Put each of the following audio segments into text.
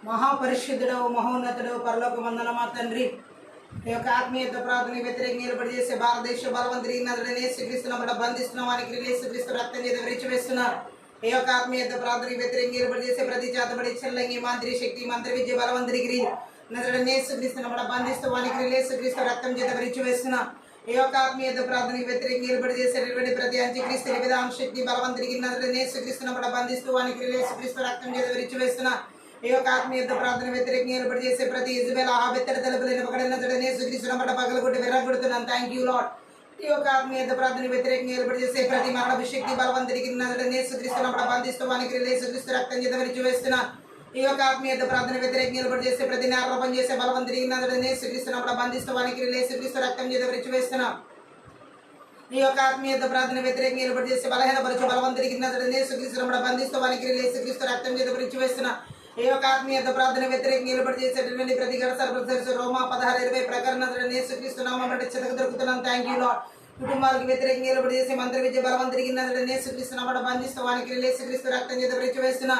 మహాపరిశుద్ధుడు మహోన్నతుడు పరలోకమందున మా తండ్రి ఈ యొక్క ఆత్మీయత ప్రార్థన వ్యతిరేకంగా నిలబడి చేసే భారతదేశ బలవంతుడి నదుడనే శ్రీకృష్ణ బంధిస్తున్న వానికి శ్రీకృష్ణ రక్తం చేత విరిచివేస్తున్నారు. ఈ యొక్క ఆత్మీయత ప్రార్థన వ్యతిరేకంగా నిలబడి చేసే ప్రతి చేతబడి చెల్లంగి మంత్రి శక్తి మంత్రి విజయ బలవంతుడికి నదుడనే శ్రీకృష్ణ బంధిస్తూ వానికి శ్రీకృష్ణ రక్తం చేత విరిచివేస్తున్నారు. ఈ యొక్క ఆత్మీయత ప్రార్థనకి వ్యతిరేకంగా నిలబడి చేసేటటువంటి ప్రతి అంత్యక్రీస్తు విధాన శక్తి బలవంతుడికి నదుడనే శ్రీకృష్ణ బంధిస్తూ వానికి శ్రీకృష్ణ రక్తం చేత విరిచివేస్తున్నారు. ఈ యొక్క ఆత్మీయత ప్రార్థన వ్యతిరేకంగా ఏర్పాటు చేసే ప్రతి ఇజబెల్ ఆ బెత్తడి తలుపులను పకడనే సుగ్రీస్తున్న పట్ల పగలగొట్టి విర్రగొడుతున్నాను. Thank you Lord. ఈ యొక్క ఆత్మీయత ప్రార్థన వ్యతిరేకంగా ఏర్పాటు చేసే ప్రతి మరణ శక్తి బలవంతుడికి నదుడనే సుగ్రీస్తున్న పట్ల బంధిస్తూ వానికి సుగ్రీస్తు రక్తం చేత విరిచివేస్తున్నా. ఈ యొక్క ఆత్మీయత ప్రార్థన వ్యతిరేకంగా ఏర్పాటు చేసే ప్రతి నేరపం చేసే బలవంతుడికి నదుడనే సుగ్రీస్తున్న పట్ల బంధిస్తూ వానికి సుగ్రీస్తు రక్తం చేత విరిచివేస్తున్నా. ఈ యొక్క ఆత్మీయత ప్రార్థన వ్యతిరేకంగా ఏర్పాటు చేసే బలహీనపరచు బలవంతుడికి నదుడనే సుగ్రీస్తున్న పట్ల బంధిస్తూ వానికి సుగ్రీస్తు రక్తం చేత విరిచివేస్తున్నా. ఈ యొక్క ఆత్మీయత ప్రార్థన వ్యతిరేకంగా నిలబడి చేసేటటువంటి ప్రతి గడస రోమా 16:20 ప్రకారం యేసుక్రీస్తునామం చెతకు దొరుకుతున్నాను. Thank you Lord. కుటుంబాలకు వ్యతిరేకంగా నిలబడి చేసే మంత్ర విద్య బలవంతుడికి యేసుక్రీస్తునామం బంధిస్తూ వానికి యేసుక్రీస్తు రక్తం చేత విరిచివేస్తున్నా.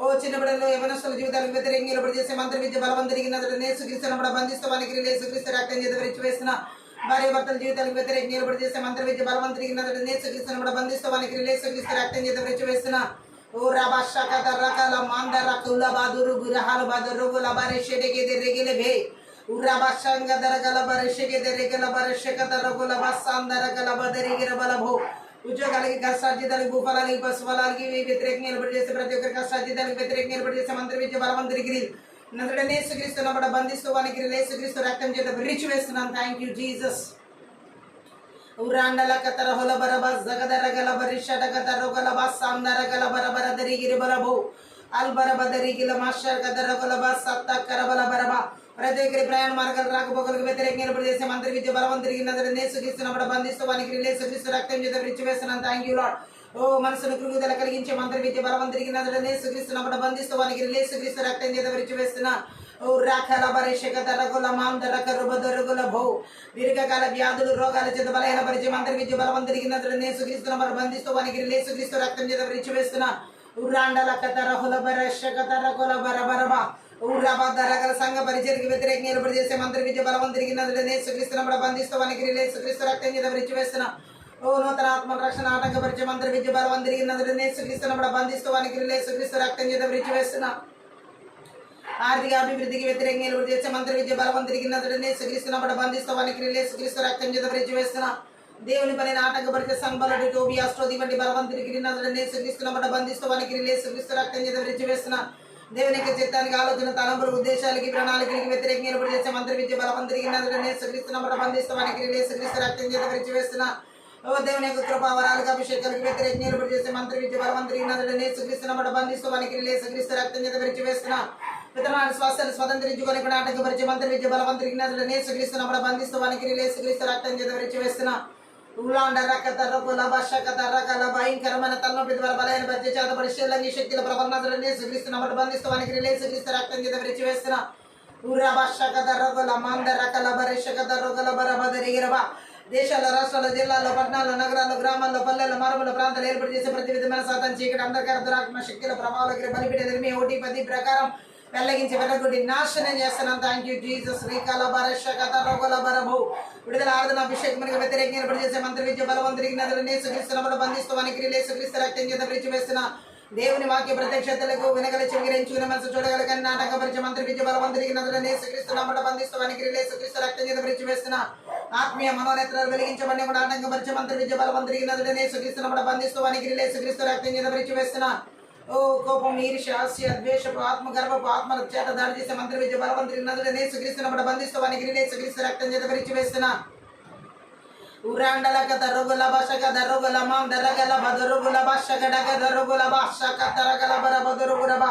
ఓ చిన్న బిడ్డలు యవనస్తుల జీవితాలకు వ్యతిరేకంగా నిలబడి చేసే మంత్ర విద్య బలవంతుడికి యేసుక్రీస్తునామం బంధిస్తూ వానికి యేసుక్రీస్తు రక్తం చేత విరిచివేస్తున్నా. భార్య భర్తల జీవితాలకు వ్యతిరేకంగా నిలబడి చేసే మంత్ర విద్య బలవంతుడికి యేసుక్రీస్తునామం బంధిస్తూ వానికి యేసుక్రీస్తు రక్తం చేత విరిచివేస్తున్నా. O rabashaka tarakala mandara kula baduru gurahal baduru gula bareshede ke deregele bhe urabashanga daragala baresheke deregala baresheka daragula basandara gala baderigera balabho ఉద్యోగాలకి కష్టార్జితాలకు భూఫలాలకి పశుఫలాలకి వ్యతిరేకంగా నిలబడి చేసే ప్రతి ఒక్కరి కష్టార్జితాలకు వ్యతిరేకంగా నిలబడి చేసే మంత్ర విద్య బలవంతుడికి నదుడనే యేసుక్రీస్తునామం బంధిస్తూ వానికి యేసుక్రీస్తు రక్తం చేత విరిచివేస్తున్నాను. Thank you Jesus. ఉరాండల కతర హోల బరబస్ జగదర గల బరిషట కతర గల బస్ సందర గల బరబర దరిగిరి బరబో అల్ బరబదరిగిల మాస్టర్ కదర గల బస్ సత్త కరబల బరబ ప్రతి ఒక్కరి ప్రయాణ మార్గాలు రాకపోకలకు వ్యతిరేకంగా నిలబడి చేసే మంత్ర విద్య బలవంతుడికి నదుడనే యేసుక్రీస్తునామం బంధిస్తూ వానికి యేసుక్రీస్తు రక్తం చేత విరిచివేస్తున్నాను. Thank you Lord. ఓ మనసును కృంగుదల కలిగించే మంత్ర విద్య బలవంతుడికి నదుడనే యేసుక్రీస్తునామం బంధిస్తూ వానికి యేసుక్రీస్తు రక్తం చేత విరిచివేస్తున్నా. దీర్ఘకాల వ్యాధులు రోగాల చేత బలహీనపరిచే మంత్ర విద్య బలవంతుడికి యేసుక్రీస్తునామం బంధిస్తూ వానికి యేసుక్రీస్తు రక్తం చేత విరిచివేస్తున్నా. ఉర్రాండల కతర హుల బరష కతర కొల బరబరబ ఉర్రాబదరగల సంఘ పరిచయకి వ్యతిరేకంగా నిలబడి చేసే మంత్ర విద్య బలవంతుడికి యేసుక్రీస్తునామం బంధిస్తూ వానికి యేసుక్రీస్తు రక్తం చేత విరిచివేస్తున్నా. ఓ నూతన ఆత్మ రక్షణ ఆటంకపరిచే మంత్ర విద్య బలవంతుడికి యేసుక్రీస్తునామం బంధిస్తూ వానికి యేసుక్రీస్తు రక్తం చేత విరిచివేస్తున్నా. ఆర్థిక అభివృద్ధికి వ్యతిరేకంగా నిలబడి చేసే మంత్ర విద్య బలవంతుడికి యేసుక్రీస్తునామం బంధిస్తూ వానికి యేసుక్రీస్తు రక్తం చేత విరిచివేస్తున్నా. దేవుని పనిని ఆటంకపరిచే సంబలుడు టోబియా స్టోది వంటి బలవంతుడికి యేసుక్రీస్తునామం బంధిస్తూ వానికి యేసుక్రీస్తు రక్తం చేత విరిచివేస్తున్నా. దేవుని యొక్క చిత్తానికి ఆలోచన తలంపులు ఉద్దేశాలకి ప్రణాళికలకి వ్యతిరేకంగా నిలబడి చేసే మంత్ర విద్య బలవంతుడికి యేసుక్రీస్తునామం బంధిస్తూ వానికి యేసుక్రీస్తు రక్తం చేత విరిచివేస్తున్నా. ఓ దేవుని యొక్క కృపావరాలకు అభిషేకాలకు వ్యతిరేకంగా నిలబడి చేసే మంత్ర విద్య బలవంతుడికి యేసుక్రీస్తునామం బంధిస్తూ వానికి యేసుక్రీస్తు రక్తం చేత విరిచివేస్తున్నా. విత్తనాలు స్వాస్థ్యాలు స్వతంత్రించుకొని కూడా ఆటంకపరిచే మంత్ర విద్య బలవంతుడికి యేసుక్రీస్తునామం బంధిస్తూ వానికి యేసుక్రీస్తు రక్తం చేత విరిచివేస్తున్నా. భయంకరమైన తలనొప్పి ద్వారా బలైన పరిచయ చేత పరిశీలంగి శక్తుల ప్రబలనాథులను యేసుక్రీస్తునామం బంధిస్తూ వానికి యేసుక్రీస్తు రక్తం చేత విరిచివేస్తున్నా. దేశాల్లో రాష్ట్రాల్లో జిల్లాల్లో పట్టణాల్లో నగరాల్లో గ్రామాల్లో పల్లెల్లో మారుమూల ప్రాంతాలు ఏర్పాటు చేసే ప్రతి విధమైన సాతాను చీకటి అంధకార దురాత్మ శక్తుల ప్రభావాలకి బలిపీఠ నిర్మి 1:10 ప్రకారం వెల్లగించి వెలగొట్టి నాశనం చేస్తున్నాం. Thank you Jesus. శ్రీకాల బరషకత రోగల బరభూ విడుదల ఆరాధన అభిషేకమునికి వ్యతిరేకంగా నిలబడి చేసే మంత్ర విద్య బలవంతుడికి యేసుక్రీస్తునామం బంధిస్తూ వానికి యేసుక్రీస్తు రక్తం చేత విరిచివేస్తున్నా. దేవుని వాక్య ప్రత్యక్షతలకు వినగల చెవిరించుకునే మనసు చూడగల కానీ నాటకపరిచే మంత్ర విద్య బలవంతుడికి యేసుక్రీస్తునామం బంధిస్తూ వానికి యేసుక్రీస్తు రక్తం చేత విరిచివేస్తున్నా. ఆత్మీయ మనోనేత్రాలు వెలిగించబడి కూడా ఆటంకపరిచే మంత్ర విద్య బలవంతుడికి యేసుక్రీస్తునామం బంధిస్తూ వానికి యేసుక్రీస్తు రక్తం చేత విరిచివేస్తున్నా. ఓ కోపం ఈర్ష్య హాస్య ద్వేషపు ఆత్మ గర్భపు ఆత్మల చేత దాడి చేసే మంత్ర విద్య బలవంతుడికి యేసుక్రీస్తునామం బంధిస్తూ వానికి యేసుక్రీస్తు రక్తం చేత విరిచివేస్తున్నా. ఉరాండల కదరుగుల భాషక దరుగుల మాం దరగల బదరుగుల భాషక డగ దరుగుల భాషక తరగల బర బదరుగురబ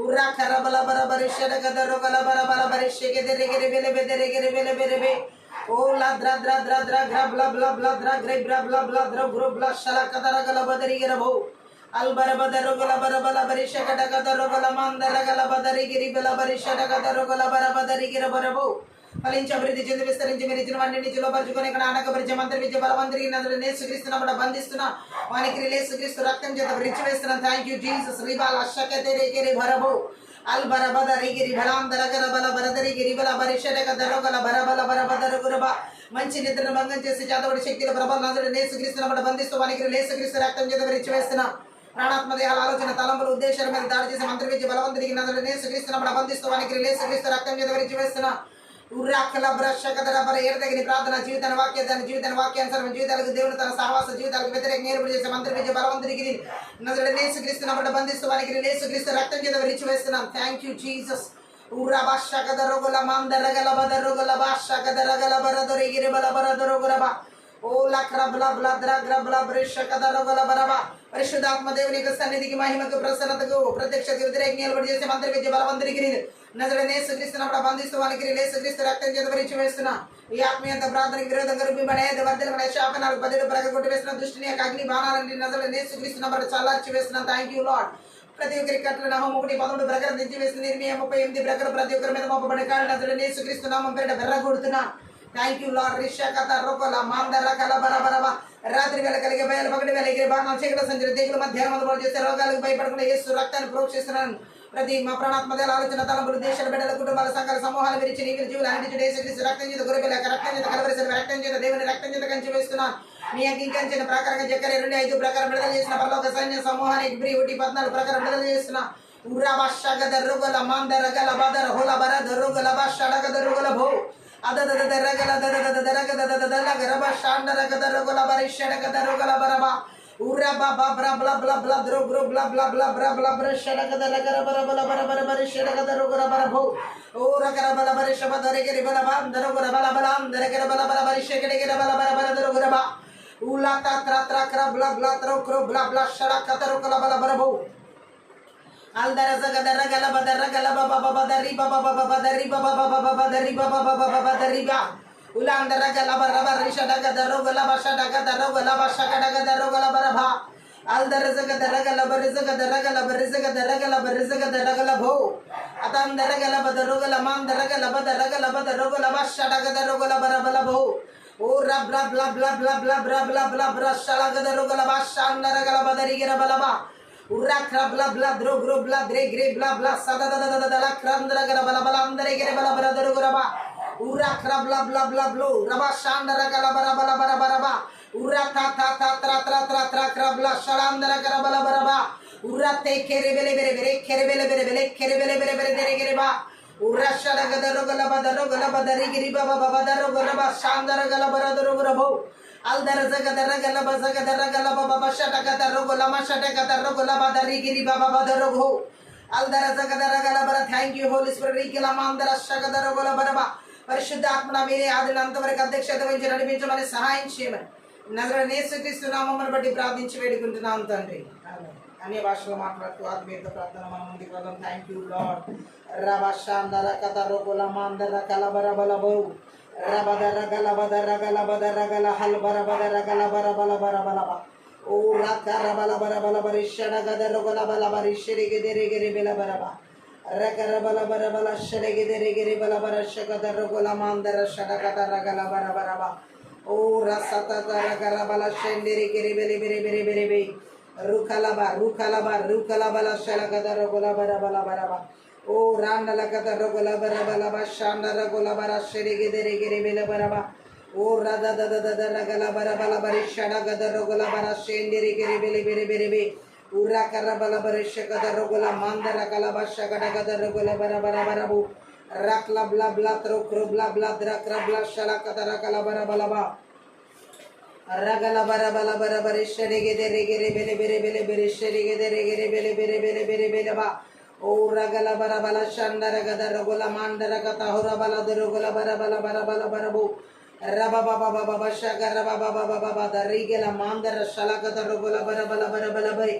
ఉర్రా కరబల బర బరిషడగ దరుగుల బర బర బరిషకే దెరిగిరి బెలె బెదెరిగిరి బెలె బెరెబె ఓ లా ద్ర ద్ర ద్ర ద్ర గ్ర బ్ల బ్ల బ్ల ద్ర గ్ర బ్ల బ్ల బ్ల ద్ర గ్ర బ్ల శల కదరగల బదరిగిరబో అల్ బర బదరుగుల బర బల బరిషక డగ దరుగుల మాం దరగల బదరిగిరి బెల బరిషడగ దరుగుల బర బదరిగిర బరబో ఫలించి అభివృద్ధి చెంది విస్తరించి మీరు ఇచ్చిన వాటిని నిధిలో పరుచుకొని ఇక్కడ ఆనకపరిచే మంత్రి విద్య బలవంతుడి నదులు యేసుక్రీస్తున్నప్పుడు బంధిస్తున్నా వానికి యేసుక్రీస్తు రక్తం చేత విరిచి వేస్తున్నాం. Thank you Jesus. రిబాల్ అశకతే రేకిరి భరబు అల్ బరబద రిగిరి బలాం దరగల బల బరదరి గిరి బల బరిషడక దరగల బరబల బరబదర గురబ మంచి నిద్రను భంగం చేసి చేతబడి శక్తుల ప్రభల నదులు యేసుక్రీస్తున్నప్పుడు బంధిస్తూ వానికి యేసుక్రీస్తు రక్తం చేత విరిచి వేస్తున్నాం. ప్రాణాత్మ దేహాల ఆలోచన తలంపులు ఉద్దేశాల మీద దాడి చేసి మంత్రి విద్య బలవంతుడికి నదులు యేసుక్రీస్తున్నప్పుడు బంధిస్తూ వానికి యేసుక్రీస్తు రక్తం చేత విరిచి వేస్తున్నాం. ఉర్రాకల బ్రషకదర బర ఏడదగిన ప్రార్థన జీవితాన్ని వాక్యానుసారం జీవితాలకు దేవుని తన సహవాస జీవితాలకు వ్యతిరేకంగా ఏర్పాటు చేసే మంత్రి విద్య బలవంతుడికి నదులు యేసుక్రీస్తున్నప్పుడు బంధిస్తూ వానికి యేసుక్రీస్తు రక్తం చేత విరిచి వేస్తున్నాం. Thank you Jesus. ఉర్రా భాషకద రొగుల మందరగల బద రొగుల భాషకద రగల బర దొరిగిరి బల బర దొరగురబ ఓలా క్రబ్ల బ్లద్ర గ్రబ్ల బ్రిషకద రొగుల బరబ పరిశుద్ధాత్మ దేవుని యొక్క సన్నిధికి మహిమకు ప్రసన్నతకు ప్రత్యక్షతకు వ్యతిరేకంగా ఏర్పాటు చేసే మంత్రి విద్య బలవంతుడికి నజరుడైన యేసుక్రీస్తున్నప్పుడు బంధిస్తూ వానికి యేసుక్రీస్తు రక్తం చేత విరిచి వేస్తున్నా. ఈ ఆత్మీయత ప్రార్థనకు విరోధంగా రూపింపడే వర్ధనమైన శాపనాలకు బదులు కొట్టి వేస్తున్న దృష్టిని యొక్క అగ్ని బాణాలని నజరుడైన యేసుక్రీస్తున్నప్పుడు చల్లార్చి వేస్తున్నాం. Thank you lord. ప్రతి ఒక్కరికి కట్టలు నామం 1:13 ప్రకారం దించి వేస్తుంది. నిర్మీయ 38 ప్రకారం ప్రతి ఒక్కరి మీద మోపబడే కాళ్ళు నజరుడైన యేసుక్రీస్తు నామం పేరిట వెర్రగొడుతున్నా. Thank you Lord. రిషకత రొకల మాందర కల బరబరబ రాత్రి వేళ కలిగే భయాలు పగటి వేళ ఎగిరే బాణాలు చీకటి సంచరి తెగులు మధ్యాహ్నం అందుబాటు చేసే రోగాలకు భయపడకుండా యేసు రక్తాన్ని ప్రోక్షిస్తున్నాను. ప్రతి మా ప్రాణాత్మదేల ఆలోచన తలంపులు దేశాల బిడ్డల కుటుంబాల సంఘాల సమూహాలు విరిచి నీవిని జీవులు అన్నిటి యేసుక్రీస్తు రక్తం చేత గొర్రెపిల్ల రక్తం చేత కలవరిసిన రక్తం చేత దేవుని రక్తం చేత కంచి వేస్తున్నాను. మీ అంకించిన ప్రకారంగా జక్కరే 2:5 ప్రకారం విడుదల చేసిన పరలోక సైన్య సమూహానికి 1:14 ప్రకారం విడుదల చేసిన ఉర్రా భాష గదర్రుగల మాందర గల బదర హోల బర దర్రుగల భాష అడగదర్రుగల భో అదద దరగల దరగద దరగద దదల గరబ షాండర గదర్రుగల బరిషడ గదర్రుగల బరబ ఉర్రా బాబా బ్రా బ్లా బ్లా బ్లా ద్రో గ్రో బ్లా బ్లా బ్లా బ్రా బ్లా బ్రషడ గదల గరబర బల బర బర బరిషడ గదర్రుగల బర భో ఓ రకర బల బరిష బదరగిరి బల బా దరగుల బల బల దరగర బల బల బరిషగడి గర బల బర బర దరగుల బా ఉలా తాత్ర త్రక్ర బ్లా బ్లా త్రో క్రో బ్లా బ్లా షడ కతరుకల బల బర భో అల్దరజ గదర గల బదర గల బబ బబ దరి బబ బబ బదరి బబ బబ బబ దరి బబ బబ బబ దరి బా ఉలాందర గల బర బరిషడ గదరో గల బషడ గదరో గల బషగడ గదరో గల బర భా అల్దరజ గదర గల బరిజ గదర గల బరిజ గదర గల బరిజ గదర గల భో అతందర గల బదరో గల మాందర గల బదర గల బదరో గల బషడ గదరో గల బర బల భో ఓ రబ్ బ్లా బ్లా బ్లా బ్లా బ్లా బ్లా బ్లా బ్లా బ్లా షడ గదరో గల బషందర గల బదరి గిర బల బా ఉర్రా క్రబ్ల బ్లా ద్రో గ్రో బ్లా ద్రే గ్రే బ్లా బ్లా సదదదదదల క్రందర గర బల బల అందరే గిర బల బర దరు గర బా ఉర్రా క్రబ్ల బ్లా బ్లా బ్లో రబ షాండర గల బర బల బర బర బా ఉర్రా తా తా తా త్ర త్ర త్ర త్ర క్రబ్ల షలాందర గర బల బర బా ఉర్రా తే కెరె బెలె బెలె బెలె కెరె బెలె బెలె బెలె కెరె బెలె బెలె బెలె దెరే గిర బా ఉర్రా షడ గదరు గల బదరు గల బదరి గిరి బబ బబ దరు గల బ షాందర గల బర దరు గర భో అల్దర జగదర గల బజగదర గల బబ షట గదరు గల మ షట గదరు గల బదరి గిరి బబ బదరు భో అల్దర జగదర గల బర. Thank you Holy Spirit. రీకిల మాందర షగదర గల బరబ పరిశుద్ధాత్మ మీరే ఆదినంత వరకు అధ్యక్షత వహించి నడిపించమని సహాయం చేయమని నజరేయుడైన యేసుక్రీస్తు నామమును బట్టి ప్రార్థించి వేడుకుంటున్నాం తండ్రి. అన్ని భాషలో మాట్లాడుతూ ఆత్మీయత ప్రార్థన మన ముందుకు వెళ్దాం. Thank you Lord. రబషాందర కదరు గల మాందర కల బర బల బో రబదర గల బదర గల బదర గల హల్ బర బదర గల బర బల బర బల బ ఓ రకర బల బర బల బరిషడ గదరు గల బల బరిషరి గెదెరి గెరి బెల బర బ రకర బల బర బల షడ గెదెరి గెరి బల బర షగదరు గల మాందర షడ గదర గల బర బర బ ఓ రసత గర గర బల షెండిరి గెరి బెలి బెరి బెరి బెరి బె రుకల బల షడ గదరు గల బర బల బర బ ఓ రాండల గదరు గల బర బల బ షాండర గల బర షరి గెదెరి గెరి బెల బర బ ఓ రద దద దద గల బర బల బరి షడ గదరు గల బర షెండిరి గెరి బెలి బెరి బెరి బె ఉర్రా కర్ర బల బరి షగదరు గల మాందర గల బ షగడ గదరు గల బర బర బర బు రక్ల బ్లా బ్లా త్రో క్రో బ్లా బ్లా ద్ర క్ర బ్లా షల కదర గల బర బల బ రగల బర బల బర బరి షరి గెదెరి గెరి బెలి బెరి బెలి బెరి షరి గెదెరి గెరి బెలి బెరి బెలి బెరి బెలి బ ఓ రగల బర బల షండర గదర గల మాండర గత హుర బల దురు గల బర బల బర బల బర బు రబ బబ బబ బ షగర బబ బబ బబ దరి గల మాందర షల గదర గల బర బల బర బల బరి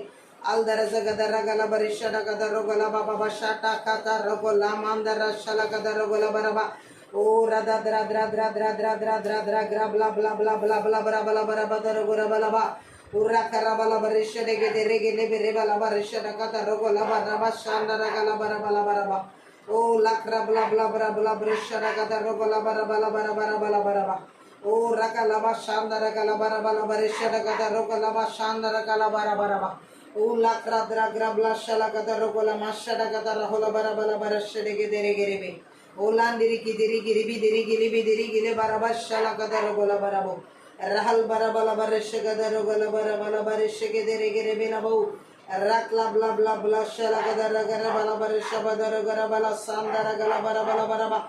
అల్దర జగదర గల బరి షడ గదర గల బబ బ షట కత రగల మాందర షల గదర గల బర బ ఓ రద ద్ర ద్ర ద్ర ద్ర ద్ర ద్ర ద్ర ద్ర గ్ర బ్లా బ్లా బ్లా బ్లా బ్లా బర బల బర బదర గుర బల బ ఉర్రా కర్ర బల బరి షడ గెదెరి గెలి బెరి బల బరి షడ కత రగల బర బ షండర గల బర బల బర బ O lakra bla bla bla bla brishara gada rogola bara bala bara bara bala bara ba. O rakala ba shandara gala bara bala barishara gada rogola ba shandara gala bara bara ba. O lakra dra gra bla shala gada rogola mashara gada rahola bara bala bara shede gedere gerebe. O landiri ki diri giribi diri gilibi diri gile bara ba shala gada rogola bara bo. Rahal bara bala barisha gada rogola bara bala barisha gedere gerebe la bo. Rakla bla bla bla shala gada ragara bala barisha badara gara bala sandara gala bara bala bara ba.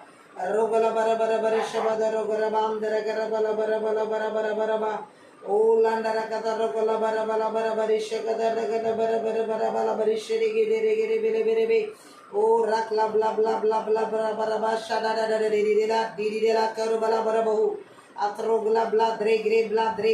Rogala bara bara barisha badara gara bandara gara bala bara bala bara bara bara ba. O landara kata rogala bara bala bara barisha gada ragara bara bara bara bala barisha rege dere gere bele bele be. O rakla bla bla bla bla bara bara ba shada da da da di de la karu bala bara bahu. Atrogla bla dre gre ble bre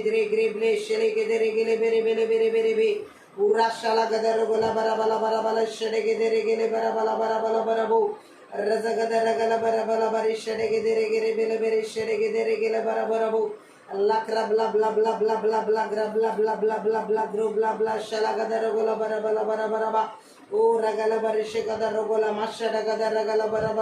dre gre ble shele gedere gele bere bele bere bere be. Urashala gadara gola bara bara bara shede gedere gele bara bara bara bo. Raza gadara gala bara bara shede gedere gele bele bere shede gedere gele bara bo. Lakra bla bla bla bla bla bla gra bla bla bla bla bla gro bla bla shala gadara gola bara bara ba. O ragala bara shekadara gola mashada gadara gala bara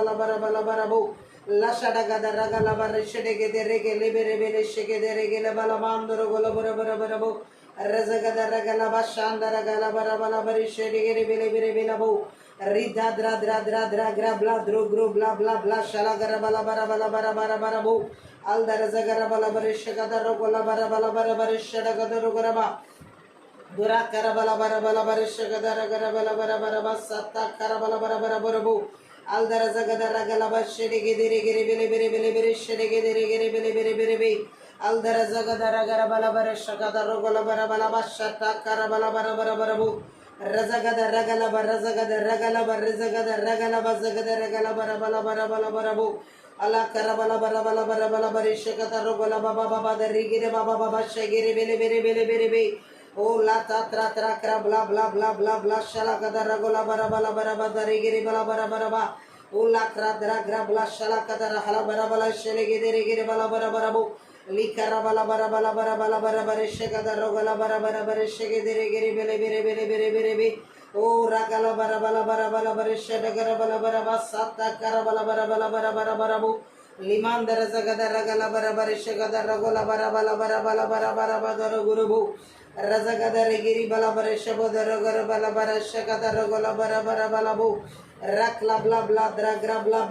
bara bo. Lashada gadara gala bara shede gedere gele bere bere shede gedere gele bala mandoro gola bara bo. Razagada ragala bashandara gala bara bala bari shedegere bele bele bele bo. Rida dra dra dra dra gra bla dro gro bla bla bla shala gara bala bara bara bo. Alda razagara bala bari shagada rogola bara bari shagada rogara ba. Dura karabala bara bari shagada ragara bara ba satta karabala bara bo. Alda razagada ragala ba shedegere gere bele bele shedegere gere bele be. Aldara zagadara gara bala bara shagada rogola bara bala bashata kara bala bara bu razagada ragala bara ragala bazagada ragala bara bu ala kara bala bara bari shagada rogola baba dari gire baba shagire bele be o la ta tra kra bla bla shala gada rogola bara dari gire bala bara o la kra dra bla shala gada hala bara shele gire bara bu Likara bala bara shagada rogala bara shagere gere bele be o ragala bara shagara bara basata kara bara bu limandara zagada ragala bara shagada rogola bara gurubu razagada regiri bala bara shabada rogara bara shagada rogola bara bu rakla bla dragra bla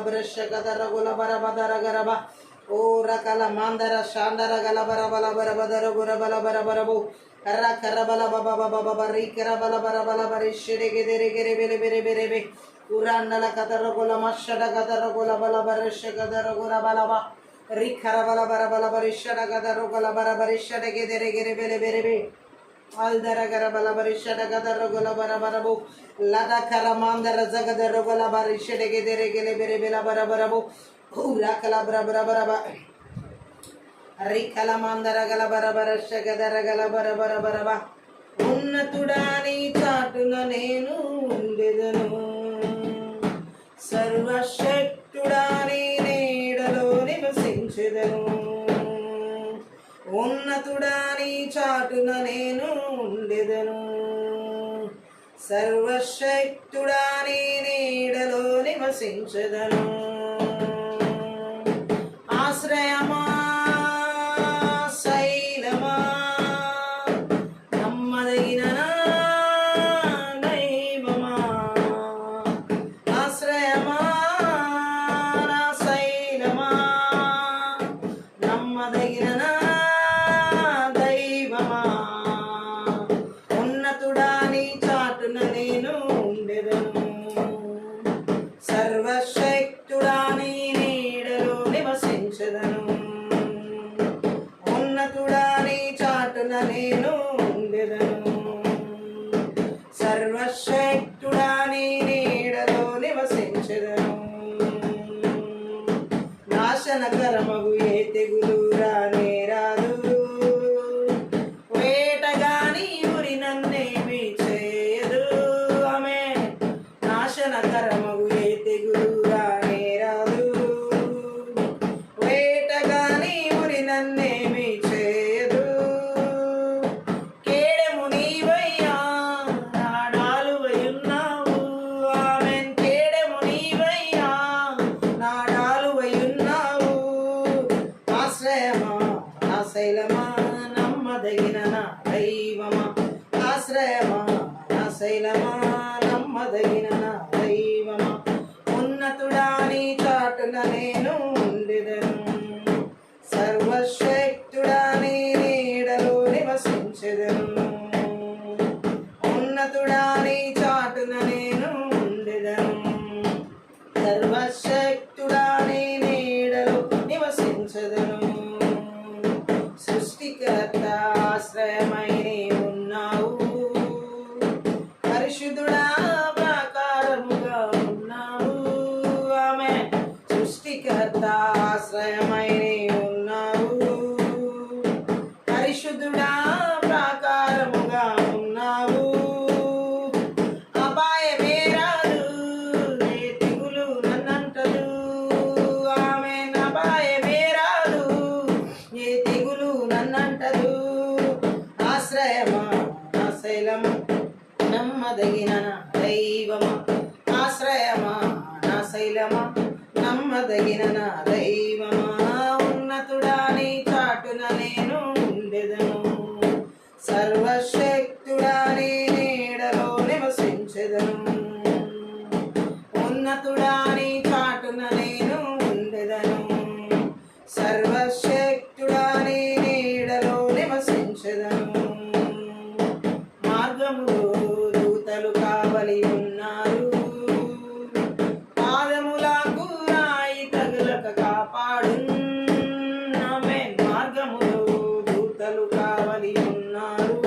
bara shagada rogola bara garaba O rakala mandara shandara gala bara badara gura bara bu rakara baba rikara bara bari shede gere bele be uranda la katara gola mashada katara gola bala bara shagada gura ba rikara bara bari shada katara gola bara bari shede gere bele be Aldara gara bala bari shada katara gola bara bu lada kara mandara zagada gola bari shede gere bele bu Ura kalabra bara Rikala mandara galabara bara shagadara galabara bara Unnatudani చాటున నేను ఉండెదను సర్వశక్తుడాని నీడలో నివసించెదను ఉన్నతుడాని చాటున నేను ఉండెదను సర్వశక్తుడాని నీడలో నివసించెదను ఆశ్రయమా శైలమా నమ్మదగిన దైవమా ఆశ్రయమా శైలమా నమ్మదగిన దైవమా ఉన్నతుడాని చాటున నేను ఉండెదను సర్వశక్తుడాని ఉన్నతుడాని చాటున నేను ఉండెదను సర్వశక్తుడాని నీడలో నివసించెదను నాశనకరమగు ఏ తెగులు రానే రాదు వేటగాని ఉరి నన్నేమి చేయదు ఆమె నాశనకరమగు ఏ తెగులు రానే రాదు వేటగాని ఉరి నన్నేమి చేయదు కేడెము నీవయ్యా నాడాలు ఉన్నావు నమ్మదగిన నా దైవమా ఉన్నతుడా నీ చాటున నేను ఉండెదను సర్వశక్తుడా నీ నీడలో నివసించెదను ఉన్నతుడా నీ చాటున నేను ఉండెదను సర్వశక్తుడా నీ నీడలో నివసించెదను సృష్టికర్త ఆశ్రయమై ఉన్నావు పరిశుద్ధుడా ప్రాకారముగా ఉన్నావు ఆమె సృష్టికర్త ఆశ్రయమై ఉన్నావు పరిశుద్ధుడా ప్రాకారముగా ఉన్నావు అపాయమే రాదు ఏ తెగులు నన్నంటదు ఆమె అపాయమే రాదు ఏ తెగులు నన్నంటదు ఆశ్రయమా నా శైలము నమ్మదగిన నా దైవమా ఆశ్రయమా నా శైలమా నమ్మదగిన నా దైవమా ఉన్నతుడా నీ చాటున నేను ఉండెదను సర్వశక్తుడా నీ నీడలో నివసించెదను ఉన్నతుడా నీ చాటున నేను ఉండెదను సర్వశక్తుడా నీ నీడలో నివసించెదను మార్గములో దూతలు కావలి ఉన్నారు పాదములకు రాయి తగులక కాపాడు ఆమేన్ మార్గములో దూతలు కావలి ఉన్నారు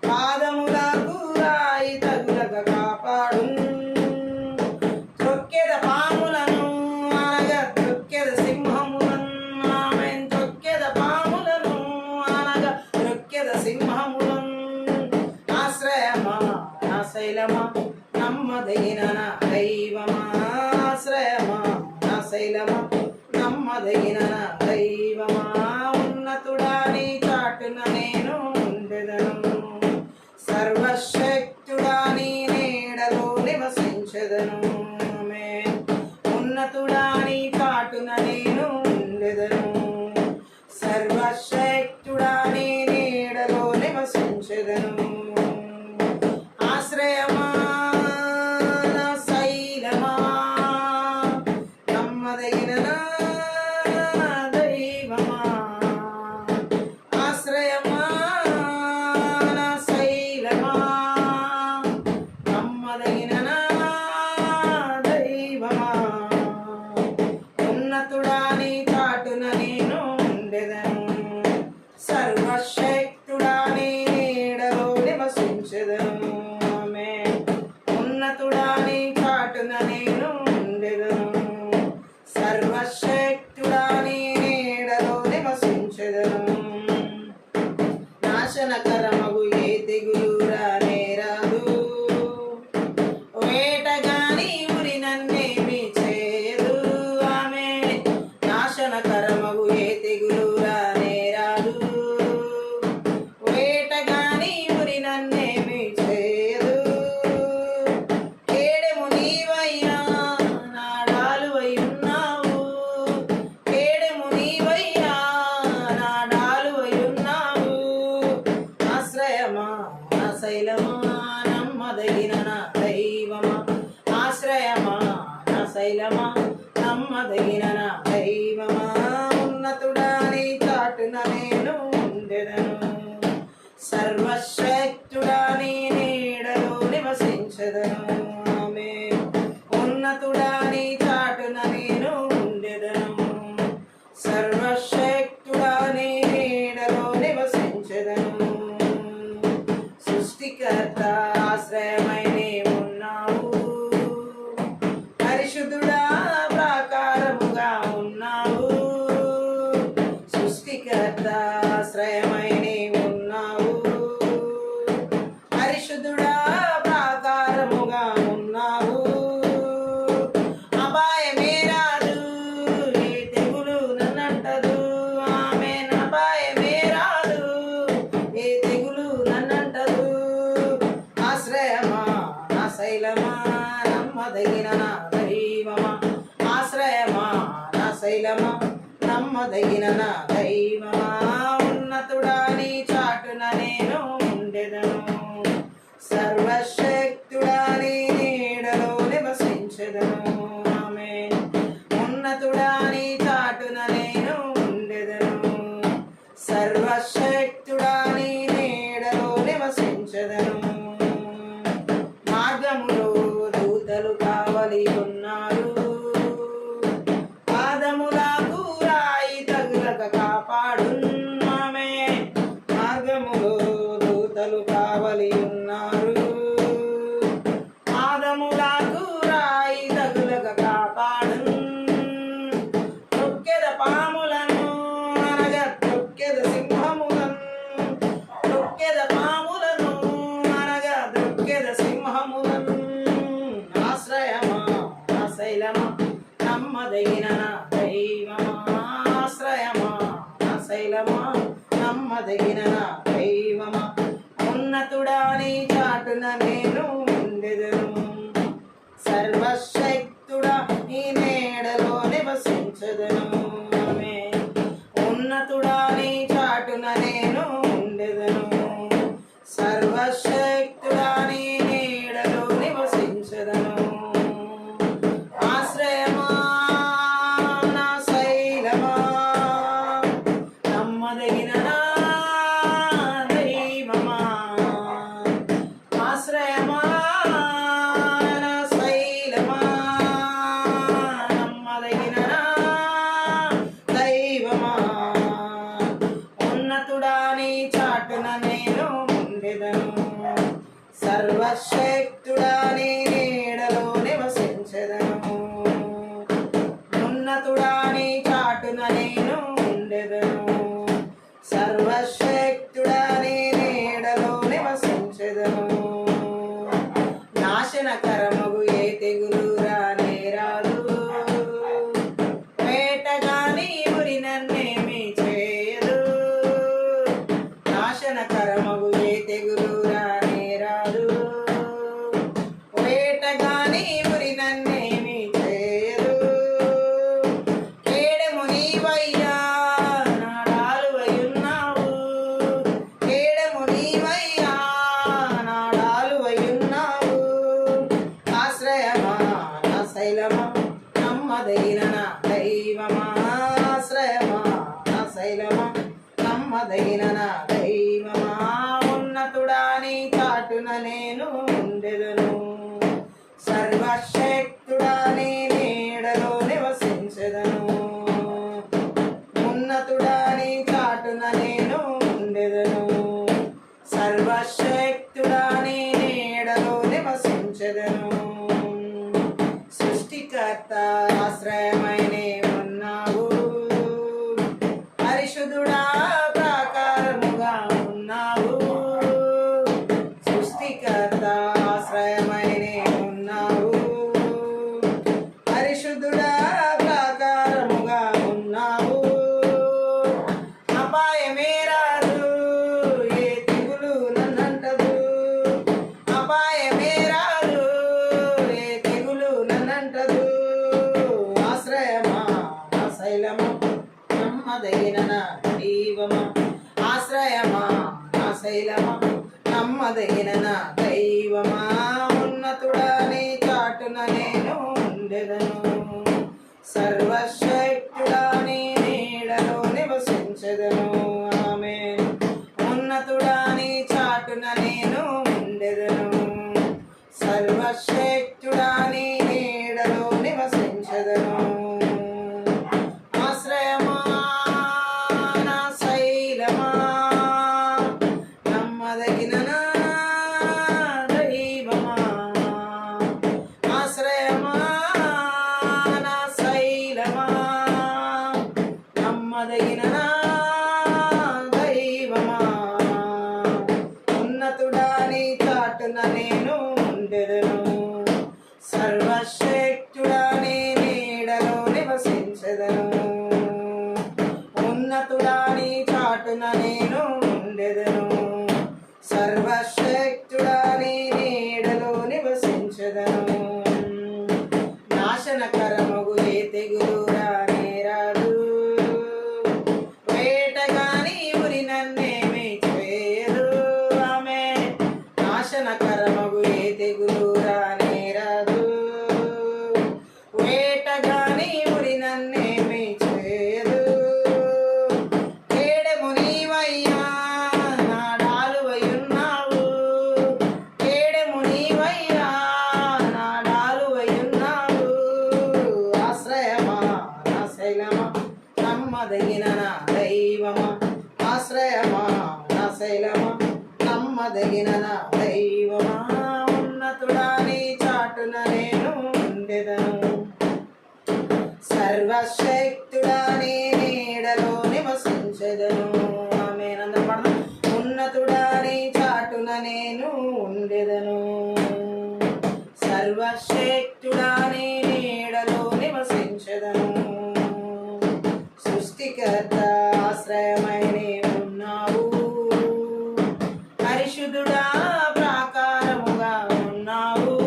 పాదములకు రాయి తగులక కాపాడు త్రొక్కెద పాములను అనగా త్రొక్కెద సింహములను ఆమేన్ త్రొక్కెద పాములను అనగా త్రొక్కెద సింహములను ఆశ్రయమా నా శైలమా నమ్మదగిన నా దైవమా ఆశ్రయమా నా శైలమా నమ్మదగిన నా దైవమా ఉన్నతుడా నీ చాటున నేను ఉండెదను సర్వశక్తుడా నీ నీడలో నివసించెదను ఆమేన్ ఉన్నతుడా నీ చాటున నేను ఉండెదను సర్వశక్తుడా నీ నీడలో నివసించెదను ఆశ్రయమా నా శైలమా నమ్మదగిన నా దైవమా ఆశ్రయమా నా శైలమా నమ్మదగిన నా దైవమా ఉన్నతుడా నీ చాటున నేను ఉండెదను సర్వశక్తుడా నీ నీడలో నివసించెదను ఆమేన్ ఉన్నతుడా నీ చాటున నేను ఉండెదను సర్వశక్తుడా నీ నీడలో నివసించెదను నాశనకరమగు ఏ తెగులు రానే రాదు వేటగాని ఉరి నన్నేమి చేయదు ఆమేన్ నాశనకరమగు ఏ తెగులు రానే రాదు వేటగాని ఉరి నన్నేమి చేయదు కేడెము నీవయ్యా నాడాలువై ఉన్నావు కేడెము నీవయ్యా నాడాలువై ఉన్నావు ఆశ్రయమా నా శైలమా నమ్మదగిన నా దైవమా ఆశ్రయమా నా శైలమా నమ్మదగిన నా దైవమా ఉన్నతుడా నీ చాటున నేను ఉండెదను సర్వశక్తుడా నీ నీడలో నివసించెదను ఆమేన్ ఉన్నతుడా నీ చాటున నేను ఉండెదను సర్వశక్తుడా నీ నీడలో నివసించెదను సృష్టికర్త ఆశ్రయమై ఉన్నావు పరిశుద్ధుడా ప్రాకారముగా ఉన్నావు సృష్టికర్త ఆశ్రయమై ఉన్నావు పరిశుద్ధుడా ప్రాకారముగా ఉన్నావు అపాయమే రాదు ఏ తెగులు నన్నంటదు ఆమేన్ అపాయమే రాదు ఏ తెగులు నన్నంటదు ఆశ్రయమా నా శైలమా నమ్మదగిన నా దైవమా ఆశ్రయమా నా శైలమా నమ్మదగిన నా దైవమా ఉన్నతుడా నీ చాటున నేను ఉండెదను సర్వశక్తుడా శైలమా నమ్మదగిన నా దైవమా ఆశ్రయమా నా శైలమా నమ్మదగిన నా దైవమా ఉన్నతుడా నీ చాటున నేను ఉండెదను సర్వశక్తుడా నీ నీడలో నివసించదను ఉన్నతుడా నీ చాటున నేను ఉండెదను సర్వశక్తుడా నీ నీడలో నివసించదను ఆశ్రయమా నా శైలమా నమ్మదగిన నా దైవమా ఆశ్రయమా నా శైలమా నమ్మదగిన నా దైవమా ఉన్నతుడా నీ చాటున నేను ఉండెదను సర్వశక్తుడా నీ నీడలో నివసించెదను ఉన్నతుడా నీ చాటున నేను ఉండెదను సర్వశక్తుడా నీ నీడలో నివసించెదను నాశనకరమగు ఏ తెగులు రానేరాదు వేటగాని ఉరి నన్నేమి చేయదు నాశనకరమగు ఏ తెగులు రానేరాదు వేటగాని ఉరి నన్నేమి చేయదు కేడెము నీవయ్యా నాడాలువయున్నావు కేడెము నీవయ్యా నాడాలువయున్నావు ఆశ్రయమా నా శైలమా నమ్మదగిన నా దైవమా ఆశ్రయమా నా శైలమా నమ్మదగిన నా దైవమా ఉన్నతుడా నీ చాటున నేను ఉండెదను సర్వశక్తుడా నీ నీడలో నివసించెదను ఉన్నతుడా నీ చాటున నేను ఉండెదను సర్వశక్తుడా నీ నీడలో నివసించెదను సృష్టికర్త ఆశ్రయమైనే ఉన్నావు పరిశుద్ధుడా ప్రాకారముగా ఉన్నావు సృష్టికర్త ఆశ్రయమైనే ఉన్నావు పరిశుద్ధుడా ప్రాకారముగా ఉన్నావు అపాయమే రాదు ఏ తెగులు నన్నంటదు అపాయమే రాదు ఏ తెగులు నన్నంటదు ఆశ్రయమా నా శైలమా నమ్మదగిన నా దైవమా ఆశ్రయమా నా శైలమా నమ్మదగిన నా దైవమా ఉన్నతుడా నీ చాటున నేను ఉండెదను సర్వశక్తుడా నీ నీడలో నివసించెదను ఆమేన్ ఉన్నతుడా నీ చాటున నేను ఉండెదను సర్వశక్తుడా నీ నీడలో నివసించెదను ఆశ్రయమా నా శైలమా నమ్మదగిన నా దైవమా ఆశ్రయమా నా శైలమా నమ్మదగిన నా దైవమా ఉన్నతుడా నీ చాటున నేను ఉండెదను సర్వశక్తుడా నీ నీడలో నివసించెదను ఉన్నతుడా నీ చాటున నేను ఉండెదను సర్వశక్తుడా నీ నీడలో నివసించెదను నాశనకరమగు ఏ తెగులు రానేరాదు వేటగాని ఉరి నన్నేమి చేయదు ఆమె నాశనకరమగు ఏ తెగులు రానేరాదు వేటగాని ఉరి నన్నేమి చేయదు కేడెము నీవయ్యా నాడాలువయున్నావు కేడెము నీవయ్యా నాడాలువయున్నావు ఆశ్రయమా నా శైలమా నమ్మదగిన నా దైవమా ఆశ్రయమా నా శైలమా నమ్మదగిన నా దైవమా ఉన్నతుడా నీ చాటున నేను ఉండెదను సర్వశక్తుడా నీ నీడలో నివసించెదను ఆమేన్ అందరూ పాడదాం ఉన్నతుడా నీ చాటున నేను ఉండెదను సర్వశక్తుడా నీ నీడలో ఆశ్రయమైనే ఉన్నావు. పరిశుద్ధుడా ప్రాకారముగా ఉన్నావు.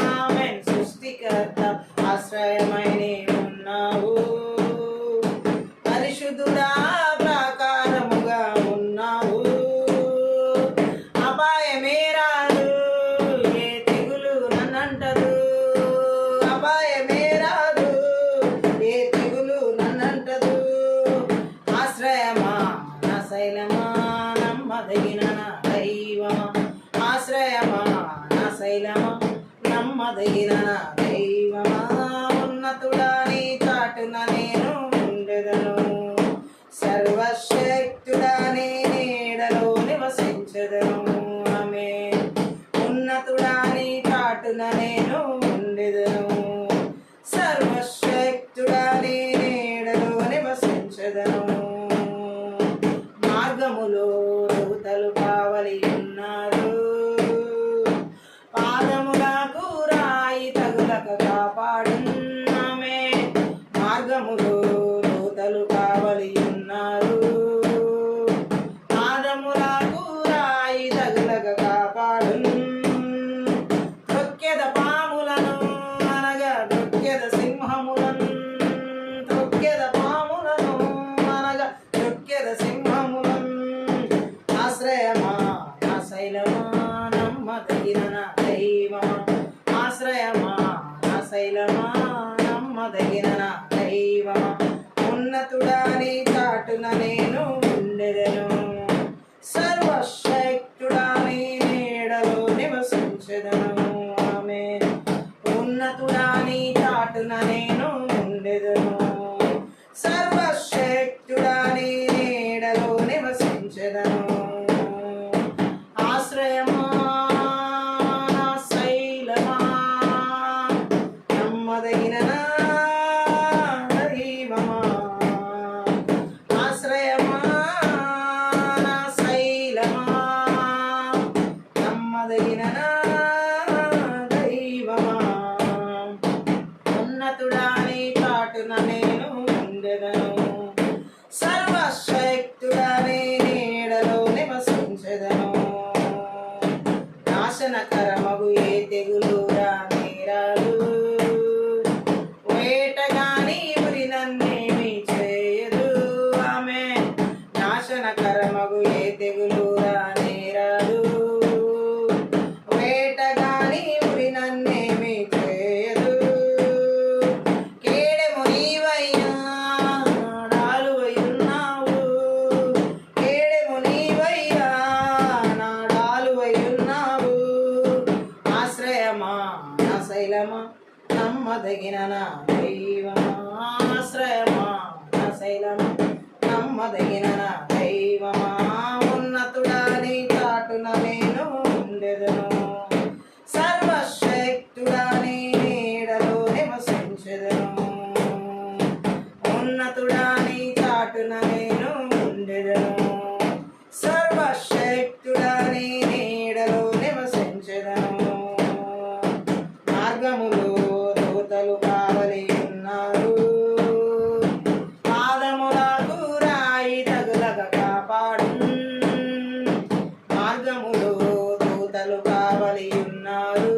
ఆమేన్. సృష్టికర్త ఆశ్రయమైనే ఉన్నావు. పరిశుద్ధుడా ప్రాకారముగా ఉన్నావు. అపాయమే రాదు, ఏ తెగులు నన్నంటదు. అపాయమే రాదు, ఏ తెగులు నన్నంటదు. ఆశ్రయమా నా శైలమా, నమ్మదగిన నా దైవమా. ఆశ్రయమా నా శైలమా, నమ్మదగిన నా దైవమా. ఉన్నతుడా నీ చాటున నేను ఉండెదను. సర్వశక్తుడా నీ నీడలో నివసించెదను. ఆమేన్. ఉన్నతుడా నీ చాటున నేను ఉండెదను. సర్వశక్తుడా నీ నీడలో నివసించెదను. మార్గములో దూతలు కావలి ఉన్నారు. పాదములకు రాయి తగులక కాపాడున్నామే. మార్గములో దూతలు కావలి ఉన్నారు. పాదములకు రాయి తగులక కాపాడు. తొక్కెద పాములను అనగా తొక్కెద సింహములను. తొక్కెద పాములను అనగా తొక్కెద సింహములను. ఆశ్రయమా నా శైలమా, నమ్మదగిన నా దైవమా. ఆశ్రయమా నా శైలమా, నమ్మదగిన నా దైవమా. ఉన్నతుడా నీ చాటున నేను ఉండెదను. సర్వశక్తుడా నీ నీడలో నివసించెదను. ఆమేన్. ఉన్నతుడా నీ చాటున నేను ఉండెదను. సర్వశక్తుడా నీ నీడలో నివసించెదను. ఆశ్రయమా నా శైలమా, నమ్మదగిన నా దైవమా. ఆశ్రయమా నా శైలమా, నమ్మదగిన నా దైవమా. ఉన్నతుడా నీ చాటున నేను ఉండెదను. సర్వశక్తుడా నీ నీడలో నివసించెదను. నాశనకరమగు ఏ తెగులు రానేరాదు. వేటగాని ఉరి నన్నేమి చేయదు. ఆమేన్. నాశనకరమగు ఏ తెగులు రానేరాదు. వేటగాని ఉరి నన్నేమి చేయదు. కేడెము నీవయ్యా, నాడాలువై ఉన్నావు. కేడెము నీవయ్యా, నాడాలువై ఉన్నావు. ఆశ్రయమా నా శైలమా, నమ్మదగిన నా దైవమా. ఆశ్రయమా నా శైలమా, నమ్మదగిన నా దైవమా. ఉన్నతుడా నీ చాటున నేను ఉండెదను. సర్వశక్తుడా నీ నీడలో నివసించెదను. ఉన్నతుడా నీ చాటున నేను ఉండెదను. సర్వశక్తుడా నీ నీడలో నివసించెదను. మార్గములో దూతలు కావలి ఉన్నారు. పాదములకు రాయి తగులక కాపాడు. మార్గములో దూతలు కావలి ఉన్నారు.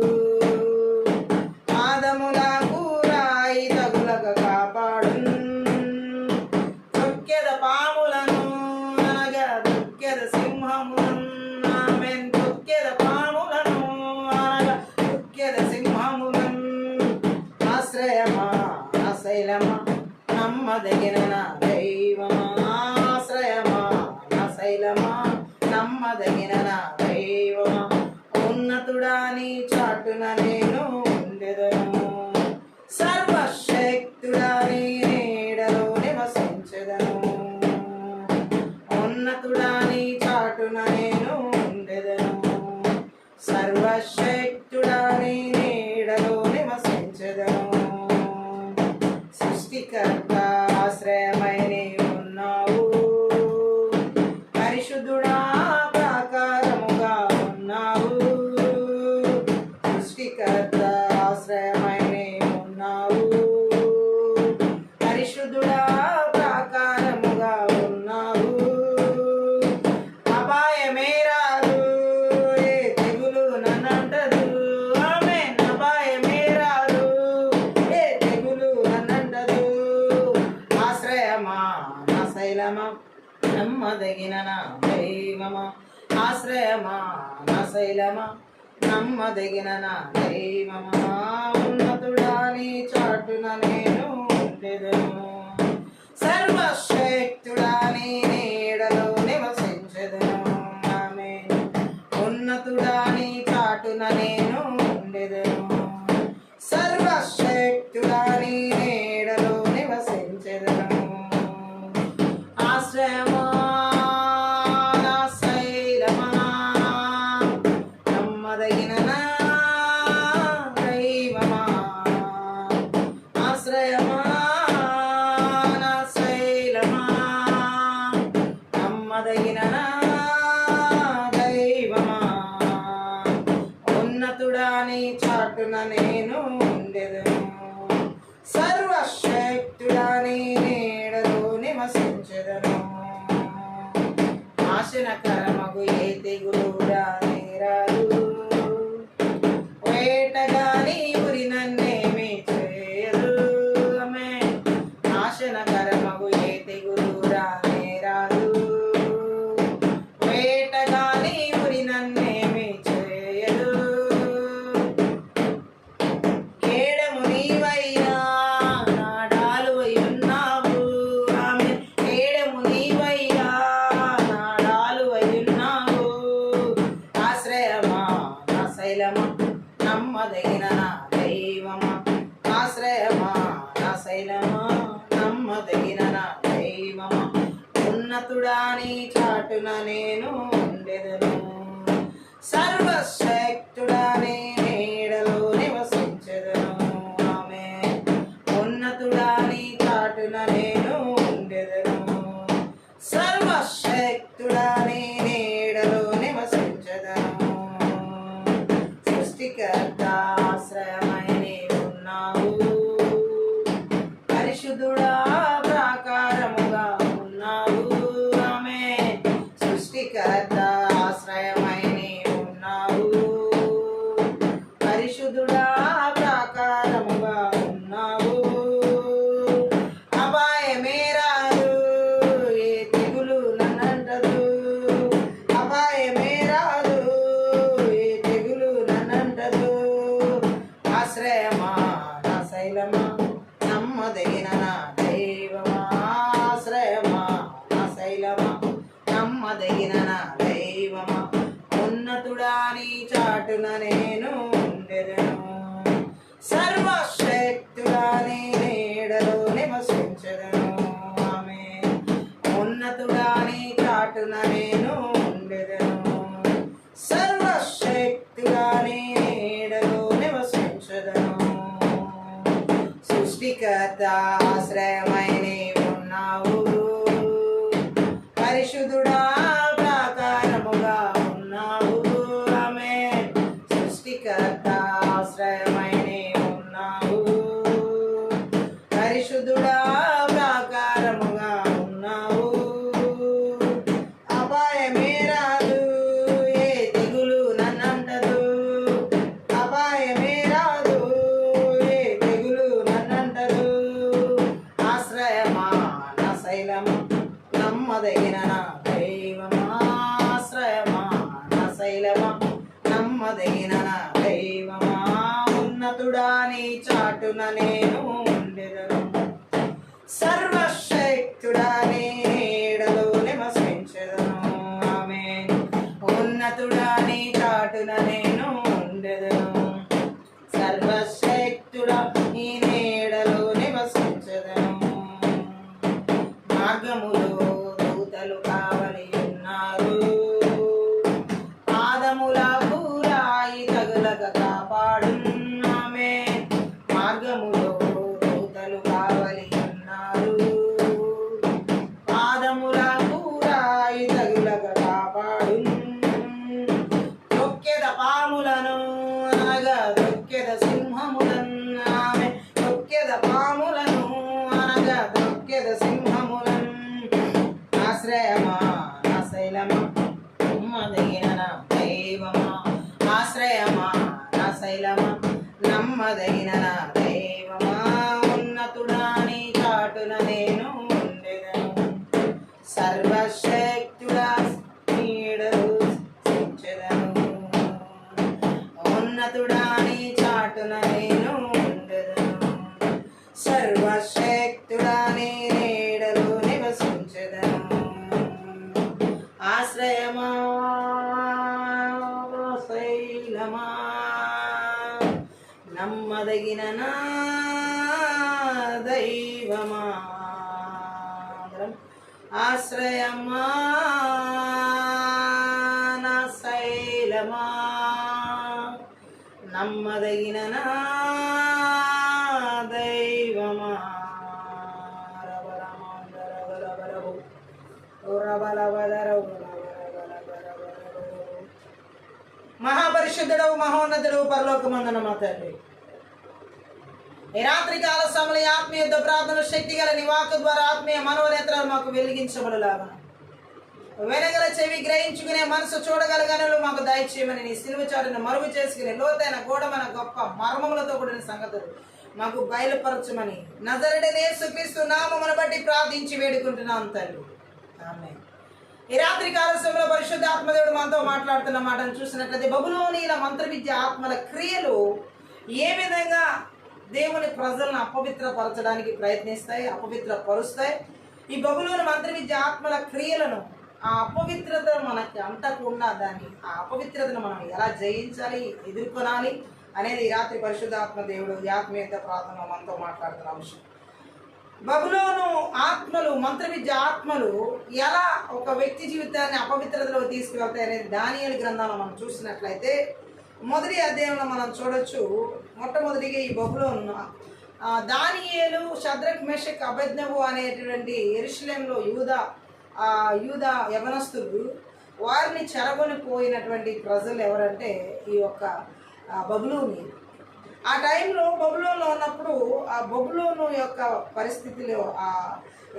పాదములకు రాయి తగులక కాపాడు. తొక్కెద పాములను అనగా తొక్కెద సింహములను. ఆమేన్. తొక్కెద పాములను అనగా తొక్కెద సింహములను. ఆశ్రయమా నా శైలమా, నమ్మదగిన నా దైవమా. ఆశ్రయమా నా శైలమా, నమ్మదగిన నా దైవమా. ఉన్నతుడా నీ చాటున నేను ఉండెదను. సర్వశక్తుడా నీ నీడలో నివసించెదను. ఉన్నతుడా నీ చాటున నేను ఉండెదను. సర్వశక్తుడా నీ నీడలో నివసించెదను. సృష్టికర్త ఆశ్రయమైనే ఉన్నావు. పరిశుద్ధుడా ప్రాకారముగా ఉన్నావు. సృష్టికర్త నమ్మదగిన నా దైవమా ఆశ్రయమా నా శైలమా నమ్మదగిన నా దైవమా ఉన్నతుడా నీ చాటున నేను ఉండెదను సర్వశక్తుడా నీ నీడలో నివసించెదను ఆమేన్ ఉన్నతుడా నీ చాటున నేను ఉండెదను సర్వశక్తుడా నీ నీడలో నివసించెదను ఆశ్రయమా నా శైలమా నమ్మదగిన నా దైవమా ఆశ్రయమా నా శైలమా నమ్మదగిన నా దైవమా ఉన్నతుడా నీ చాటున నేను ఉండెదను సర్వశక్తుడా నీ నీడలో నివసించెదను నాశనకరమగు ఏ తెగులు రానేరాదు వేటగాని ఉరి నన్నేమి చేయదు ఆమేన్ నాశనకరమగు ఏ తెగులు రానేరాదు వేటగాని ఉరి నన్నేమి చేయదు కేడము నీవయ్యా నాడాలువై ఉన్నావు ఆమేన్ కేడము నీవయ్యా నాడాలువై ఉన్నావు ఆశ్రయమా నా శైలమా నమ్మదగిన నా దైవమా ఆశ్రయమా నా శైలమా నమ్మదగిన నా దైవమా ఉన్నతుడా నీ చాటున నేను ఉండెదను సర్వశక్తుడా నీ నీడలో నివసించెదను ఆమేన్ ఉన్నతుడా నీ చాటున నేను ఉండెదను సర్వశక్తుడా నీ నీడలో నివసించెదను సృష్టికర్త ఆశ్రయమై నీవున్నావు పరిశుద్ధుడా ప్రాకారముగా ఉన్నావు ఆమేన్ సృష్టికర్త ఆశ్రయమై నీవున్నావు పరిశుద్ధుడా ప్రాకారముగా ఉన్నావు అపాయమే రాదు ఏ తెగులు నన్నంటదు అపాయమే రాదు ఏ తెగులు నన్నంటదు ఆశ్రయమా నా శైలమా నమ్మదగిన నా దైవమా ఆశ్రయమా నా శైలమా నమ్మదగిన నా దైవమా ఉన్నతుడా నీ చాటున నేను ఉండెదను సర్వశక్తుడా నీ నీడలో నివసించెదను ఆమేన్ ఉన్నతుడా నీ చాటున నేను ఉండెదను సర్వశక్తుడా నీ నీడలో నివసించెదను సృష్టికర్త ఆశ్రయమై నీవున్నావు పరిశుద్ధుడా ప్రాకారముగా ఉన్నావు ఆమేన్ సృష్టికర్త ఆశ్రయమై నీవున్నావు పరిశుద్ధుడా ప్రాకారముగా ఉన్నావు అపాయమే రాదు ఏ తెగులు నన్నంటదు అపాయమే రాదు ఏ తెగులు నన్నంటదు ఆశ్రయమా నా శైలమా నమ్మదగిన నా దైవమా ఆశ్రయమా నా శైలమా నమ్మదగిన నా దైవమా ఉన్నతుడా నీ చాటున నేను ఉండెదను సర్వశక్తుడా నీ నీడలో నివసించెదను ఆమేన్ ఉన్నతుడా నీ చాటున నేను ఉండెదను సర్వశక్తుడా నీ నీడలో నివసించెదను మార్గములో దూతలు కావలి ఉన్నారు పాదములకు రాయి తగులక కాపాడు ఆమేన్ మార్గములో దూతలు కావలి ఉన్నారు పాదములకు రాయి తగులక కాపాడు తొక్కెద పాములను అనగా తొక్కెద సింహములను ఆమేన్ తొక్కెద పాములను అనగా తొక్కెద సింహములను ఆశ్రయమా నా శైలమా నమ్మదగిన నా దైవమా ఆశ్రయమా నా శైలమా నమ్మదగిన నా దైవమా ఉన్నతుడా నీ చాటున నేను ఉండెదను సర్వశక్తి సింహాసన నేను ఉండెదను. సర్వశక్తుడా నీ నీడలో నివసించెదను. ఆశ్రయమా శైలమా నమ్మదగిన నా దైవమా. ఆశ్రయమా నా శైలమా నమ్మదగిన నా దైవమా. మహాపరిశుద్ధుడవు మహోన్నతుడు పరలోకమందున మా తండ్రి, ఈ రాత్రి కాల సమయ ఆత్మీయ యుద్ధ ప్రార్థన శక్తి గల నీ వాక్కు ద్వారా ఆత్మీయ మనోనేత్రాలు మాకు వెలిగించబడలాగా, వెనగల చెవి గ్రహించుకునే మనసు చూడగలగనలు మాకు దయచేయమని నీ సిలువ చాటును మరుగు చేసుకునే లోతైన గూఢమైన గొప్ప మర్మములతో కూడిన సంగతులు మాకు బయలుపరచమని నజరేయుడైన యేసుక్రీస్తు నామమును బట్టి ప్రార్థించి వేడుకుంటున్నాం తండ్రి, ఆమేన్. ఈ రాత్రి కాల సమయంలో పరిశుద్ధాత్మదేవుడు మనతో మాట్లాడుతున్న మాటను చూసినట్లయితే బబులోనీల మంత్ర విద్య ఆత్మల క్రియలు ఏ విధంగా దేవుని ప్రజలను అపవిత్రపరచడానికి ప్రయత్నిస్తాయి, అపవిత్రపరుస్తాయి. ఈ బబులోని మంత్ర విద్య ఆత్మల క్రియలను, ఆ అపవిత్రత మనకి అంటకుండా ఆ అపవిత్రతను మనం ఎలా జయించాలి, ఎదుర్కొనాలి అనేది ఈ రాత్రి పరిశుద్ధాత్మ దేవుడు ఆత్మీయ ప్రార్థన మనతో మాట్లాడుతున్న అంశం. బబులోను ఆత్మలు, మంత్ర విద్య ఆత్మలు ఎలా ఒక వ్యక్తి జీవితాన్ని అపవిత్రతలో తీసుకువెళ్తాయి అనేది దానియేలు గ్రంథంలో మనం చూసినట్లయితే మొదటి అధ్యాయంలో మనం చూడొచ్చు. మొట్టమొదటిగా ఈ బబులోను దానియేలు, షద్రక్, మేషక్, అబేద్నెగో అనేటువంటి యెరూషలేములో యూదా యవనస్తులు వారిని చెరగొని పోయినటువంటి ప్రజలు ఎవరంటే ఈ యొక్క బబులోని. ఆ టైంలో బబులోన్లో ఉన్నప్పుడు ఆ బబులోను యొక్క పరిస్థితిలో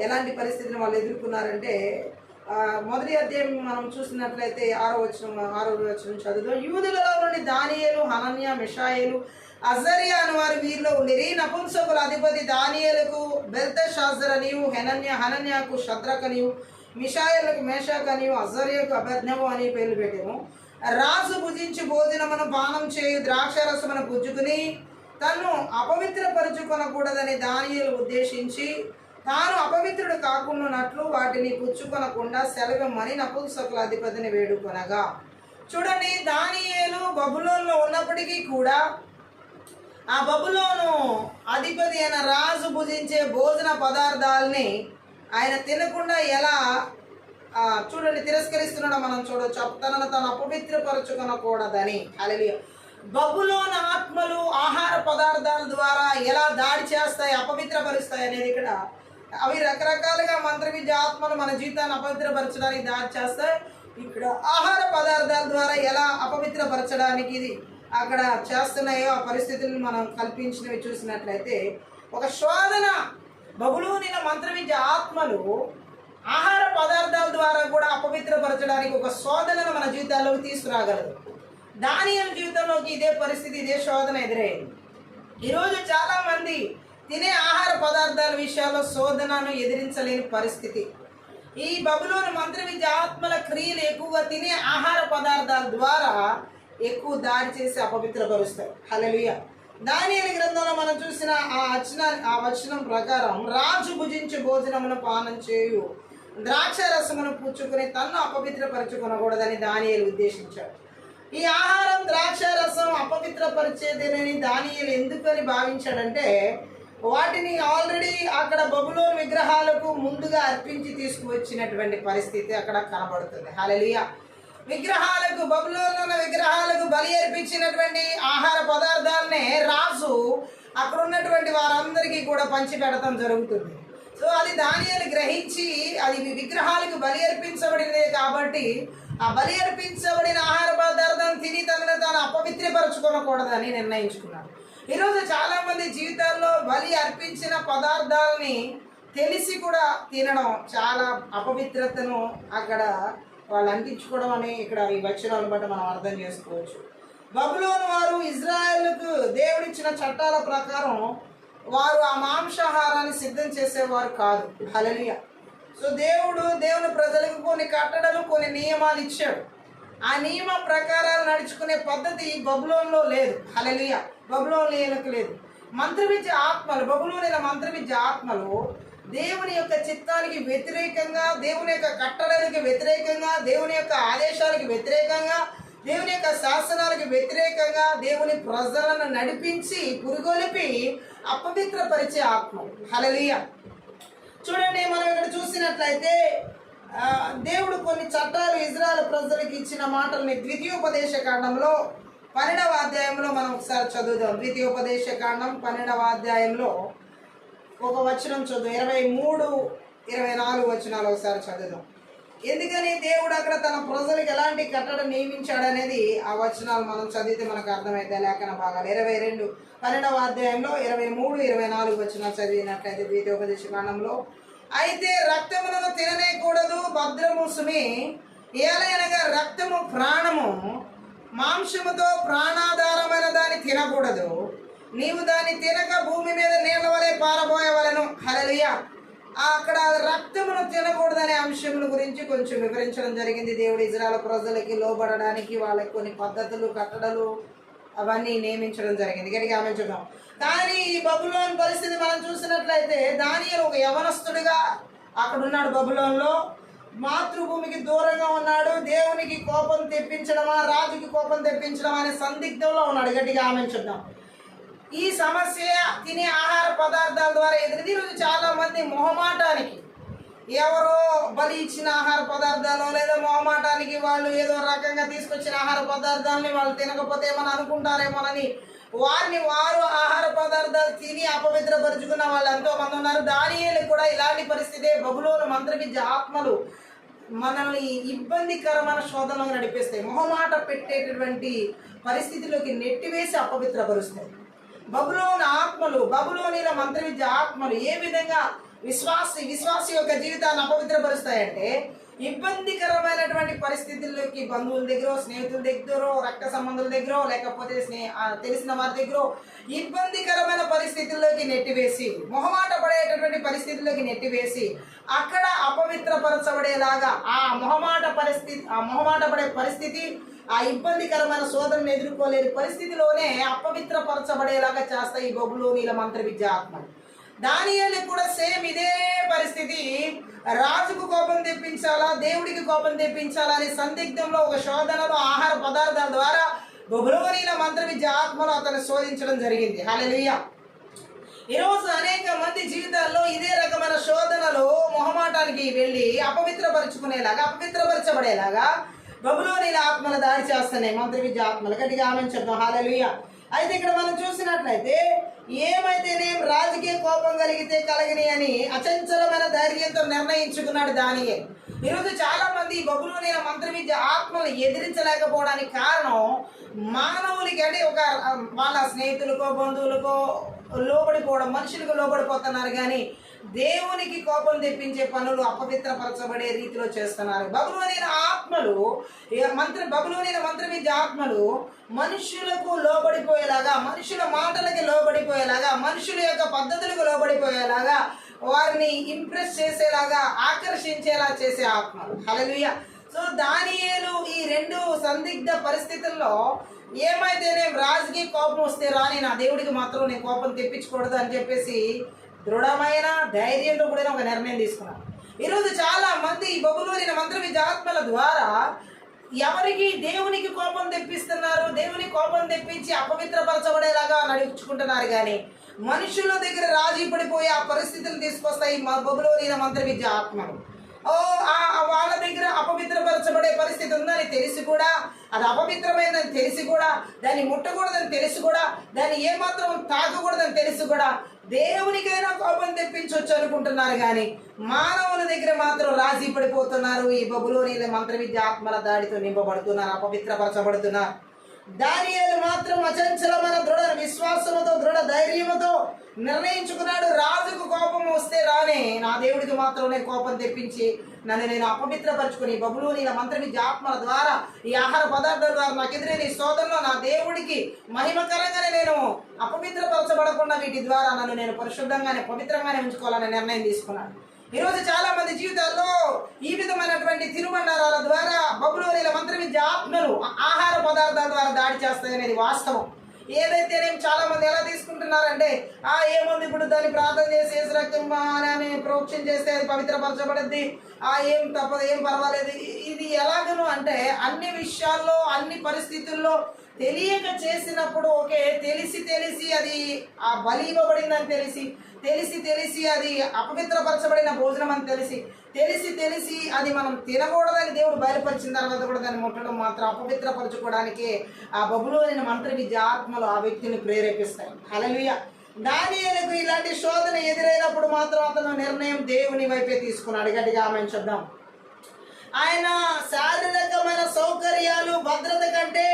ఎలాంటి పరిస్థితిని వాళ్ళు ఎదుర్కొన్నారంటే మొదటి అధ్యాయం మనం చూసినట్లయితే 6వ వచనం చదువుదాం. యూదులలో నుండి దానియేలు, హనన్య, మిషాయేలు, అజర్యా అని వారు వీరిలో ఉండిరి. నపుంసకుల అధిపతి దానియేలుకు బెల్తెషాజర్ అనియు, హనన్యాకు షద్రక్ అనియు, మిషాయేలుకు మేషక్ అనియు, అజర్యకు అబేద్నెగో అని పేర్లు పెట్టాము. రాజు భుజించి భోజనమును పానం చేయు ద్రాక్షరసమును పుచ్చుకుని తను అపవిత్రపరుచుకొనకూడదని దానియేలు ఉద్దేశించి తాను అపవిత్రుడు కాకుండానట్లు వాటిని పుచ్చుకొనకుండా సెలవిమ్మని నపుంసకుల అధిపతిని వేడుకొనగా. చూడండి, దానియేలు బబులోన్లో ఉన్నప్పటికీ కూడా ఆ బబులోను అధిపతి అయిన రాజు భుజించే భోజన పదార్థాలని ఆయన తినకుండా ఎలా చూడండి తిరస్కరిస్తున్నాడో మనం చూడవచ్చు. తనను తాను అపవిత్రపరచుకొనకూడదని. హల్లెలూయా. బబులోన ఆత్మలు ఆహార పదార్థాల ద్వారా ఎలా దాడి చేస్తాయి, అపవిత్రపరుస్తాయి అనేది ఇక్కడ అవి రకరకాలుగా మంత్ర విద్య ఆత్మలు మన జీవితాన్ని అపవిత్రపరచడానికి దాడి చేస్తాయి. ఇక్కడ ఆహార పదార్థాల ద్వారా ఎలా అపవిత్రపరచడానికి ఇది అక్కడ చేస్తున్నాయో ఆ పరిస్థితులను మనం కల్పించినవి చూసినట్లయితే ఒక శోధన, బబులోనిన మంత్ర విద్య ఆత్మలు ఆహార పదార్థాల ద్వారా కూడా అపవిత్రపరచడానికి ఒక శోధనను మన జీవితాల్లోకి తీసుకురాగలదు. దానియేలు జీవితంలోకి ఇదే పరిస్థితి, ఇదే శోధన ఎదురయ్యింది. ఈరోజు చాలామంది తినే ఆహార పదార్థాల విషయాల్లో శోధనను ఎదిరించలేని పరిస్థితి. ఈ బబులోని మంత్ర విద్య ఆత్మల క్రియలు ఎక్కువగా తినే ఆహార పదార్థాల ద్వారా ఎక్కువ దాడి చేసి అపవిత్రపరుస్తాయి. హల్లెలూయా. దానియేలు గ్రంథంలో మనం చూసిన ఆ వచనం ప్రకారం రాజు భుజించి భోజనమును పానం చేయు ద్రాక్షరసమును పుచ్చుకుని తన్ను అపవిత్రపరచుకొనకూడదని దానియేలు ఉద్దేశించాడు. ఈ ఆహారం ద్రాక్షరసం అపవిత్రపరిచేదేనని దానియేలు ఎందుకని భావించాడంటే వాటిని ఆల్రెడీ అక్కడ బబులోను విగ్రహాలకు ముందుగా అర్పించి తీసుకువచ్చినటువంటి పరిస్థితి అక్కడ కనబడుతుంది. హల్లెలూయా. విగ్రహాలకు, బబులోనులో ఉన్న విగ్రహాలకు బలి అర్పించినటువంటి ఆహార పదార్థాలనే రాజు అక్కడ ఉన్నటువంటి వారందరికీ కూడా పంచిపెడతాం జరుగుతుంది. సో అది దానియేలు గ్రహించి అది విగ్రహాలకు బలి అర్పించబడినదే కాబట్టి ఆ బలి అర్పించబడిన ఆహార పదార్థం తిని తనను తాను అపవిత్రపరచుకోకూడదని నిర్ణయించుకున్నాడు. ఈరోజు చాలామంది జీవితాల్లో బలి అర్పించిన పదార్థాలని తెలిసి కూడా తినడం, చాలా అపవిత్రతను అక్కడ వాళ్ళు అంటించుకోవడం అని ఇక్కడ ఈ వచనాలను బట్టి మనం అర్థం చేసుకోవచ్చు. బబులోను వారు ఇజ్రాయేలుకు దేవుడిచ్చిన చట్టాల ప్రకారం వారు ఆ మాంసాహారాన్ని సిద్ధం చేసేవారు కాదు. హల్లెలూయా. సో దేవుని ప్రజలకు కొన్ని కట్టడలు, కొన్ని నియమాలు ఇచ్చాడు. ఆ నియమ ప్రకారాలు నడుచుకునే పద్ధతి బబులోన్లో లేదు. హల్లెలూయా. బబులోనియలకు లేదు. మంత్ర విద్య ఆత్మలు, బబులోనిల మంత్ర విద్య ఆత్మలు దేవుని యొక్క చిత్తానికి వ్యతిరేకంగా, దేవుని యొక్క కట్టడలకు వ్యతిరేకంగా, దేవుని యొక్క ఆదేశాలకు వ్యతిరేకంగా, దేవుని యొక్క శాసనాలకు వ్యతిరేకంగా దేవుని ప్రజలను నడిపించి పురుగొలిపి అపవిత్రపరిచే ఆత్మ. హల్లెలూయా. చూడండి, మనం ఇక్కడ చూసినట్లయితే దేవుడు కొన్ని చట్టాలు ఇజ్రాయెల్ ప్రజలకు ఇచ్చిన మాటల్ని ద్వితీయోపదేశ కాండంలో 12వ అధ్యాయంలో మనం ఒకసారి చదువుదాం. ద్వితీయోపదేశ కాండం 12వ అధ్యాయంలో ఒక వచనం చదువు, 23, 24 వచనాలు ఒకసారి చదువుదాం. ఎందుకని దేవుడు అక్కడ తన ప్రజలకు ఎలాంటి కట్టడం నియమించాడనేది ఆ వచనాలు మనం చదివితే మనకు అర్థమైతే లేఖన భాగాలు 22 12వ అధ్యాయంలో 23, 24 వచనాలు చదివినట్లయితే ద్వితీయోపదేశ కాండంలో, అయితే రక్తములను తిననేకూడదు, భద్రము సుమి, ఏలైనగా రక్తము ప్రాణము, మాంసముతో ప్రాణాధారమైన దాన్ని తినకూడదు, నీవు దాన్ని తినక భూమి మీద నీళ్ల వలె పారబోయవలెను. హల్లెలూయా. అక్కడ రక్తమును తినకూడదనే అంశముల గురించి కొంచెం వివరించడం జరిగింది. దేవుడు ఇజ్రాయెల్ ప్రజలకి లోబడడానికి వాళ్ళకి కొన్ని పద్ధతులు, కట్టడలు అవన్నీ నియమించడం జరిగింది. గట్టిగా ఆమె. కానీ ఈ బబులోన్ పరిస్థితి మనం చూసినట్లయితే దానియేలు ఒక యవనస్తుడిగా అక్కడ ఉన్నాడు. బబులోన్లో మాతృభూమికి దూరంగా ఉన్నాడు. దేవునికి కోపం తెప్పించడమా, రాజుకి కోపం తెప్పించడమా అనే సందిగ్ధంలో ఉన్నాడు. గట్టిగా ఆమె. ఈ సమస్య తినే ఆహార పదార్థాల ద్వారా ఎదురుది. ఈరోజు చాలా మంది మొహమాటానికి, ఎవరో బలి ఇచ్చిన ఆహార పదార్థాలు లేదా మొహమాటానికి వాళ్ళు ఏదో రకంగా తీసుకొచ్చిన ఆహార పదార్థాలని వాళ్ళు తినకపోతే ఏమని అనుకుంటారేమోనని వారిని వారు ఆహార పదార్థాలు తిని అపవిత్రపరుచుకున్న వాళ్ళు ఎంతో మంది ఉన్నారు. దానియేలు కూడా ఇలాంటి పరిస్థితే. బబులోను మంత్ర విద్య ఆత్మలు మనల్ని ఇబ్బందికరమైన శోధనలు నడిపిస్తాయి, మొహమాట పెట్టేటటువంటి పరిస్థితిలోకి నెట్టివేసి అపవిత్రపరుస్తాయి. బబులోని ఆత్మలు, బబులోనిల మంత్ర విద్య ఆత్మలు ఏ విధంగా విశ్వాసి యొక్క జీవితాన్ని అపవిత్రపరుస్తాయంటే, ఇబ్బందికరమైనటువంటి పరిస్థితుల్లోకి బంధువుల దగ్గర, స్నేహితుల దగ్గర, రక్త సంబంధుల దగ్గర, లేకపోతే తెలిసిన వారి దగ్గర ఇబ్బందికరమైన పరిస్థితుల్లోకి నెట్టివేసి, మొహమాట పడేటటువంటి పరిస్థితుల్లోకి నెట్టివేసి అక్కడ అపవిత్రపరచబడేలాగా ఆ మొహమాట పడే పరిస్థితి, ఆ ఇబ్బందికరమైన శోధనను ఎదుర్కోలేని పరిస్థితిలోనే అపవిత్రపరచబడేలాగా చేస్తాయి ఈ బబులోనిల మంత్ర విద్య ఆత్మలు. దానియేలు కూడా సేమ్ ఇదే పరిస్థితి. రాజుకు కోపం తెప్పించాలా, దేవుడికి కోపం తెప్పించాలా అనే సందిగ్ధంలో ఒక శోధనలో ఆహార పదార్థాల ద్వారా బబులోనిల మంత్ర విద్య ఆత్మలు అతను శోధించడం జరిగింది. హల్లెలూయా. ఈరోజు అనేక మంది జీవితాల్లో ఇదే రకమైన శోధనలు మొహమాటానికి వెళ్ళి అపవిత్రపరచబడేలాగా బబులోనిల ఆత్మలు దాడి చేస్తున్నాయి, మంత్ర విద్య ఆత్మలు. గట్టిగా ఆమె చెప్తాం. హల్లెలూయా. అయితే ఇక్కడ మనం చూసినట్లయితే ఏమైతేనేం రాజకీయ కోపం కలగని అని అచంచలమైన ధైర్యంతో నిర్ణయించుకున్నాడు దానియేలు. ఈరోజు చాలా మంది బబులోనిల మంత్ర విద్య ఆత్మలు ఎదిరించలేకపోవడానికి కారణం మానవులకి, అంటే ఒక వాళ్ళ స్నేహితులకో బంధువులకో లోబడిపోవడం, మనుషులకు లోబడిపోతున్నారు. కానీ దేవునికి కోపం తెప్పించే పనులు అపవిత్రపరచబడే రీతిలో చేస్తున్నారు. బబులోనిల మంత్ర విద్య ఆత్మలు మనుషులకు లోబడిపోయేలాగా, మనుషుల మాటలకి లోబడిపోయేలాగా, మనుషుల యొక్క పద్ధతులకు లోబడిపోయేలాగా, వారిని ఇంప్రెస్ చేసేలాగా, ఆకర్షించేలా చేసే ఆత్మలు. హల్లెలూయా. సో దానియేలు ఈ 2 సందిగ్ధ పరిస్థితుల్లో ఏమైతేనేం రాజుకి కోపం వస్తే రాని, నా దేవుడికి మాత్రం నేను కోపం తెప్పించకూడదు అని చెప్పేసి దృఢమైన ధైర్యంతో కూడిన ఒక నిర్ణయం తీసుకున్నాను. ఈరోజు చాలా మంది ఈ బబులోనిల మంత్ర విద్య ఆత్మల ద్వారా ఎవరికి దేవునికి కోపం తెప్పిస్తున్నారు, దేవునికి కోపం తెప్పించి అపవిత్రపరచబడేలాగా నడుచుకుంటున్నారు. కానీ మనుషుల దగ్గర రాజీ పడిపోయి ఆ పరిస్థితులు తీసుకొస్తాయి బబులోనిల మంత్ర విద్య ఆత్మలు. వాళ్ళ దగ్గర అపవిత్రపరచబడే పరిస్థితి ఉందని తెలిసి కూడా, అది అపవిత్రమైనదని తెలిసి కూడా, దాన్ని ముట్టకూడదని తెలిసి కూడా, దాన్ని ఏమాత్రం తాకకూడదని తెలిసి కూడా దేవునికైనా కోపం తెప్పించవచ్చు అనుకుంటున్నారు. కానీ మానవుల దగ్గర మాత్రం రాజీ పడిపోతున్నారు. ఈ బబులోనిల మంత్ర విద్య ఆత్మల దాడితో నింపబడుతున్నారు, అపవిత్రపరచబడుతున్నారు. దానియేలు మాత్రం అచంచలమైన దృఢ విశ్వాసముతో, దృఢ ధైర్యముతో నిర్ణయించుకున్నాడు, రాజుకు కోపం వస్తే రానే, నా దేవుడికి మాత్రం నేను కోపం తెప్పించి నన్ను నేను అపవిత్రపరచుకుని బబులోనిల మంత్ర విద్య ఆత్మల ద్వారా, ఈ ఆహార పదార్థాల ద్వారా నాకు ఎదురైన ఈ శోధనలో నా దేవుడికి మహిమకరంగానే నేను అపవిత్రపరచబడకుండా వీటి ద్వారా నన్ను నేను పరిశుద్ధంగానే పవిత్రంగానే ఉంచుకోవాలనే నిర్ణయం తీసుకున్నాను. ఈరోజు చాలా మంది జీవితాల్లో ఈ విధమైనటువంటి తినుబండారాల ద్వారా బబులోనిల మంత్ర విద్య ఆత్మలు ఆహార పదార్థాల ద్వారా దాడి చేస్తాయనేది వాస్తవం. ఏదైతేనేమి చాలా మంది ఎలా తీసుకుంటున్నారంటే ఏముంది, ఇప్పుడు దాన్ని ప్రార్థన చేసి యేసు రక్తం అని ప్రోక్షణ చేస్తే అది పవిత్రపరచబడుద్ది, ఏం తప్పదు, ఏం పర్వాలేదు. ఇది ఎలాగను అంటే అన్ని విషయాల్లో అన్ని పరిస్థితుల్లో తెలియక చేసినప్పుడు ఓకే, తెలిసి అది ఆ బలి ఇవ్వబడిందని తెలిసి అది అపవిత్రపరచబడిన భోజనం అని తెలిసి అది మనం తినకూడదని దేవుడు బయలుపరిచిన తర్వాత కూడా దాన్ని ముట్టడం మాత్రం అపవిత్రపరచుకోవడానికి ఆ బబులోని మంత్ర విద్య ఆత్మలు ఆ వ్యక్తిని ప్రేరేపిస్తాయి. హల్లెలూయా. దానియేలుకు ఇలాంటి శోధన ఎదురైనప్పుడు మాత్రం అతను నిర్ణయం దేవుని వైపే తీసుకున్నాడు. గట్టిగా ఆమేన్ చెప్దాం. ఆయన శారీరకమైన సౌకర్యాలు భద్రత కంటే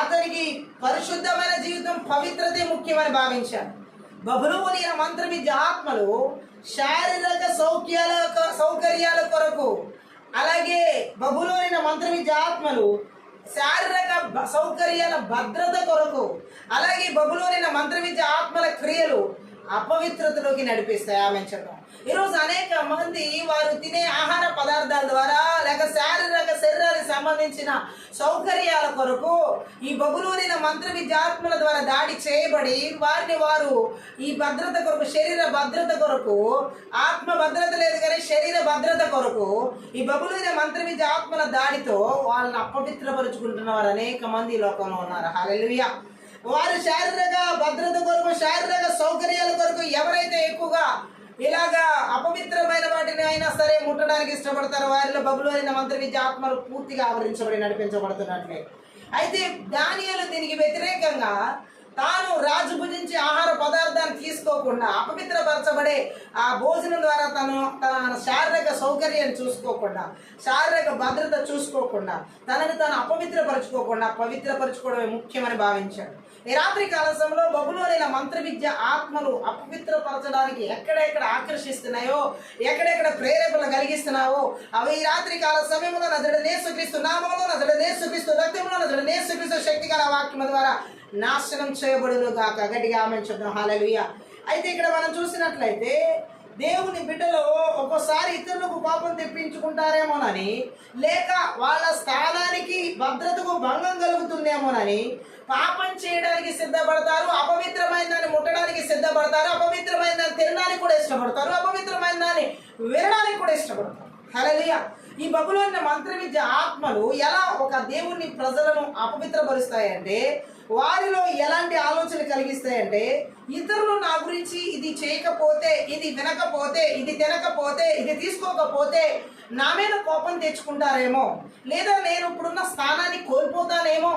అతనికి పరిశుద్ధమైన జీవితం పవిత్రతే ముఖ్యమని భావించాడు. బబులోనియ మంత్ర విద్య ఆత్మలు శారీరక సౌకర్యాల కొరకు, అలాగే బబులోనియ మంత్ర విద్య ఆత్మలు శారీరక సౌకర్యాల భద్రత కొరకు, అలాగే బబులోనియ మంత్ర విద్య ఆత్మల క్రియలు అపవిత్రతలోకి నడిపిస్తాయి. ఆమె చెప్పడం ఈరోజు అనేక మంది వారు తినే ఆహార పదార్థాల ద్వారా లేక శరీరానికి సంబంధించిన సౌకర్యాల కొరకు ఈ బబులోనిన మంత్ర విద్యాత్మల ద్వారా దాడి చేయబడి వారు ఈ భద్రత కొరకు, శరీర భద్రత కొరకు, ఆత్మ భద్రత లేదు కానీ శరీర భద్రత కొరకు ఈ బబులోనిన మంత్ర విద్యాత్మల దాడితో వాళ్ళని అపవిత్రపరుచుకుంటున్న వారు అనేక మంది ఈ లోకంలో ఉన్నారు. హల్లెలూయా. వారు శారీరక భద్రత కొరకు, శారీరక సౌకర్యాల కొరకు ఎవరైతే ఎక్కువగా ఇలాగా అపవిత్రమైన వాటిని అయినా సరే ముట్టడానికి ఇష్టపడతారో వారిలో బబులోనిన మంత్ర విద్య ఆత్మలు పూర్తిగా ఆవరించబడి నడిపించబడుతున్నట్లే. అయితే దానియేలు దీనికి వ్యతిరేకంగా తాను రాజు భుజించి ఆహార పదార్థాన్ని తీసుకోకుండా అపవిత్రపరచబడే ఆ భోజనం ద్వారా తన శారీరక సౌకర్యాన్ని చూసుకోకుండా, శారీరక భద్రత చూసుకోకుండా, తనని తాను అపవిత్రపరచుకోకుండా పవిత్రపరచుకోవడమే ముఖ్యమని భావించాడు. ఈ రాత్రి కాల సమయంలో బబులోనిన మంత్ర విద్య ఆత్మలు అపవిత్రపరచడానికి ఎక్కడెక్కడ ఆకర్షిస్తున్నాయో, ఎక్కడెక్కడ ప్రేరేపణ కలిగిస్తున్నావో అవి ఈ రాత్రి కాల సమయంలో నజరేయుడైన యేసుక్రీస్తు నామములో, నజరేయుడైన యేసుక్రీస్తు రక్తములో, నజరేయుడైన యేసుక్రీస్తు శక్తిగల వాక్యము ద్వారా నాశనం చేయబడును గాక. గట్టిగా ఆమేన్ చెప్దాం. హల్లెలూయా. అయితే ఇక్కడ మనం చూసినట్లయితే దేవుని బిడ్డలో ఒక్కోసారి ఇతరులకు పాపం తెప్పించుకుంటారేమోనని, లేక వాళ్ళ స్థానానికి భద్రతకు భంగం కలుగుతుందేమోనని పాపం చేయడానికి సిద్ధపడతారు, అపవిత్రమైన దాన్ని ముట్టడానికి సిద్ధపడతారు, అపవిత్రమైన దాన్ని తినడానికి కూడా ఇష్టపడతారు, అపవిత్రమైన దాన్ని వినడానికి కూడా ఇష్టపడతారు. హల్లెలూయా. ఈ బబులోనిన మంత్ర విద్య ఆత్మలు ఎలా ఒక దేవుని ప్రజలను అపవిత్రపరుస్తాయంటే, వారిలో ఎలాంటి ఆలోచనలు కలిగిస్తాయంటే, ఇతరులు నా గురించి ఇది చేయకపోతే, ఇది వినకపోతే, ఇది తినకపోతే, ఇది తీసుకోకపోతే నా మీద కోపం తెచ్చుకుంటారేమో, లేదా నేను ఇప్పుడున్న స్థానాన్ని కోల్పోతానేమో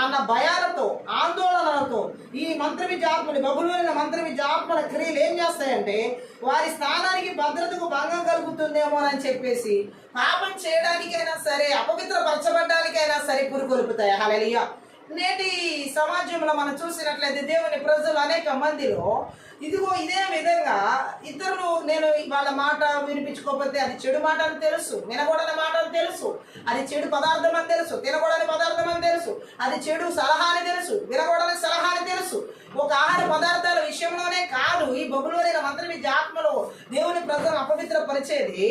అన్న భయాలతో, ఆందోళనలతో ఈ మంత్ర విద్యాత్మలు, బబులోనిన మంత్ర విద్యాత్మల క్రియలు ఏం చేస్తాయంటే వారి స్థానానికి భద్రతకు భంగం కలుగుతుందేమో అని చెప్పేసి పాపం చేయడానికైనా సరే, అపవిత్రపరచబడ్డానికైనా సరే పురుకొల్పుతాయి. హల్లెలూయా. నేటి సమాజంలో మనం చూసినట్లయితే దేవుని ప్రజలు అనేక మందిలో ఇదిగో ఇదే విధంగా ఇతరులు నేను వాళ్ళ మాట వినిపించుకోకపోతే అది చెడు మాట అని తెలుసు, వినకూడని మాట అని తెలుసు, అది చెడు పదార్థం అని తెలుసు, తినకూడని పదార్థం అని తెలుసు, అది చెడు సలహా అని తెలుసు, వినకూడని సలహా అని తెలుసు. ఒక ఆహార పదార్థాల విషయంలోనే కాదు, ఈ బబులోనిన మంత్ర విద్య ఆత్మలో దేవుని ప్రజలను అపవిత్రపరిచేది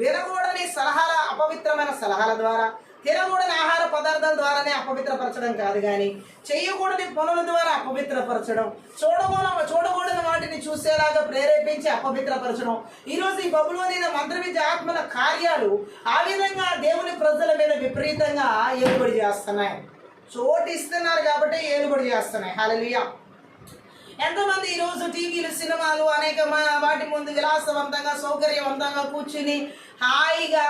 వినకూడని సలహాల, అపవిత్రమైన సలహాల ద్వారా, తినకూడని ఆహార పదార్థాల ద్వారానే అపవిత్రపరచడం కాదు కానీ చేయకూడని పనుల ద్వారా అపవిత్రపరచడం, చూడకూడని వాటిని చూసేలాగా ప్రేరేపించి అపవిత్రపరచడం. ఈరోజు ఈ బబులోనిన మంత్ర విద్య ఆత్మల కార్యాలు ఆ విధంగా దేవుని ప్రజల మీద విపరీతంగా ఏలుబడి చేస్తున్నాయి. చోటు ఇస్తున్నారు కాబట్టి ఏలుబడి చేస్తున్నాయి. హల్లెలూయా. ఎంతమంది ఈరోజు టీవీలు, సినిమాలు అనేక వాటి ముందు విలాసవంతంగా సౌకర్యవంతంగా కూర్చుని హాయిగా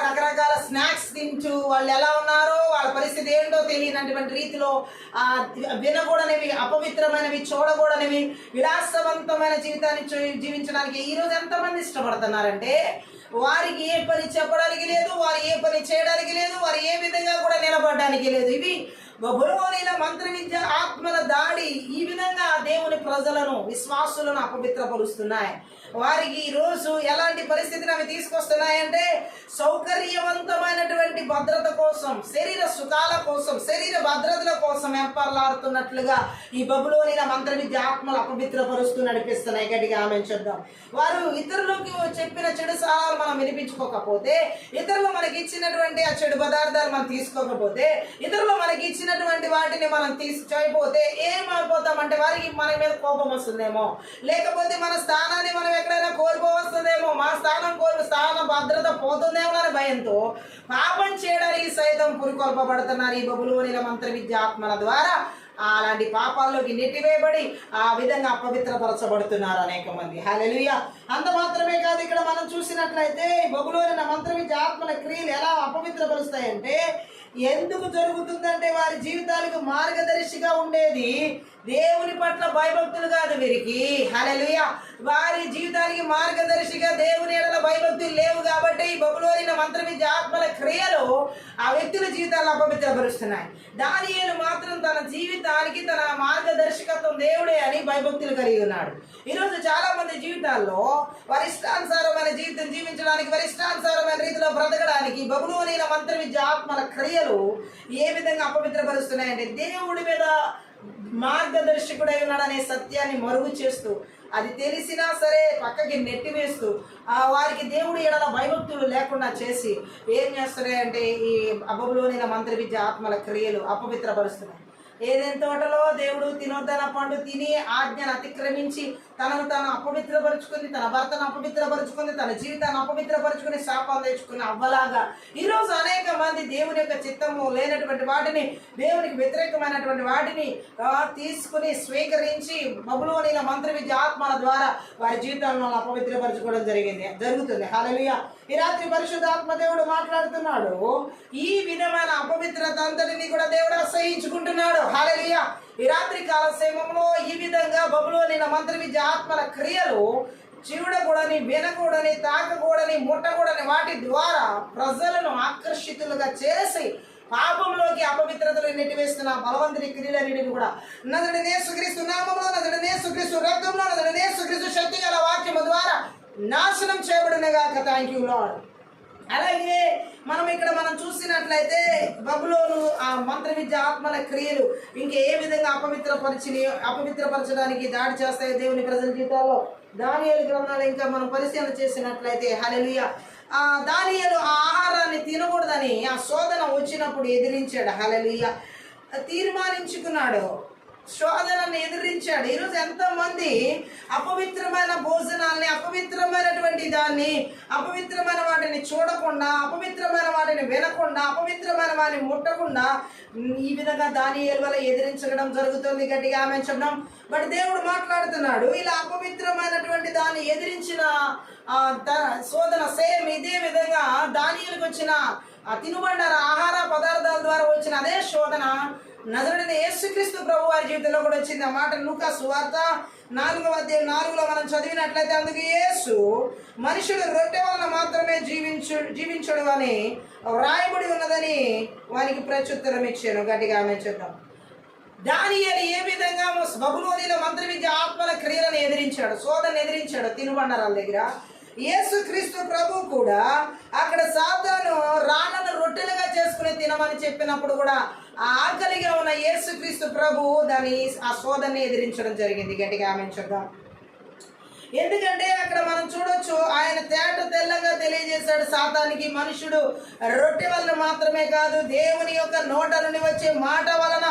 రకరకాల స్నాక్స్ తింటూ వాళ్ళు ఎలా ఉన్నారో, వాళ్ళ పరిస్థితి ఏంటో తెలియనటువంటి రీతిలో వినకూడనివి, అపవిత్రమైనవి, చూడకూడనివి, విలాసవంతమైన జీవితాన్ని జీవించడానికి ఈరోజు ఎంతమంది ఇష్టపడుతున్నారంటే వారికి ఏ పని చెప్పడానికి లేదు, వారు ఏ పని చేయడానికి లేదు, వారు ఏ విధంగా కూడా నిలబడడానికి లేదు. ఇవి బబులోనిన మంత్ర విద్య ఆత్మల దాడి ఈ విధంగా దేవుని ప్రజలను, విశ్వాసులను అపవిత్రపరుస్తున్నాయి. వారికి ఈ రోజు ఎలాంటి పరిస్థితిని అవి తీసుకొస్తున్నాయంటే సౌకర్యవంతమైనటువంటి భద్రత కోసం, శరీర సుఖాల కోసం, శరీర భద్రతల కోసం ఎంపర్లాడుతున్నట్లుగా ఈ బబులోనిల మంత్ర విద్య ఆత్మలు అపవిత్రపరుస్తూ నడిపిస్తున్నాయి. గట్టిగా ఆమేన్ చెప్దాం. వారు ఇతరులకు చెప్పిన చెడు సలహాలు మనం వినిపించుకోకపోతే, ఇతరులు మనకి ఇచ్చినటువంటి ఆ చెడు పదార్థాలు మనం తీసుకోకపోతే, ఇతరులు మనకి ఇచ్చినటువంటి వాటిని మనం చేయకపోతే ఏమైపోతామంటే వారికి మన మీద కోపం వస్తుందేమో, లేకపోతే మన స్థానాన్ని మనం ఎక్కడైనా కోల్పోవస్తుందేమో, మా స్థాన భద్రత పోతుందేమో అనే భయంతో పాపం చేయడానికి సైతం పురికొల్పబడుతున్నారు ఈ బబులోనిల మంత్ర విద్య ఆత్మల ద్వారా. అలాంటి పాపాల్లోకి నెట్టివేయబడి ఆ విధంగా అపవిత్రపరచబడుతున్నారు అనేక మంది. హల్లెలూయా. అంత మాత్రమే కాదు, ఇక్కడ మనం చూసినట్లయితే బబులోనిల మంత్ర విద్య ఆత్మల క్రియలు ఎలా అపవిత్రపరుస్తాయంటే, ఎందుకు జరుగుతుందంటే వారి జీవితాలకు మార్గదర్శిగా ఉండేది దేవుని పట్ల భయభక్తులు కాదు వీరికి. హల్లెలూయా. వారి జీవితానికి మార్గదర్శిగా దేవుని ఎడల భయభక్తులు లేవు కాబట్టి ఈ బబులోనిల మంత్ర విద్య ఆత్మల క్రియలు ఆ వ్యక్తుల జీవితాలను అపవిత్రపరుస్తున్నాయి. దానియేలు మాత్రం తన జీవితానికి తన మార్గదర్శకత్వం దేవుడే అని భయభక్తులు కలిగి ఉన్నాడు. ఈరోజు చాలా మంది జీవితాల్లో వారి ఇష్టానుసారమైన జీవితం జీవించడానికి, వారి ఇష్టానుసారమైన రీతిలో బ్రతకడానికి బబులోనిల మంత్ర విద్య ఆత్మల క్రియలు ఏ విధంగా అపవిత్రపరుస్తున్నాయంటే, దేవుడి మీద మార్గదర్శకుడై ఉన్నాడనే సత్యాన్ని మరుగు చేస్తూ, అది తెలిసినా సరే పక్కకి నెట్టివేస్తూ, వారికి దేవుడి ఎడల భయభక్తులు లేకుండా చేసి ఏం చేస్తున్నాయంటే ఈ బబులోనిల మంత్ర విద్య ఆత్మల క్రియలు అపవిత్రపరుస్తున్నాయి. ఏదైనా తోటలో దేవుడు తినొద్దన పండు తిని ఆజ్ఞను అతిక్రమించి తనను తాను అపవిత్రపరుచుకుంది, తన భర్తను అపవిత్రపరుచుకుంది, తన జీవితాన్ని అపవిత్రపరుచుకుని శాపాలు తెచ్చుకుని అవ్వలాగా ఈరోజు అనేక మంది దేవుని యొక్క చిత్తము లేనటువంటి వాటిని, దేవునికి వ్యతిరేకమైనటువంటి వాటిని తీసుకుని స్వీకరించి బబులోనిల మంత్ర విద్య ఆత్మల ద్వారా వారి జీవితాలను అపవిత్రపరచుకోవడం జరుగుతుంది. హల్లెలూయా. ఈ రాత్రి పరిశుద్ధాత్మ దేవుడు మాట్లాడుతున్నాడు. ఈ విధమైన అపవిత్రత అంతటిని కూడా దేవుడు అసహించుకుంటున్నాడు. హల్లెలూయా. ఈ రాత్రి కాల సమయంలో ఈ విధంగా బబులోనిల మంత్ర విద్య ఆత్మల క్రియలు చూడకూడని, వినకూడని, తాకకూడని, ముట్టకూడని వాటి ద్వారా ప్రజలను ఆకర్షితులుగా చేసి పాపంలోకి అపవిత్రతలు నెట్టివేస్తున్న బలవంతుని క్రియలన్నిటిని కూడా నజరుడైన యేసుక్రీస్తు నామములో, నజరుడైన యేసుక్రీస్తు రక్తంలో, నజరుడైన యేసుక్రీస్తు శక్తి గల వాక్యము ద్వారా నాశనం చేయబడునుగాక. Thank you lord. అలాగే మనం చూసినట్లయితే బబులోను ఆ మంత్ర విద్య ఆత్మల క్రియలు ఇంకే విధంగా అపవిత్రపరచడానికి దాడి చేస్తాయి దేవుని ప్రజల జీవితాల్లో. దానియేలు గ్రంథాలు ఇంకా మనం పరిశీలన చేసినట్లయితే హల్లెలూయా, దానియేలు ఆ ఆహారాన్ని తినకూడదని ఆ శోధన వచ్చినప్పుడు ఎదిరించాడు. హల్లెలూయా. తీర్మానించుకున్నాడు, శోధనని ఎదిరించాడు. ఈరోజు ఎంతోమంది అపవిత్రమైన భోజనాల్ని, అపవిత్రమైనటువంటి దాన్ని, అపవిత్రమైన వాటిని చూడకుండా, అపవిత్రమైన వాటిని వినకుండా, అపవిత్రమైన వాటిని ముట్టకుండా ఈ విధంగా దానియేలు వల్ల ఎదిరించడం జరుగుతుంది. గట్టిగా ఆమేన్ చెప్దాం. బట్ దేవుడు మాట్లాడుతున్నాడు, ఇలా అపవిత్రమైనటువంటి దాన్ని ఎదిరించిన శోధన సేమ్ ఇదే విధంగా దానియేలుకు వచ్చిన తినుబండార ఆహార పదార్థాల ద్వారా వచ్చిన అదే శోధన నజరుడైన యేసుక్రీస్తు ప్రభు వారి జీవితంలో కూడా వచ్చింది. ఆ మాట లూకా సువార్త 4వ అధ్యాయం 4లో మనం చదివినట్లయితే, అందుకు యేసు మనుషుడు రొట్టె వలన మాత్రమే జీవించడు అని వ్రాయబడి ఉన్నదని వానికి ప్రత్యుత్తరం ఇచ్చాను. గట్టిగా ఆమేన్ చెప్దాం. దానియేలు ఏ విధంగా బబులోనిల మంత్ర విద్య ఆత్మల క్రియలను ఎదిరించాడు, శోధన ఎదిరించాడు తినుబండారాల దగ్గర, యేసుక్రీస్తు ప్రభు కూడా అక్కడ సాతాను రాళ్ళను రొట్టెలుగా చేసుకుని తినమని చెప్పినప్పుడు కూడా ఆ ఆకలిగా ఉన్న యేసుక్రీస్తు ప్రభు ఆ శోధనని ఎదిరించడం జరిగింది. గట్టిగా ఆమేన్ చెప్దాం. ఎందుకంటే అక్కడ మనం చూడొచ్చు, ఆయన తెల్లగా తెలియజేశాడు సాతానికి, మనుషుడు రొట్టె వలన మాత్రమే కాదు దేవుని యొక్క నోట నుండి వచ్చే మాట వలన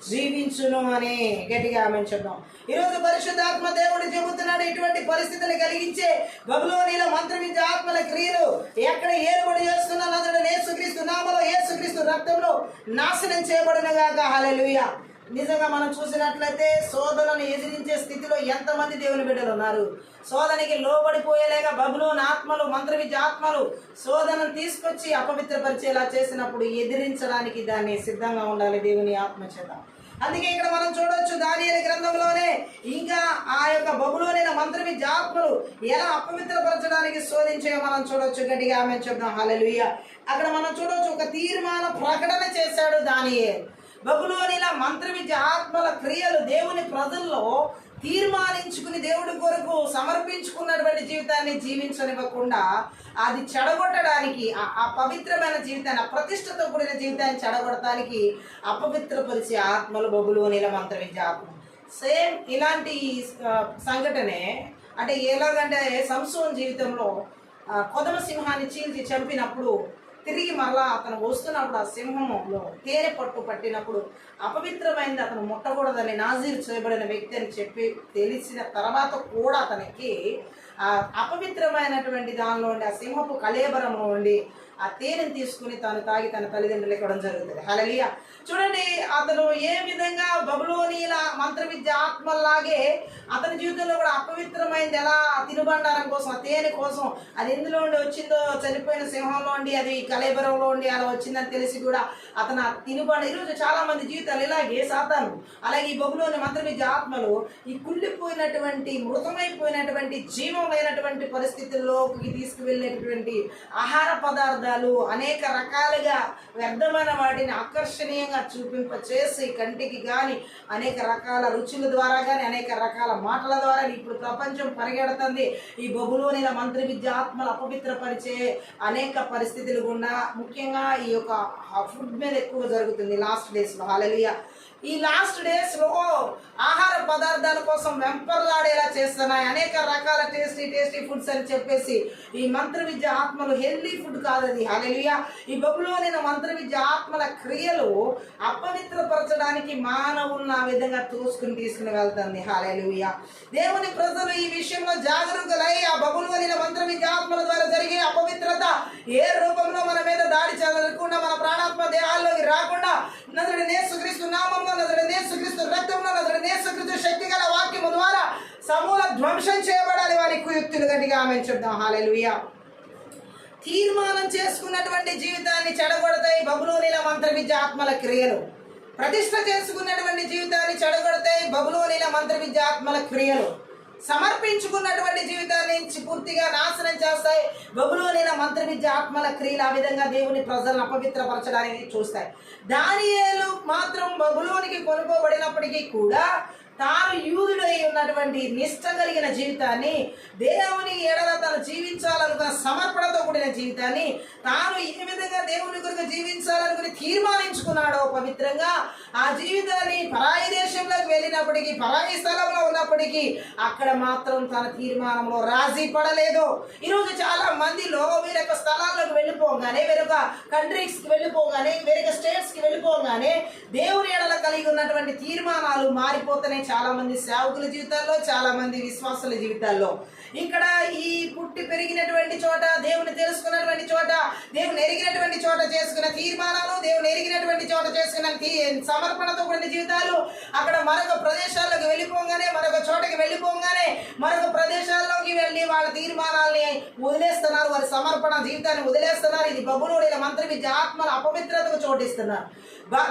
జీవించును అని. గట్టిగా ఆమేన్ చెప్దాం. ఈరోజు పరిశుద్ధాత్మ దేవుడు చెబుతున్నాడు, ఇటువంటి పరిస్థితులు కలిగించే బబులోనిల మంత్ర విద్య ఆత్మల క్రియలు ఎక్కడ ఏలుబడి చేస్తున్నా నజరుడైన యేసుక్రీస్తు నామములో, యేసుక్రీస్తు రక్తంలో నాశనం చేయబడునుగాక. హల్లెలూయా. నిజంగా మనం చూసినట్లయితే శోధనను ఎదిరించే స్థితిలో ఎంతమంది దేవుని బిడ్డలు ఉన్నారు. శోధనకి లోబడిపోయేలేక బబులోని ఆత్మలు, మంత్ర విద్య ఆత్మలు శోధనను తీసుకొచ్చి అపవిత్రపరిచేలా చేసినప్పుడు ఎదిరించడానికి దాన్ని సిద్ధంగా ఉండాలి దేవుని ఆత్మ చేత. అందుకే ఇక్కడ మనం చూడొచ్చు దానియేలు గ్రంథంలోనే ఇంకా ఆ యొక్క బబులోనిన మంత్ర విద్య ఆత్మలు ఎలా అపవిత్రపరచడానికి శోధించాయో మనం చూడొచ్చు. గట్టిగా ఆమేన్ చెప్దాం. హల్లెలూయా. అక్కడ మనం చూడొచ్చు, ఒక తీర్మాన ప్రకటన చేశాడు దానియేలు. బబులోనిల మంత్ర విద్య ఆత్మల క్రియలు దేవుని ప్రజల్లో తీర్మానించుకుని దేవుడి కొరకు సమర్పించుకున్నటువంటి జీవితాన్ని జీవించనివ్వకుండా అది చెడగొట్టడానికి, ఆ పవిత్రమైన జీవితాన్ని, ఆ ప్రతిష్టతో కూడిన జీవితాన్ని చెడగొట్టడానికి అపవిత్రపరిచే ఆత్మలు బబులోనిల మంత్ర విద్య ఆత్మ. సేమ్ ఇలాంటి సంఘటనే అంటే ఎలాగంటే సంసోన్ జీవితంలో కొదమ సింహాన్ని చీల్చి చంపినప్పుడు తిరిగి మరలా అతను వస్తున్నప్పుడు ఆ సింహంలో తేనె పట్టు పట్టినప్పుడు అపవిత్రమైనది అతను ముట్టకూడదని నాజీర్ చేయబడిన వ్యక్తి అని చెప్పి తెలిసిన తర్వాత కూడా అతనికి ఆ అపవిత్రమైనటువంటి దానిలో ఉండి, ఆ సింహపు కళేబరంలో ఉండి ఆ తేనెని తీసుకుని తాను తాగి తన తల్లిదండ్రులకు ఇవ్వడం జరుగుతుంది. హల్లెలూయా. చూడండి, అతను ఏ విధంగా బబులోనీల మంత్ర విద్య ఆత్మలాగే అతని జీవితంలో కూడా అపవిత్రమైంది ఎలా తినుబండారం కోసం, ఆ తేనె కోసం, అది ఎందులో ఉండి వచ్చిందో, చనిపోయిన సింహంలో ఉండి అది కళేబరంలో ఉండి అలా వచ్చిందని తెలిసి కూడా అతను ఆ ఈరోజు చాలా మంది జీవితాలు ఇలాగే సాతాను అలాగే ఈ బబులోని మంత్ర విద్య ఆత్మలు ఈ కుళ్ళిపోయినటువంటి మృతమైపోయినటువంటి జీవం లేనటువంటి పరిస్థితుల్లోకి తీసుకువెళ్ళేటటువంటి ఆహార పదార్థాలు అనేక రకాలుగా వ్యర్థమైన వాటిని ఆకర్షణీయంగా చూపింపచేసి కంటికి కానీ అనేక రకాల రుచుల ద్వారా కానీ అనేక రకాల మాటల ద్వారా ఇప్పుడు ప్రపంచం పరిగెడుతుంది. ఈ బబులోనిల మంత్ర విద్య ఆత్మలు అపవిత్రపరిచే అనేక పరిస్థితులు గుండా ముఖ్యంగా ఈ యొక్క ఫుడ్ మీద ఎక్కువ జరుగుతుంది లాస్ట్ డేస్లో. హల్లెలూయా. ఈ లాస్ట్ డేస్లో ఆహార పదార్థాల కోసం వెంపర్లాడేలా చేస్తున్నాయి. అనేక రకాల టేస్టీ ఫుడ్స్ అని చెప్పేసి ఈ మంత్ర విద్య ఆత్మలు హెల్దీ ఫుడ్ కాదు అది. హల్లెలూయా. ఈ బబులోనిన మంత్ర విద్య ఆత్మల క్రియలు అపవిత్రపరచడానికి మానవులను ఆ విధంగా తీసుకుని వెళ్తుంది. హల్లెలూయా. దేవుని ప్రజలు ఈ విషయంలో జాగరూకులై ఆ బబులోనిన మంత్ర విద్య ఆత్మల ద్వారా జరిగే అపవిత్రత ఏ రూపంలో మన మీద దాడి చేయకుండా, మన ప్రాణాత్మ దేహాల్లోకి రాకుండా నజరేయుడైన యేసుక్రీస్తు నామములో, నజరేయుడైన యేసుక్రీస్తు రక్తంలో, నజరేయుడైన యేసుక్రీస్తు శక్తి గల వాక్యము ద్వారా సమూల ధ్వంసం చేయబడాలి వారి కుయుక్తులు. గట్టిగా ఆమేన్ చెప్దాం. హల్లెలూయా. తీర్మానం చేసుకున్నటువంటి జీవితాన్ని చెడగొడతాయి బబులోనిల మంత్ర విద్య ఆత్మల క్రియలు. ప్రతిష్ట చేసుకున్నటువంటి జీవితాన్ని చెడగొడతాయి బబులోనిల మంత్ర విద్య ఆత్మల క్రియలు. సమర్పించుకున్నటువంటి జీవితాన్ని పూర్తిగా నాశనం చేస్తాయి బబులోనిల మంత్ర విద్య ఆత్మల క్రియలు. ఆ విధంగా దేవుని ప్రజలను అపవిత్రపరచడానికి చూస్తాయి. దానియేలు మాత్రం బబులోనికి కొనుక్కోబడినప్పటికీ కూడా తాను యూదుడై ఉన్నటువంటి నిష్ట కలిగిన జీవితాన్ని, దేవుని ఎడల తను జీవించాలనుకున్న సమర్పణతో కూడిన జీవితాన్ని, తాను ఏ విధంగా దేవుని కొరకు జీవించాలనుకుని తీర్మానించుకున్నాడో పవిత్రంగా ఆ జీవితాన్ని పరాయి దేశంలోకి వెళ్ళినప్పటికీ, పరాయి స్థలంలో ఉన్నప్పటికీ అక్కడ మాత్రం తన తీర్మానంలో రాజీ పడలేదు. ఈరోజు చాలా మందిలో వేరొక స్థలాల్లోకి వెళ్ళిపోగానే, వేరొక కంట్రీస్కి వెళ్ళిపోగానే, వేరొక స్టేట్స్కి వెళ్ళిపోగానే దేవుని ఎడల కలిగి ఉన్నటువంటి తీర్మానాలు మారిపోతున్నాయి. చాలా మంది సేవకుల జీవితాల్లో, చాలా మంది విశ్వాసుల జీవితాల్లో. ఇక్కడ ఈ పుట్టి పెరిగినటువంటి చోట, దేవుని తెలుసుకున్నటువంటి చోట, దేవుని ఎరిగినటువంటి చోట చేసుకున్న తీర్మానాలు, దేవుని ఎరిగినటువంటి చోట చేసుకున్న సమర్పణతో కూడిన జీవితాలు అక్కడ మరొక ప్రదేశాల్లోకి వెళ్ళిపోగానే, మరొక చోటకి వెళ్ళిపోగానే మరొక ప్రదేశాల్లోకి వెళ్ళి వాళ్ళ తీర్మానాల్ని వదిలేస్తున్నారు, వారి సమర్పణ జీవితాన్ని వదిలేస్తున్నారు. ఇది బబులోనిల మంత్ర విద్య ఆత్మల అపవిత్రతకు చోటిస్తున్నారు.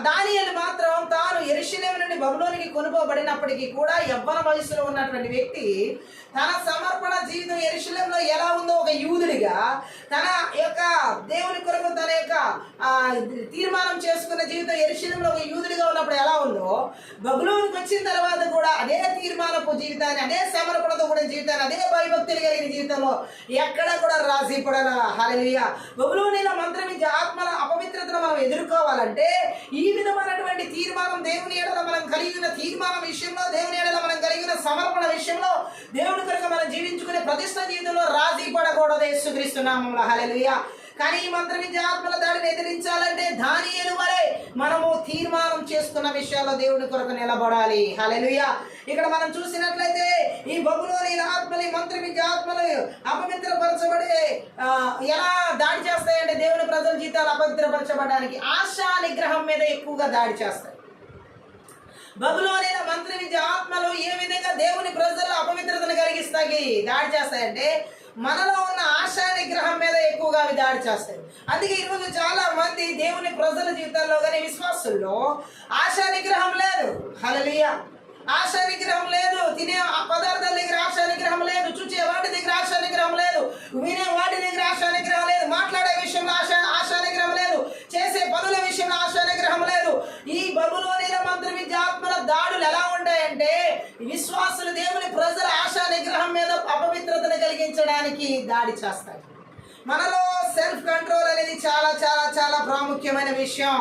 దానియేలు మాత్రం తాను యెరూషలేము నుండి బబులోనికి కొనుక్కోబడినప్పటికీ కూడా యవ్వన వయసులో ఉన్నటువంటి వ్యక్తి తన సమర్పణ జీవితం యెరూషలేములో ఎలా ఉందో ఒక యూదుడిగా, తన యొక్క దేవుని కొరకు తన యొక్క తీర్మానం చేసుకున్న జీవితం యెరూషలేములో ఒక యూదుడిగా ఉన్నప్పుడు ఎలా ఉందో, బబులోనికి వచ్చిన తర్వాత కూడా అదే తీర్మానపు జీవితాన్ని, అదే సమర్పణతో కూడిన జీవితాన్ని, అదే భయభక్తులు కలిగిన జీవితంలో ఎక్కడ కూడా రాజీ పడాల. హల్లెలూయా. బబులోనిల మంత్ర విద్య ఆత్మల అపవిత్రతను మనం ఎదుర్కోవాలంటే ఈ విధమైనటువంటి తీర్మానం, దేవుని ఎడల మనం కలిగిన తీర్మానం విషయంలో, దేవుని ఎడల మనం కలిగిన సమర్పణ విషయంలో, దేవుని కొరకు మనం జీవించుకునే ప్రతిష్ట జీవితంలో రాజీ పడకూడదు యేసుక్రీస్తు నామములో. హల్లెలూయా. కానీ ఈ మంత్ర విద్య ఆత్మల దాడిని ఎదిరించాలంటే దానియేలు వలె మనము తీర్మానం చేసుకున్న విషయాల్లో దేవుని కొరకు నిలబడాలి. హల్లెలూయా. ఇక్కడ మనం చూసినట్లయితే ఈ బబులోనిల ఆత్మలు, మంత్ర విద్య ఆత్మలు అపవిత్రపరచబడే ఎలా దాడి చేస్తాయంటే దేవుని ప్రజల జీవితాలు అపవిత్రపరచబడడానికి ఆశా నిగ్రహం మీద ఎక్కువగా దాడి చేస్తాయి. బబులోనిల మంత్ర విద్య ఆత్మలు ఏ విధంగా దేవుని ప్రజలు అపవిత్రతను కలిగిస్తాయి, దాడి చేస్తాయంటే మనలో ఉన్న ఆశా నిగ్రహం మీద ఎక్కువగా అవి దాడి చేస్తాయి. అందుకే ఈరోజు చాలా మంది దేవుని ప్రజల జీవితాల్లో కానీ విశ్వాసుల్లో ఆశా నిగ్రహం లేదు. హల్లెలూయా. ఆశా నిగ్రహం లేదు. తినే పదార్థాల దగ్గర ఆశా నిగ్రహం లేదు. చూచే వాటి దగ్గర ఆశా నిగ్రహం లేదు. వినే వాటి దగ్గర ఆశా నిగ్రహం లేదు. మాట్లాడే విషయంలో ఆశా నిగ్రహం లేదు. చేసే పనుల విషయంలో ఆశా నిగ్రహం లేదు. ఈ బబులోనిల మంత్ర విద్య ఆత్మల దాడులు ఎలా ఉంటాయంటే విశ్వాసులు చేస్తాయి. మనలో సెల్ఫ్ కంట్రోల్ అనేది చాలా చాలా చాలా ప్రాముఖ్యమైన విషయం.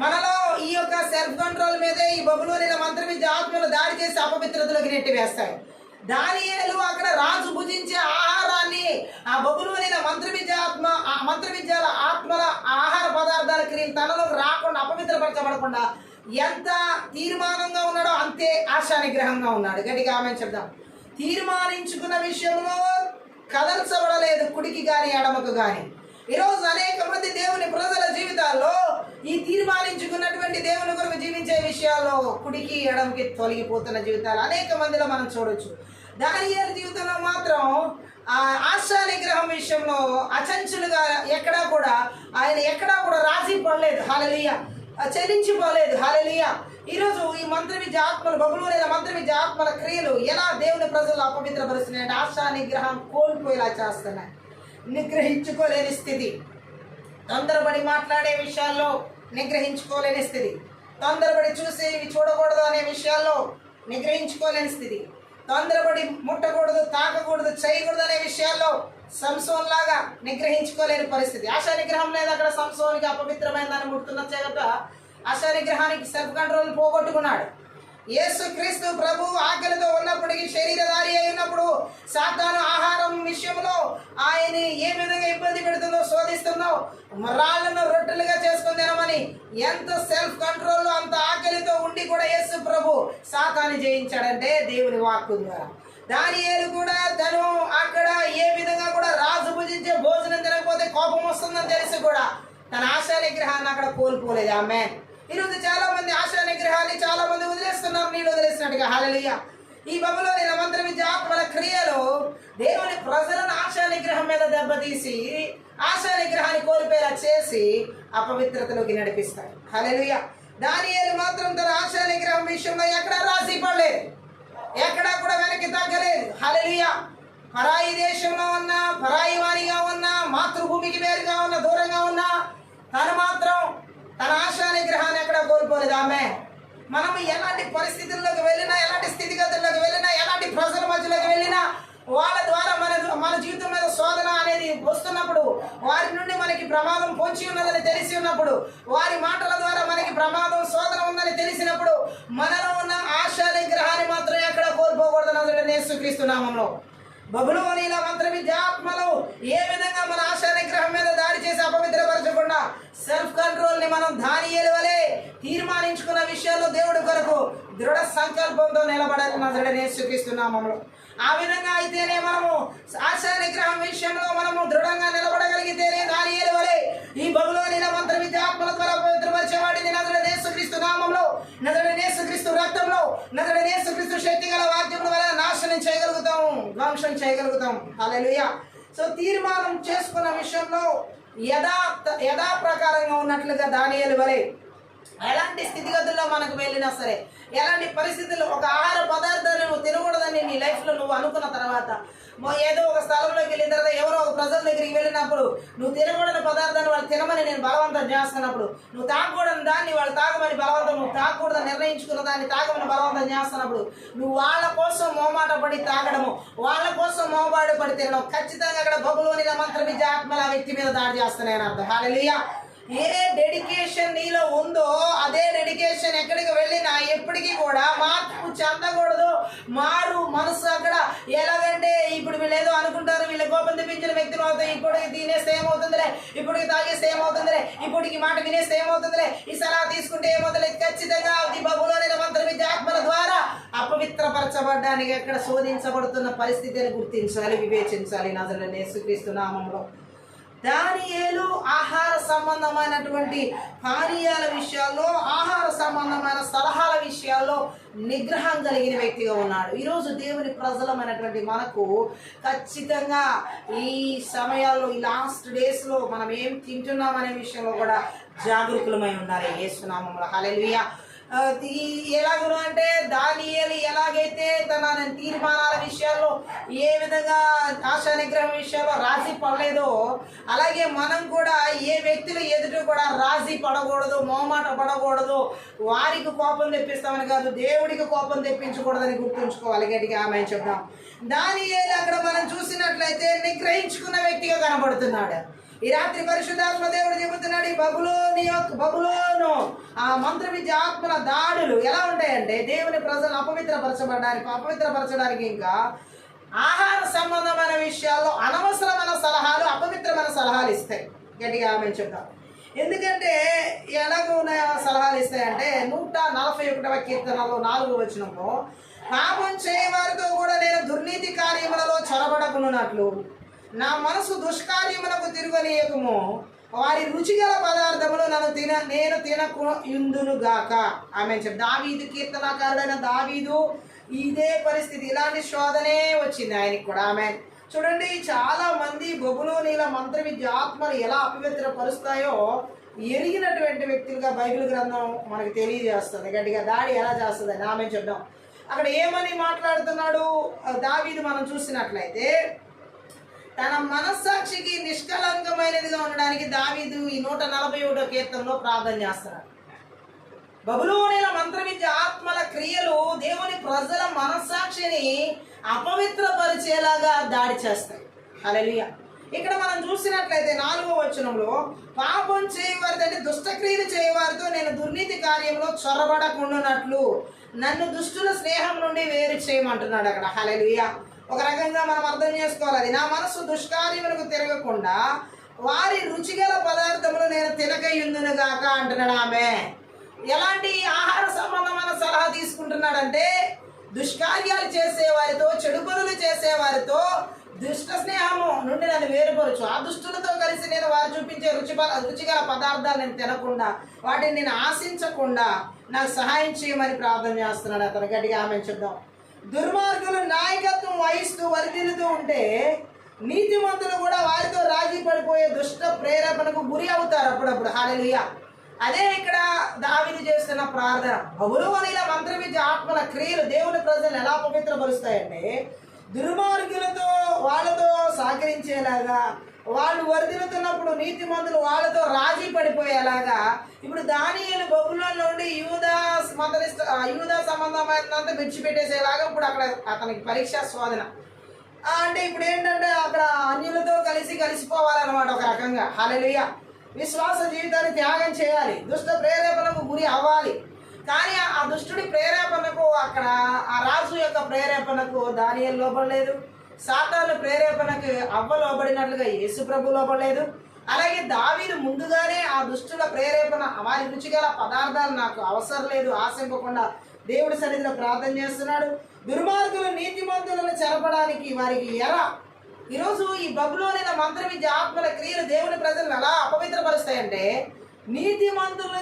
మనలో ఈ యొక్క సెల్ఫ్ కంట్రోల్ మీదే ఈ బబులోనిల మంత్ర విద్య ఆత్మలు దాడి చేసి అపవిత్రతలోకి నెట్టివేస్తాయి. దానియేలు అక్కడ రాజు భుజించే ఆహారాన్ని ఆ బబులోనిల మంత్ర విద్యాల ఆత్మల ఆహార పదార్థాల క్రియలు తనలోకి రాకుండా అపవిత్రపరచబడకుండా ఎంత తీర్మానంగా ఉన్నాడో అంతే ఆశా నిగ్రహంగా ఉన్నాడు. గట్టిగా ఆమె చెప్దాం. తీర్మానించుకున్న విషయంలో కదల్చబడలేదు, కుడికి కానీ ఎడమకు కానీ. ఈరోజు అనేక మంది దేవుని ప్రజల జీవితాల్లో ఈ తీర్మానించుకున్నటువంటి దేవుని కొరకు జీవించే విషయాల్లో కుడికి ఎడమకి తొలగిపోతున్న జీవితాలు అనేక మందిలో మనం చూడొచ్చు. దానియేలు జీవితంలో మాత్రం ఆశా నిగ్రహం విషయంలో అచంచులుగా ఎక్కడా కూడా రాజీ పడలేదు. హల్లెలూయా. చెల్లించిపోలేదు. హల్లెలూయా. ఈరోజు ఈ మంత్ర విద్య ఆత్మలు బబులోనిల మంత్ర విద్య ఆత్మల క్రియలు ఎలా దేవుని ప్రజలు అపవిత్రపరుస్తున్నాయంటే ఆశా నిగ్రహం కోల్పోయేలా చేస్తున్నాయి. నిగ్రహించుకోలేని స్థితి, తొందరపడి మాట్లాడే విషయాల్లో నిగ్రహించుకోలేని స్థితి, తొందరపడి చూసి ఇవి చూడకూడదు అనే విషయాల్లో నిగ్రహించుకోలేని స్థితి, తొందరపడి ముట్టకూడదు, తాకకూడదు, చేయకూడదు అనే విషయాల్లో సంసోన్ లాగా నిగ్రహించుకోలేని పరిస్థితి. ఆశా నిగ్రహం లేదు అక్కడ. సంసోనికి అపవిత్రమైన దాన్ని ముడుతున్న చేత ఆశా నిగ్రహానికి సెల్ఫ్ కంట్రోల్ పోగొట్టుకున్నాడు. యేసు క్రీస్తు ప్రభు ఆకలితో ఉన్నప్పటికీ, శరీరధారి అయి ఉన్నప్పుడు సాతాను ఆహారం విషయంలో ఆయన ఏ విధంగా ఇబ్బంది పెడుతుందో, శోధిస్తుందో, రాళ్లను రొట్టెలుగా చేసుకుని తినమని ఎంత సెల్ఫ్ కంట్రోల్లో అంత ఆకలితో ఉండి కూడా యేసు ప్రభు సాతాను జయించాడంటే దేవుని వాక్కు ద్వారా. దానియేలు కూడా తను అక్కడ ఏ విధంగా కూడా రాజు భుజించే భోజనం తినకపోతే కోపం వస్తుందని తెలిసి కూడా తన ఆశా నిగ్రహాన్ని అక్కడ కోల్పోలేదు. ఆమేన్. ఈరోజు చాలా మంది ఆశా నిగ్రహాన్ని చాలా మంది వదిలేస్తున్నారు, నీళ్ళు వదిలేసినట్టుగా. హల్లెలూయా. ఈ బబులోనిల మంత్ర విద్య ఆత్మల క్రియలో దేవుని ప్రజలను ఆశా నిగ్రహం మీద దెబ్బతీసి ఆశా నిగ్రహాన్ని కోల్పోయేలా చేసి అపవిత్రతలోకి నడిపిస్తాయి. హల్లెలూయా. దానియేలు మాత్రం తన ఆశా నిగ్రహం విషయంలో ఎక్కడ రాజీ పడలేదు, ఎక్కడా కూడా వెనక్కి తగ్గలేదు. హల్లెలూయా. పరాయి దేశంలో ఉన్నా, పరాయి వాణిగా ఉన్నా, మాతృభూమికి వేరుగా ఉన్న, దూరంగా ఉన్నా, తను మాత్రం తన ఆశా నిగ్రహాన్ని ఎక్కడ కోల్పోలేదు. ఆమె మనం ఎలాంటి పరిస్థితుల్లోకి వెళ్ళినా, ఎలాంటి స్థితిగతుల్లోకి వెళ్ళినా, ఎలాంటి ప్రజల మధ్యలోకి వెళ్ళినా వాళ్ళ ద్వారా మన జీవితం మీద శోధన అనేది వస్తున్నప్పుడు, వారి నుండి మనకి ప్రమాదం పొంచి ఉన్నదని తెలిసి ఉన్నప్పుడు, వారి మాటల ద్వారా మనకి ప్రమాదం శోధన ఉందని తెలిసినప్పుడు మనలో ఉన్న ఆశా నిగ్రహాన్ని మాత్రం ఎక్కడ కోల్పోకూడదని యేసుక్రీస్తు నామములో బబులోనిల మంత్ర విద్య ఆత్మలు ఏ విధంగా మన ఆశా నిగ్రహం మీద దాడి చేసి అపవిత్రపరచకుండా సెల్ఫ్ కంట్రోల్ ని మనం దానియేలు వలె తీర్మానించుకున్న విషయాల్లో దేవుడి కొరకు దృఢ సంకల్పంతో నిలబడాలని యేసుక్రీస్తు నామములో. ఆ విధంగా అయితేనే మనము ఆశా నిగ్రహం విషయంలో మనము దృఢంగా నిలబడగలిగితేనే దానియేలు వలె ఈ బబులోనిల మంత్ర విద్య ఆత్మల ద్వారా పవిత్రపరిచేవాడిని నజరేయుడైన యేసుక్రీస్తు నామములో, నజరేయుడైన యేసుక్రీస్తు రక్తంలో, నజరేయుడైన యేసుక్రీస్తు శక్తి గల వాక్యముల వల్ల నాశనం చేయగలుగుతాము, ధ్వంసం చేయగలుగుతాం. హల్లెలూయా. సో తీర్మానం చేసుకున్న విషయంలో యథా ప్రకారంగా ఉన్నట్లుగా దానియేలు వలె ఎలాంటి స్థితిగతుల్లో మనకు వెళ్ళినా సరే, ఎలాంటి పరిస్థితుల్లో ఒక ఆహార పదార్థాన్ని నువ్వు తినకూడదని నీ లైఫ్లో నువ్వు అనుకున్న తర్వాత, ఏదో ఒక స్థలంలోకి వెళ్ళిన తర్వాత ఎవరో ఒక ప్రజల దగ్గరికి వెళ్ళినప్పుడు నువ్వు తినకూడని పదార్థాన్ని వాళ్ళు తినమని నేను బలవంతం చేస్తున్నప్పుడు, నువ్వు తాగకూడని దాన్ని వాళ్ళు తాగమని బలవంతం, నువ్వు తాగకూడదని నిర్ణయించుకున్న దాన్ని తాగమని బలవంతం చేస్తున్నప్పుడు నువ్వు వాళ్ళ కోసం మోమాట పడి తాగడము, వాళ్ళ కోసం మోబాటు పడి తినడం, ఖచ్చితంగా అక్కడ బబులోనిల మంత్ర విద్య ఆత్మల వ్యక్తి మీద దాడి చేస్తున్నాయని అర్థం. హల్లెలూయా. ఏ డెడికేషన్ నీలో ఉందో అదే డెడికేషన్ ఎక్కడికి వెళ్ళినా ఎప్పటికీ కూడా మార్పు చెందకూడదు. మారు మనసు అక్కడ ఎలాగంటే ఇప్పుడు వీళ్ళు ఏదో అనుకుంటారు, వీళ్ళ కోపం తెప్పించిన వ్యక్తులు అవుతాయి, ఇప్పటికి తినేస్తే ఏమవుతుందిలే, ఇప్పటికి తాగేస్తే ఏమవుతుందిలే, ఇప్పటికి మాట వినేస్తే ఏమవుతుందిలే, ఈ సలహా తీసుకుంటే ఏమవుతుంది. ఖచ్చితంగా ఈ బబులోనిల మంత్ర విద్య ఆత్మల ద్వారా అపవిత్రపరచబడ్డానికి ఎక్కడ శోధించబడుతున్న పరిస్థితిని గుర్తించాలి, వివేచించాలి. నజరేయుడైన యేసుక్రీస్తు నామములో దానియేలు ఆహార సంబంధమైనటువంటి పానీయాల విషయాల్లో, ఆహార సంబంధమైన సలహాల విషయాల్లో నిగ్రహం కలిగిన వ్యక్తిగా ఉన్నాడు. ఈరోజు దేవుని ప్రజలమైనటువంటి మనకు ఖచ్చితంగా ఈ సమయాల్లో, ఈ లాస్ట్ డేస్లో మనం ఏం తింటున్నాం అనే విషయంలో కూడా జాగరూకులమై ఉండాలి యేసు నామములో. హల్లెలూయా. ఎలాగను అంటే దానియేలు ఎలాగైతే అయితే తన తీర్మానాల విషయాల్లో ఏ విధంగా ఆశా నిగ్రహం విషయాల్లో రాజీ పడలేదో, అలాగే మనం కూడా ఏ వ్యక్తుల ఎదుట కూడా రాజీ పడకూడదు, మోమాట పడకూడదు. వారికి కోపం తెప్పిస్తామని కాదు, దేవుడికి కోపం తెప్పించకూడదని గుర్తుంచుకోవాలి. గట్టిగా ఆమె చెప్దాం. దానియేలు అక్కడ మనం చూసినట్లయితే నిగ్రహించుకున్న వ్యక్తిగా కనబడుతున్నాడు. ఈ రాత్రి పరిశుద్ధాత్మ దేవుడు చెబుతున్నాడు, ఈ బబులోను ఆ మంత్ర విద్య ఆత్మల దాడులు ఎలా ఉంటాయంటే, దేవుని ప్రజలను అపవిత్రపరచడానికి ఇంకా ఆహార సంబంధమైన విషయాల్లో అనవసరమైన సలహాలు, అపవిత్రమైన సలహాలు ఇస్తాయి. గట్టిగా ఆమె చెప్తాం. ఎందుకంటే ఎలాగో సలహాలు ఇస్తాయంటే 141వ కీర్తనలో 4వ వచనంలో, పాపం చేయవారితో కూడా నేను దుర్నీతి కార్యములలో చొరబడకున్నట్లు నా మనసు దుష్కార్యములకు తిరగనీయకము, వారి రుచిగల పదార్థములు నేను తినకుందును గాక. ఆమె చెప్పి దావీదు కీర్తనకారుడైన దావీదు ఇదే పరిస్థితి, ఇలాంటి శోధనే వచ్చింది ఆయనకి కూడా. ఆమె చూడండి, చాలా మంది బబులోనీల మంత్ర విద్య ఆత్మలు ఎలా అపవిత్రపరుస్తాయో ఎరిగినటువంటి వ్యక్తులుగా బైబిల్ గ్రంథం మనకు తెలియజేస్తుంది. గట్టిగా దాడి ఎలా చేస్తుంది అని ఆమె చెప్దాం. అక్కడ ఏమని మాట్లాడుతున్నాడు దావీదు మనం చూసినట్లయితే, తన మనస్సాక్షికి నిష్కలంకమైనదిగా ఉండడానికి దావీదు ఈ 141వ కీర్తనలో ప్రార్థన చేస్తున్నాడు. బబులోనీల మంత్ర విద్య ఆత్మల క్రియలు దేవుని ప్రజల మనస్సాక్షిని అపవిత్రపరిచేలాగా దాడి చేస్తాయి. హల్లెలూయా. ఇక్కడ మనం చూసినట్లయితే 4వ వచనంలో, పాపం చేయవారితో అంటే దుష్టక్రియలు చేయవారితో నేను దుర్నీతి కార్యంలో చొరబడకుండానట్లు నన్ను దుష్టుల స్నేహం నుండి వేరు చేయమంటున్నాడు అక్కడ. హల్లెలూయా. ఒక రకంగా మనం అర్థం చేసుకోవాలి, అది నా మనసు దుష్కార్యములకు తిరగకుండా వారి రుచిగల పదార్థములు నేను తినకయుందును గాక అంటున్నాడు. ఆమె ఎలాంటి ఆహార సంబంధమైన సలహా తీసుకుంటున్నాడంటే, దుష్కార్యాలు చేసేవారితో, చెడు పనులు చేసేవారితో దుష్ట స్నేహము నుండి నన్ను వేరుపరచు. ఆ దుష్టులతో కలిసి నేను వారు చూపించే రుచిగల పదార్థాలు నేను తినకుండా, వాటిని నేను ఆశించకుండా నాకు సహాయం చేయమని ప్రార్థన చేస్తున్నాడు అతను. గట్టిగా ఆమె చెప్దాం. దుర్మార్గులు నాయకత్వం వహిస్తూ వర్ధిల్లుతూ ఉంటే నీతిమంతులు కూడా వారితో రాజీ పడిపోయే దుష్ట ప్రేరేపణకు గురి అవుతారు అప్పుడప్పుడు. హల్లెలూయా. అదే ఇక్కడ దావీదు చేస్తున్న ప్రార్థన. బబులోనీల మంత్ర విద్య ఆత్మల క్రియలు దేవుని ప్రజలను ఎలా పవిత్రపరుస్తాయంటే, దుర్మార్గులతో వాళ్ళతో సహకరించేలాగా, వాళ్ళు వర్ధిల్లుతున్నప్పుడు నీతిమంతులు వాళ్ళతో రాజీ పడిపోయేలాగా. ఇప్పుడు దానియేలు బబులోనులో ఉండి యూదా సంబంధమైనంత విడిచిపెట్టేసేలాగా ఇప్పుడు అక్కడ అతనికి పరీక్ష శోధన. అంటే ఇప్పుడు ఏంటంటే అక్కడ అన్యులతో కలిసిపోవాలన్నమాట ఒక రకంగా. హల్లెలూయా. విశ్వాస జీవితాన్ని త్యాగం చేయాలి, దుష్ట ప్రేరేపణకు గురి అవ్వాలి. కానీ ఆ దుష్టుడి ప్రేరేపణకు, అక్కడ ఆ రాజు యొక్క ప్రేరేపణకు దానియేలు లోబడలేదు. సాతాను ప్రేరేపణకు అవ్వ లోబడినట్లుగా యేసు ప్రభు లోబడలేదు. అలాగే దావీదు ముందుగానే ఆ దుష్టుల ప్రేరేపణ, వారి రుచిగల పదార్థాలు నాకు అవసరం లేదు ఆశింపకుండా దేవుడి సన్నిధిలో ప్రార్థన చేస్తున్నాడు. దుర్మార్గులు నీతిమంతులను చెరపడానికి వారికి ఎలా ఈరోజు ఈ బబులోనీల మంత్ర విద్య ఆత్మల క్రియలు దేవుని ప్రజలను ఎలా అపవిత్రపరుస్తాయంటే, నీతిమంతులను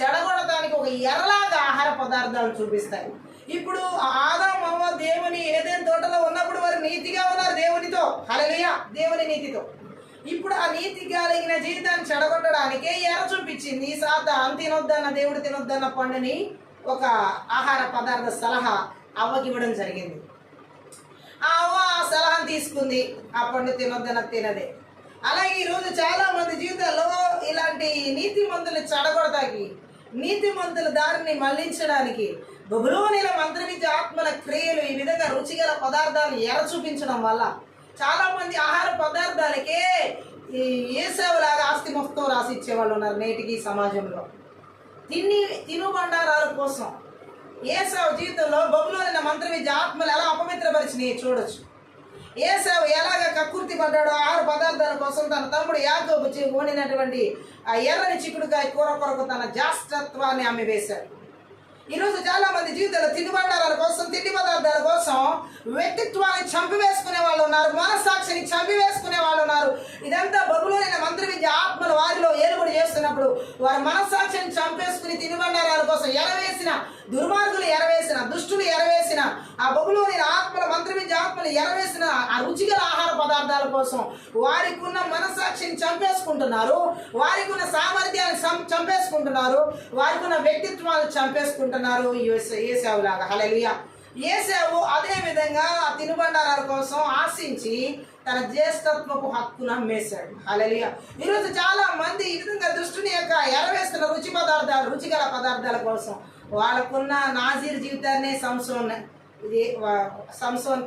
చెడగొడటానికి ఒక ఎర్రలాగా ఆహార పదార్థాలు చూపిస్తాయి. ఇప్పుడు ఆదాము అవ్వ దేవుని ఏదైనా తోటలో ఉన్నప్పుడు వారు నీతిగా ఉన్నారు దేవునితో. హల్లెలూయా. దేవుని నీతితో. ఇప్పుడు ఆ నీతి కలిగిన జీవితాన్ని చెడగొట్టడానికే ఎర్ర చూపించింది సాతాను. తినొద్దన్న, దేవుడు తినొద్దన్న పండుని ఒక ఆహార పదార్థ సలహా అవ్వకి ఇవ్వడం జరిగింది. ఆ అవ్వ ఆ సలహాను తీసుకుంది, ఆ పండు తినొద్దన్న తినదే. అలాగే ఈరోజు చాలా మంది జీవితాల్లో ఇలాంటి నీతిమంతులు చెడగొడతాకి, నీతిమంతుల దారిని మళ్లించడానికి బబులోనీల మంత్ర విద్య ఆత్మల క్రియలు ఈ విధంగా రుచిగల పదార్థాలు ఎర చూపించడం వల్ల చాలా మంది ఆహార పదార్థాలకే ఈ ఏసావులాగా ఆస్తి మొత్తం రాసి ఇచ్చేవాళ్ళు ఉన్నారు నేటికి సమాజంలో. తినుబండారాల కోసం ఏసావు జీవితంలో బబులోనీల మంత్ర విద్య ఆత్మలు ఎలా అపవిత్రపరిచినాయి చూడొచ్చు. ఏసావు ఎలాగ కక్కుర్తి పడ్డాడో ఆహార పదార్థాల కోసం తన తమ్ముడు యాకోబు వండినటువంటి ఆ ఎర్రని చిక్కుడుకాయ కూర కొరకు తన జాస్తత్వాన్ని ఆమె వేశాడు. ఈరోజు చాలా మంది జీవితంలో తినుబండారాల కోసం, తిండి పదార్థాల కోసం వ్యక్తిత్వాన్ని చంపివేసుకునే వాళ్ళు ఉన్నారు, మనస్సాక్షిని చంపివేసుకునే వాళ్ళు ఉన్నారు. ఇదంతా బబులోనీల మంత్ర విద్య ఆత్మలు వారిలో ఏలుబడి చేస్తున్నప్పుడు వారి మనస్సాక్షిని చంపేసుకుని తినుబండారాల కోసం ఎరవేసిన దుర్మార్గులు, ఎరవేసిన దుష్టులు, ఎరవేసిన ఆ బబులోనీల ఆత్మల మంత్ర విద్య ఆత్మలు ఎరవేసిన ఆ రుచిగల ఆహార పదార్థాల కోసం వారికి ఉన్న మనస్సాక్షిని చంపేసుకుంటున్నారు, వారికి ఉన్న సామర్థ్యాన్ని చంపేసుకుంటున్నారు, వారికి ఉన్న వ్యక్తిత్వాలు చంపేసుకుంటున్నారు ఏసావులాగా. హల్లెలూయా. ఏశావు అదే విధంగా తినుబండారాల కోసం ఆశించి తన జ్యేష్ఠత్వపు హక్కును అమ్మేశాడు. హల్లెలూయా. ఈరోజు చాలా మంది ఈ విధంగా దుష్టుని యొక్క ఎరవేస్తున్న రుచిగల పదార్థాల కోసం వాళ్ళకున్న నాజీర్ జీవితాన్ని సంసోన్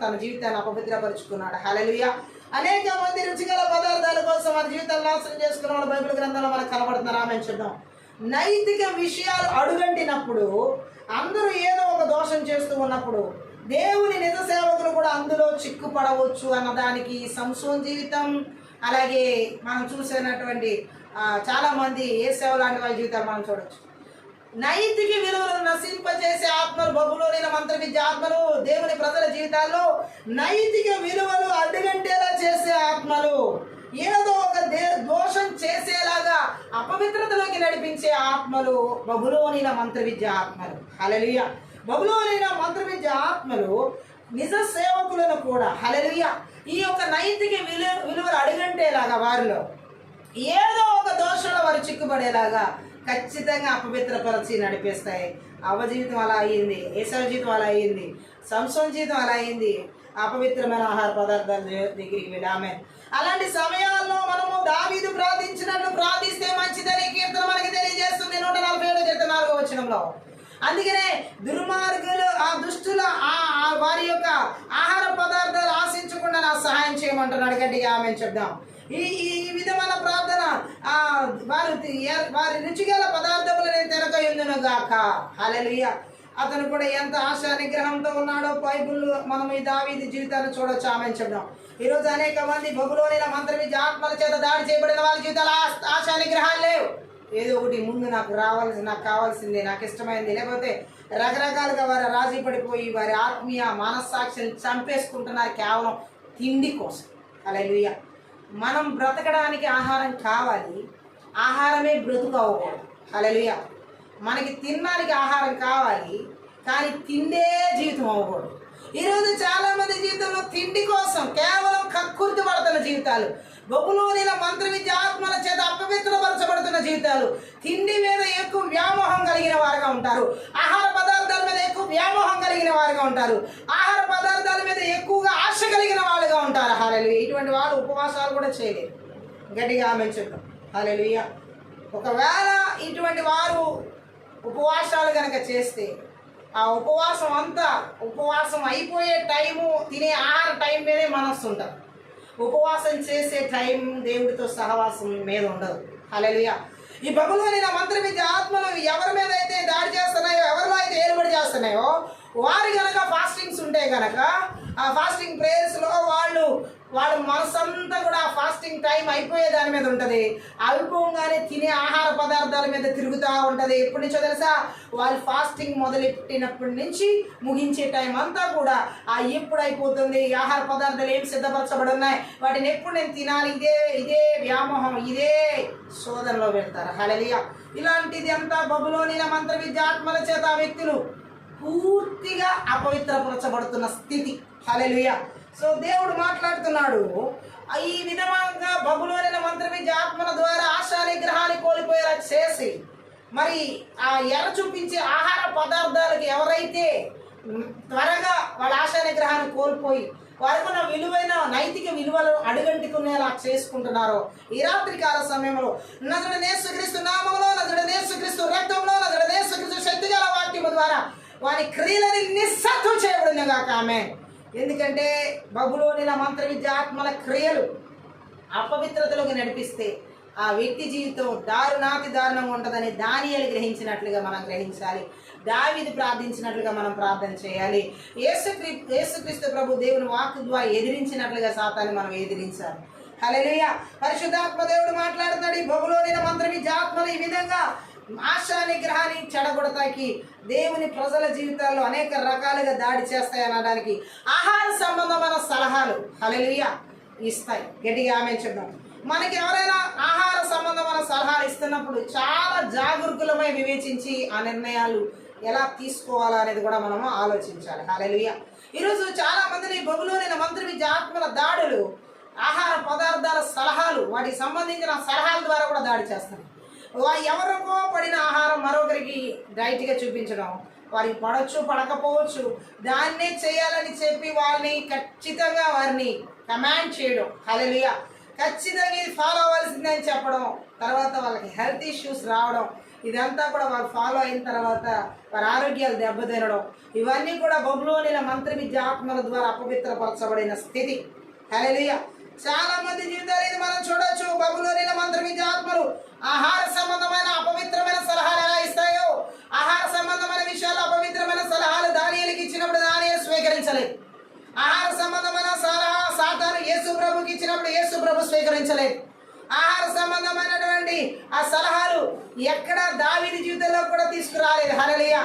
తన జీవితాన్ని అపవిత్రపరుచుకున్నాడు. హల్లెలూయా. అనేక మంది రుచిగల పదార్థాల కోసం మన జీవితాన్ని నాశనం చేసుకున్న వాళ్ళు బైబిల్ గ్రంథంలో మనకు కనబడుతున్నారు. ఆమె చూద్దాం. నైతిక విషయాలు అడుగంటినప్పుడు, అందరూ ఏదో ఒక దోషం చేస్తూ ఉన్నప్పుడు దేవుని నిజ సేవకులు కూడా అందులో చిక్కుపడవచ్చు అన్నదానికి సంసోన్ జీవితం, అలాగే మనం చూసినటువంటి చాలా మంది ఏశావు లాంటి వాళ్ళ జీవితాలు మనం చూడవచ్చు. నైతిక విలువలను నశింపజేసే ఆత్మలు, బబులోనిన మంత్ర విద్య ఆత్మలు, దేవుని ప్రజల జీవితాల్లో నైతిక విలువలు అడ్డుగంటేలా చేసే ఆత్మలు, ఏదో ఒక దోషం చేసేలాగా అపవిత్రతలోకి నడిపించే ఆత్మలు బబులోనిన మంత్ర విద్య ఆత్మలు. హల్లెలూయా. బబులోనిన మంత్ర విద్య ఆత్మలు నిజ సేవకులను కూడా, హల్లెలూయా, ఈ యొక్క నైతిక విలువలు అడుగంటేలాగా వారిలో ఏదో ఒక దోషంలో వారు చిక్కుపడేలాగా ఖచ్చితంగా అపవిత్రపరిచి నడిపేస్తాయి. అవ్వ జీవితం అలా అయ్యింది, ఏశావు జీవితం అలా అయ్యింది, సంసోన్ జీవితం అలా అయింది. అపవిత్రమైన ఆహార పదార్థాల దగ్గరికి వెళ్ళి ఆమె అలాంటి సమయాల్లో మనము దావీదు ప్రార్థించినట్లు ప్రార్థిస్తే మంచిదని కీర్తన మనకి తెలియజేస్తుంది 147 వచనంలో. అందుకనే దుర్మార్గులు, ఆ దుష్టుల వారి యొక్క ఆహార పదార్థాలు ఆశించకుండా నాకు సహాయం చేయమంటున్నాడు. గట్టిగా ఆమె చెప్దాం. ఈ విధమైన ప్రార్థన వారి రుచిగల పదార్థములు నేను తినకయుందును గాక. హల్లెలూయా. అతను కూడా ఎంత ఆశా నిగ్రహంతో ఉన్నాడో బైబిల్లో మనం ఈ దావీదు జీవితాన్ని చూడొచ్చు. ఆమె చెప్దాం. ఈరోజు అనేక మంది బబులోనిన మంత్ర విద్య ఆత్మల చేత దాడి చేయబడిన వాళ్ళ జీవితాలు ఆశా నిగ్రహాలు లేవు. ఏదో ఒకటి ముందు నాకు కావాల్సిందే, నాకు ఇష్టమైంది, లేకపోతే రకరకాలుగా వారు రాజీ పడిపోయి వారి ఆత్మీయ మనస్సాక్షిని చంపేసుకుంటున్నారు కేవలం తిండి కోసం. హల్లెలూయా. మనం బ్రతకడానికి ఆహారం కావాలి, ఆహారమే బ్రతుకు అవ్వకూడదు. హల్లెలూయా. మనకి తినడానికి ఆహారం కావాలి, కానీ తిండే జీవితం అవ్వకూడదు. ఈరోజు చాలా మంది జీవితంలో తిండి కోసం కేవలం కక్కుర్తి పడుతున్న జీవితాలు, బబులోనిన మంత్ర విద్య ఆత్మల చేత అపవిత్రపరచబడుతున్న జీవితాలు, తిండి మీద ఎక్కువ వ్యామోహం కలిగిన వారుగా ఉంటారు, ఆహార పదార్థాల మీద ఎక్కువ వ్యామోహం కలిగిన వారుగా ఉంటారు, ఆహార పదార్థాల మీద ఎక్కువగా ఆశ కలిగిన వాళ్ళుగా ఉంటారు. హల్లెలూయా. ఇటువంటి వాళ్ళు ఉపవాసాలు కూడా చేయలేరు. గట్టిగా ఆమె చెప్తాం. హల్లెలూయా. ఒకవేళ ఇటువంటి వారు ఉపవాసాలు కనుక చేస్తే ఆ ఉపవాసం అయిపోయే టైము, తినే ఆహార టైం మీదే మనస్సు ఉంటుంది. ఉపవాసం చేసే టైం దేవుడితో సహవాసం మీద ఉండదు. హల్లెలూయా. ఈ బబులోనిన మంత్ర విద్య ఆత్మలు ఎవరి మీద అయితే దాడి చేస్తున్నాయో, ఎవరిలో అయితే ఏలుబడి చేస్తున్నాయో వారు కనుక ఫాస్టింగ్స్ ఉంటే కనుక ఆ ఫాస్టింగ్ ప్రేయర్స్లో వాళ్ళ మనసంతా కూడా ఫాస్టింగ్ టైం అయిపోయే దాని మీద ఉంటుంది. అయిపోగానే తినే ఆహార పదార్థాల మీద తిరుగుతూ ఉంటుంది. ఎప్పటి నుంచో తెలుసా? వాళ్ళు ఫాస్టింగ్ మొదలెట్టినప్పటి నుంచి ముగించే టైం అంతా కూడా ఎప్పుడు అయిపోతుంది, ఈ ఆహార పదార్థాలు ఏం సిద్ధపరచబడి ఉన్నాయి, వాటిని ఎప్పుడు నేను తినాలి, ఇదే వ్యామోహం, ఇదే శోధనలో వెళ్తారు. హల్లెలూయా. ఇలాంటిది అంతా బబులోనిన మంత్ర విద్య ఆత్మల చేత ఆ వ్యక్తులు పూర్తిగా అపవిత్రపరచబడుతున్న స్థితి. హల్లెలూయా. సో దేవుడు మాట్లాడుతున్నాడు, ఈ విధంగా బబులోనిన మంత్ర విద్య ఆత్మల ద్వారా ఆశా నిగ్రహాన్ని కోల్పోయేలా చేసి, మరి ఆ ఎర చూపించే ఆహార పదార్థాలకి ఎవరైతే త్వరగా వాళ్ళ ఆశా నిగ్రహాన్ని కోల్పోయి వారికున్న విలువైన నైతిక విలువలు అడుగంటుకునేలా చేసుకుంటున్నారో, ఈ రాత్రి కాల సమయంలో నజరుడైన యేసుక్రీస్తు నామములో, నజరుడైన యేసుక్రీస్తు రక్తంలో, నజరుడైన యేసుక్రీస్తు శక్తిగల వాక్యము ద్వారా వారి క్రియలని నిస్సత్వం చేయబడిన గాక. ఆమేన్. ఎందుకంటే బబులోనిన మంత్ర విద్య ఆత్మల క్రియలు అపవిత్రతలోకి నడిపిస్తే ఆ వ్యక్తి జీవితం దారుణంగా ఉంటుందని దానియేలు గ్రహించినట్లుగా మనం గ్రహించాలి. దావీదు ప్రార్థించినట్లుగా మనం ప్రార్థన చేయాలి. యేసుక్రీస్తు ప్రభు దేవుని వాక్కు ద్వారా ఎదిరించినట్లుగా సాతాన్ని మనం ఎదిరించాలి. హల్లెలూయా. పరిశుద్ధాత్మ దేవుడు మాట్లాడుతున్నాడు. ఈ బబులోనిన మంత్ర విద్య ఆత్మలు ఈ విధంగా ఆశా నిగ్రహాన్ని చెడగొడతాకి దేవుని ప్రజల జీవితాల్లో అనేక రకాలుగా దాడి చేస్తాయి అనడానికి ఆహార సంబంధమైన సలహాలు హల్లెలూయా ఇస్తాయి. గట్టిగా ఆమేన్ చెప్దాం. మనకి ఎవరైనా ఆహార సంబంధమైన సలహాలు ఇస్తున్నప్పుడు చాలా జాగరూకులమై వివేచించి ఆ నిర్ణయాలు ఎలా తీసుకోవాలనేది కూడా మనము ఆలోచించాలి. హల్లెలూయా. ఈరోజు చాలా మందిని బబులోనిన మంత్ర విద్య ఆత్మల దాడులు ఆహార పదార్థాల సలహాలు, వాటికి సంబంధించిన సలహాల ద్వారా కూడా దాడి చేస్తారు. ఎవరికో పడిన ఆహారం మరొకరికి డైట్గా చూపించడం, వారికి పడవచ్చు పడకపోవచ్చు, దాన్నే చేయాలని చెప్పి వాళ్ళని ఖచ్చితంగా వారిని కమాండ్ చేయడం, హల్లెలూయా, ఖచ్చితంగా ఇది ఫాలో అవ్వాల్సిందని చెప్పడం, తర్వాత వాళ్ళకి హెల్త్ ఇష్యూస్ రావడం, ఇదంతా కూడా వాళ్ళు ఫాలో అయిన తర్వాత వారి ఆరోగ్యాలు దెబ్బతినడం, ఇవన్నీ కూడా బబులోనిల మంత్ర విద్య ఆత్మల ద్వారా అపవిత్రపరచబడిన స్థితి. హల్లెలూయా. చాలా మంది జీవితాలు ఇది మనం చూడొచ్చు. బబులోనిల మంత్ర విద్య ఆత్మలు ఆహార సంబంధమైన అపవిత్రమైన సలహాలు ఎలా ఇస్తాయో, ఆహార సంబంధమైన విషయాలు అపవిత్రమైన సలహాలు దానియేలుకి ఇచ్చినప్పుడు దానియేలు స్వీకరించలేదు. ఆహార సంబంధమైన సలహా సాతాను యేసు ప్రభుకి ఇచ్చినప్పుడు యేసు ప్రభు స్వీకరించలేదు. ఆహార సంబంధమైనటువంటి ఆ సలహాలు ఎక్కడ దావీదు జీవితంలో కూడా తీసుకురాలేదు. హల్లెలూయా.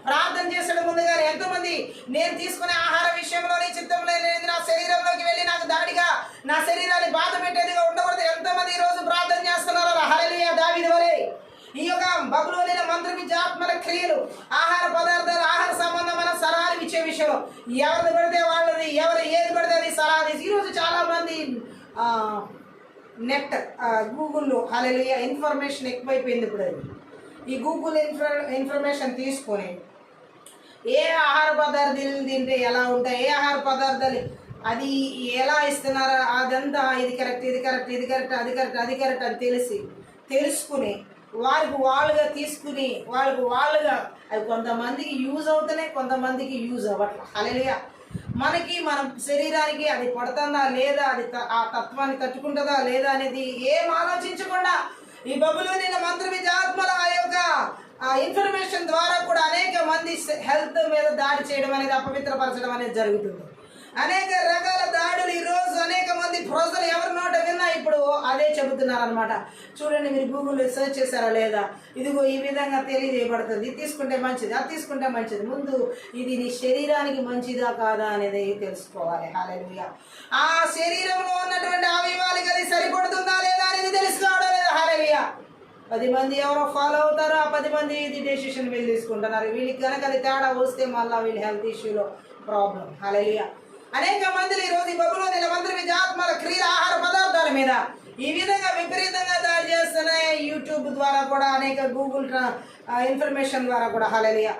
ప్రార్థన చేసే ముందుగానే ఎంతోమంది నేను తీసుకునే ఆహార విషయంలో నీ చిత్తంలో లేనిది నా శరీరంలోకి వెళ్ళి నాకు దాడిగా నా శరీరాన్ని బాధ పెట్టేదిగా ఉండకూడదు. ఎంతోమంది ఈ రోజు ప్రార్థన చేస్తున్నారు. హల్లెలూయా. దావీదు వలె ఈ యొక్క బబులోనిల మంత్ర విద్య ఆత్మల క్రియలు, ఆహార పదార్థాలు, ఆహార సంబంధమైన సలహాలు ఇచ్చే విషయంలో ఎవరిది పడితే వాళ్ళది, ఎవరు ఏది పడితే అది సలహా తీసి ఈరోజు చాలామంది నెట్ గూగుల్లో హల్లెలూయా ఇన్ఫర్మేషన్ ఎక్కువైపోయింది. ఇప్పుడు అది ఈ గూగుల్ ఇన్ఫర్మేషన్ తీసుకొని ఏ ఆహార పదార్థాలు తింటే ఎలా ఉంటాయి, ఏ ఆహార పదార్థాలు అది ఎలా ఇస్తున్నారో అదంతా ఇది కరెక్ట్ ఇది కరెక్ట్ ఇది కరెక్ట్ అది కరెక్ట్ అది కరెక్ట్ అని తెలుసుకుని వాళ్ళకు వాళ్ళుగా తీసుకుని వాళ్ళకు వాళ్ళుగా అవి కొంతమందికి యూజ్ అవుతున్నాయి, కొంతమందికి యూజ్ అవ్వట్లేదు. హల్లెలూయా. మనకి మన శరీరానికి అది పడుతుందా లేదా, అది ఆ తత్వాన్ని తట్టుకుంటుందా లేదా అనేది ఏం ఆలోచించకుండా ఈ బబులోనిల మంత్ర విద్య ఆత్మల ఆ యొక్క ఇన్ఫర్మేషన్ ద్వారా కూడా అనేక మంది హెల్త్ మీద దాడి చేయడం అనేది, అపవిత్రపరచడం అనేది జరుగుతుంది. అనేక రకాల దాడులు ఈరోజు అనేక మంది ప్రజలు ఎవరి నోట విన్నా ఇప్పుడు అదే చెబుతున్నారు అనమాట. చూడండి, మీరు గూగుల్లో సెర్చ్ చేశారా లేదా, ఇదిగో ఈ విధంగా తెలియజేయబడుతుంది, ఇది తీసుకుంటే మంచిది అది తీసుకుంటే మంచిది, ముందు ఇది నీ శరీరానికి మంచిదా కాదా అనేది తెలుసుకోవాలి. హల్లెలూయా. ఆ శరీరంలో ఉన్నటువంటి అవయవాలకి అది సరిపడుతుందా లేదా అనేది తెలుసుకోవడం లేదా. హల్లెలూయా. 10 మంది ఎవరో ఫాలో అవుతారో ఆ 10 మంది ఇది డెసిషన్ వీళ్ళు తీసుకుంటున్నారు. వీళ్ళకి కనుక అది తేడా వస్తే మళ్ళీ వీళ్ళు హెల్త్ ఇష్యూలో ప్రాబ్లం. హల్లెలూయా. అనేక మందిలు ఈరోజు ఈ బబులోనిల మంత్ర విద్య ఆత్మల క్రియల ఆహార పదార్థాల మీద ఈ విధంగా విపరీతంగా దాడి చేస్తున్నాయి. యూట్యూబ్ ద్వారా కూడా అనేక గూగుల్ ఇన్ఫర్మేషన్ ద్వారా కూడా. హల్లెలూయా.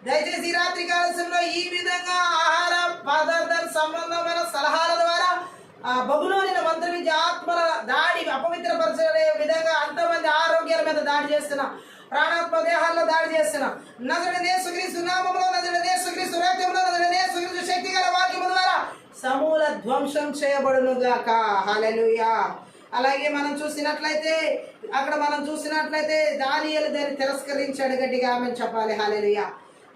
దయచేసి ఈ రాత్రి కాలంలో ఈ విధంగా ఆహార పదార్థాల సంబంధమైన సలహాల ద్వారా బబులోనిల మంత్ర విద్య ఆత్మల దాడి అపవిత్రపరిచే విధంగా అంతమంది ఆరోగ్యాల మీద దాడి చేస్తున్నా, ప్రాణాత్మ దేహాల్లో దాడి చేస్తున్నా, నజరేయుడైన యేసుక్రీస్తు నామములో, నజరేయుడైన యేసుక్రీస్తు రక్తములో, నజరేయుడైన యేసుక్రీస్తు శక్తిగల వాక్యము ద్వారా సమూల ధ్వంసం చేయబడును గాక. హల్లెలూయా. అలాగే మనం చూసినట్లయితే దానియేలు దాన్ని తిరస్కరించాడు. గట్టిగా ఆమేన్ చెప్పాలి. హల్లెలూయా.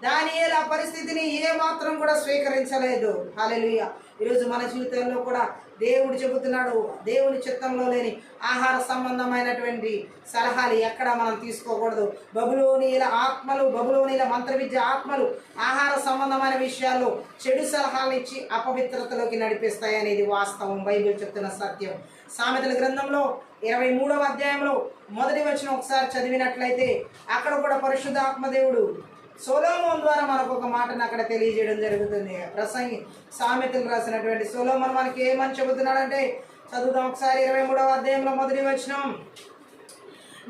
దానియేలు ఆ పరిస్థితిని ఏ మాత్రం కూడా స్వీకరించలేదు. హల్లెలూయా. ఈరోజు మన జీవితంలో కూడా దేవుడు చెబుతున్నాడు, దేవుని చిత్తంలో లేని ఆహార సంబంధమైనటువంటి సలహాలు ఎక్కడ మనం తీసుకోకూడదు. బబులోనిల ఆత్మలు, బబులోనిల మంత్ర విద్య ఆత్మలు ఆహార సంబంధమైన విషయాల్లో చెడు సలహాలు ఇచ్చి అపవిత్రతలోకి నడిపిస్తాయి అనేది వాస్తవం. బైబిల్ చెప్తున్న సత్యం. సామెతల గ్రంథంలో 23వ అధ్యాయంలో 1వ వచనం ఒకసారి చదివినట్లయితే అక్కడ కూడా పరిశుద్ధాత్మ దేవుడు సొలొమోను ద్వారా మనకు ఒక మాటను అక్కడ తెలియజేయడం జరుగుతుంది. సామెతలు రాసినటువంటి సొలొమోను మనకి ఏమని చెబుతున్నాడంటే, చదువుదాం ఒకసారి. 23వ అధ్యాయంలో 1వ వచనం.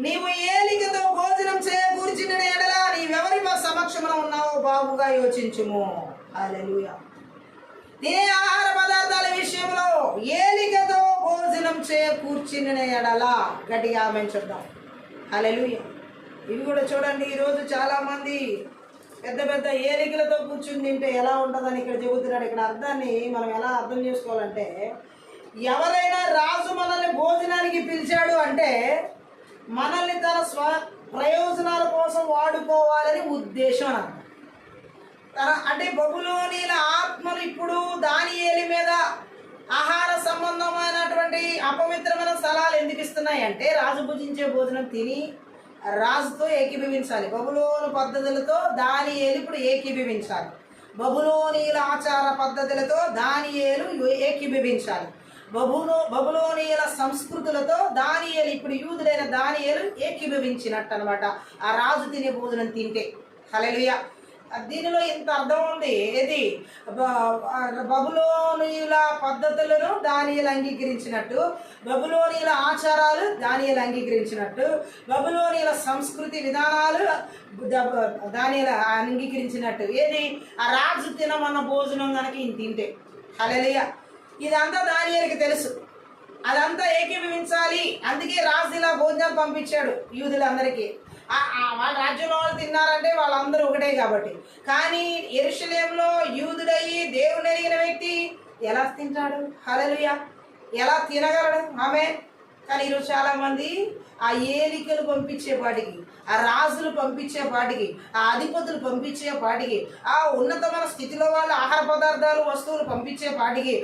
నీవు ఏలికతో భోజనం చేయకూర్చిన ఎడల నీవెవరి సమక్షంలో ఉన్నావో బాగుగా యోచించుము. హల్లెలూయా. తినే ఆహార పదార్థాల విషయంలో ఏలికతో భోజనం చేయకూర్చిన ఎడల గట్టిగా ఆమేన్ చెప్దాం. హల్లెలూయా. ఇవి కూడా చూడండి, ఈరోజు చాలామంది పెద్ద పెద్ద ఏలికలతో కూర్చుని తింటే ఎలా ఉంటుందని ఇక్కడ చెబుతున్నాడు. ఇక్కడ అర్థాన్ని మనం ఎలా అర్థం చేసుకోవాలంటే, ఎవరైనా రాజు మనల్ని భోజనానికి పిలిచాడు అంటే మనల్ని తన ప్రయోజనాల కోసం వాడుకోవాలని ఉద్దేశం అన్నమాట. అంటే బబులోనిల ఆత్మలు ఇప్పుడు దానియేలు మీద ఆహార సంబంధమైనటువంటి అపవిత్రమైన సలహాలు ఎందుకు ఇస్తున్నాయి అంటే, రాజు భుజించే భోజనం తిని రాజుతో ఏకీభవించాలి. బబులోను పద్ధతులతో దానియేలు ఇప్పుడు ఏకీభవించాలి. బబులోనీల ఆచార పద్ధతులతో దానియేలు ఏకీభవించాలి. బబులోనీల సంస్కృతులతో దానియేలు, ఇప్పుడు యూదుడైన దానియేలు ఏకీభవించినట్టు అనమాట ఆ రాజు తినే భోజనం తింటే. హల్లెలూయా. దీనిలో ఇంత అర్థం ఉంది. ఏది బబులోనీయుల పద్ధతులను దానియేలు అంగీకరించినట్టు, బబులోనీయుల ఆచారాలు దానియేలు అంగీకరించినట్టు, బబులోనీయుల సంస్కృతి విధానాలు దానియేలు అంగీకరించినట్టు. ఏది ఆ రాజు తినమన్న భోజనం కనుక ఈయన తింటే, హల్లెలూయా, ఇదంతా దానియేలుకి తెలుసు. అదంతా ఏకీభవించాలి. అందుకే రాజు ఇలా భోజనాలు పంపించాడు యూదులందరికీ. వాళ్ళ రాజ్యంలో వాళ్ళు తిన్నారంటే వాళ్ళందరూ ఒకటే కాబట్టి. కానీ యెరూషలేములో యూదుడయ్యి దేవుని ఎరిగిన వ్యక్తి ఎలా తింటాడు? హల్లెలూయా, ఎలా తినగలడు? ఆమేన్. కానీ ఈరోజు చాలామంది ఆ ఏలికలు పంపించేపాటికి, ఆ రాజులు పంపించేపాటికి, ఆ అధిపతులు పంపించేపాటికి, ఆ ఉన్నతమైన స్థితిలో వాళ్ళు ఆహార పదార్థాలు వస్తువులు పంపించేపాటికి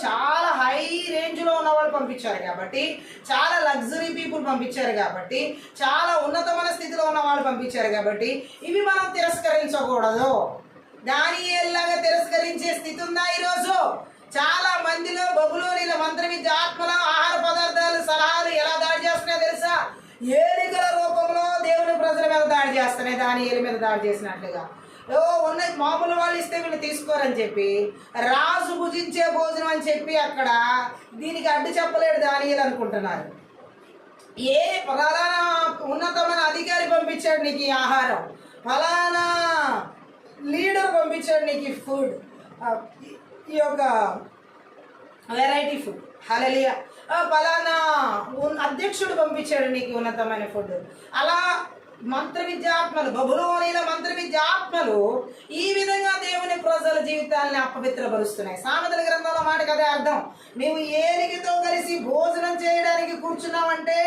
చాలా హై రేంజ్లో ఉన్న వాళ్ళు పంపించారు కాబట్టి, చాలా లగ్జరీ పీపుల్ పంపించారు కాబట్టి, చాలా ఉన్నతమైన స్థితిలో ఉన్న వాళ్ళు పంపించారు కాబట్టి ఇవి మనం తిరస్కరించకూడదు. దానియేలులాగా తిరస్కరించే స్థితి ఉందా ఈరోజు? చాలా మందిలో బబులోనీల మంత్ర విద్య ఆత్మల ఆహార పదార్థాలు సలహాలు ఎలా దాడి చేస్తున్నాయో తెలుసా? ఏలికల రూపంలో దేవుని ప్రజల మీద దాడి చేస్తున్నాయి, దానియేలు మీద దాడి చేసినట్లుగా. ఉన్న మామూలు వాళ్ళు ఇస్తే వీళ్ళు తీసుకోరని చెప్పి, రాజు భుజించే భోజనం అని చెప్పి అక్కడ దీనికి అడ్డు చెప్పలేడు దానియేలు అనుకుంటున్నారు. ఏ ఫలానా ఉన్నతమైన అధికారి పంపించాడు నీకు ఈ ఆహారం, ఫలానా లీడర్ పంపించాడు నీకు ఈ ఫుడ్, ఈ యొక్క వెరైటీ ఫుడ్, హల్లెలూయా, ఫలానా అధ్యక్షుడు పంపించాడు నీకు ఉన్నతమైన ఫుడ్. అలా మంత్ర విద్యాత్మలు, బబులోనీల మంత్ర విద్యాత్మలు ఈ విధంగా దేవుని ప్రజల జీవితాలని అపవిత్రపరుస్తున్నాయి. సామెతల గ్రంథంలో మాట కదే అర్థం. నీవు ఏలికతో కలిసి భోజనం చేయడానికి కూర్చున్నావంటే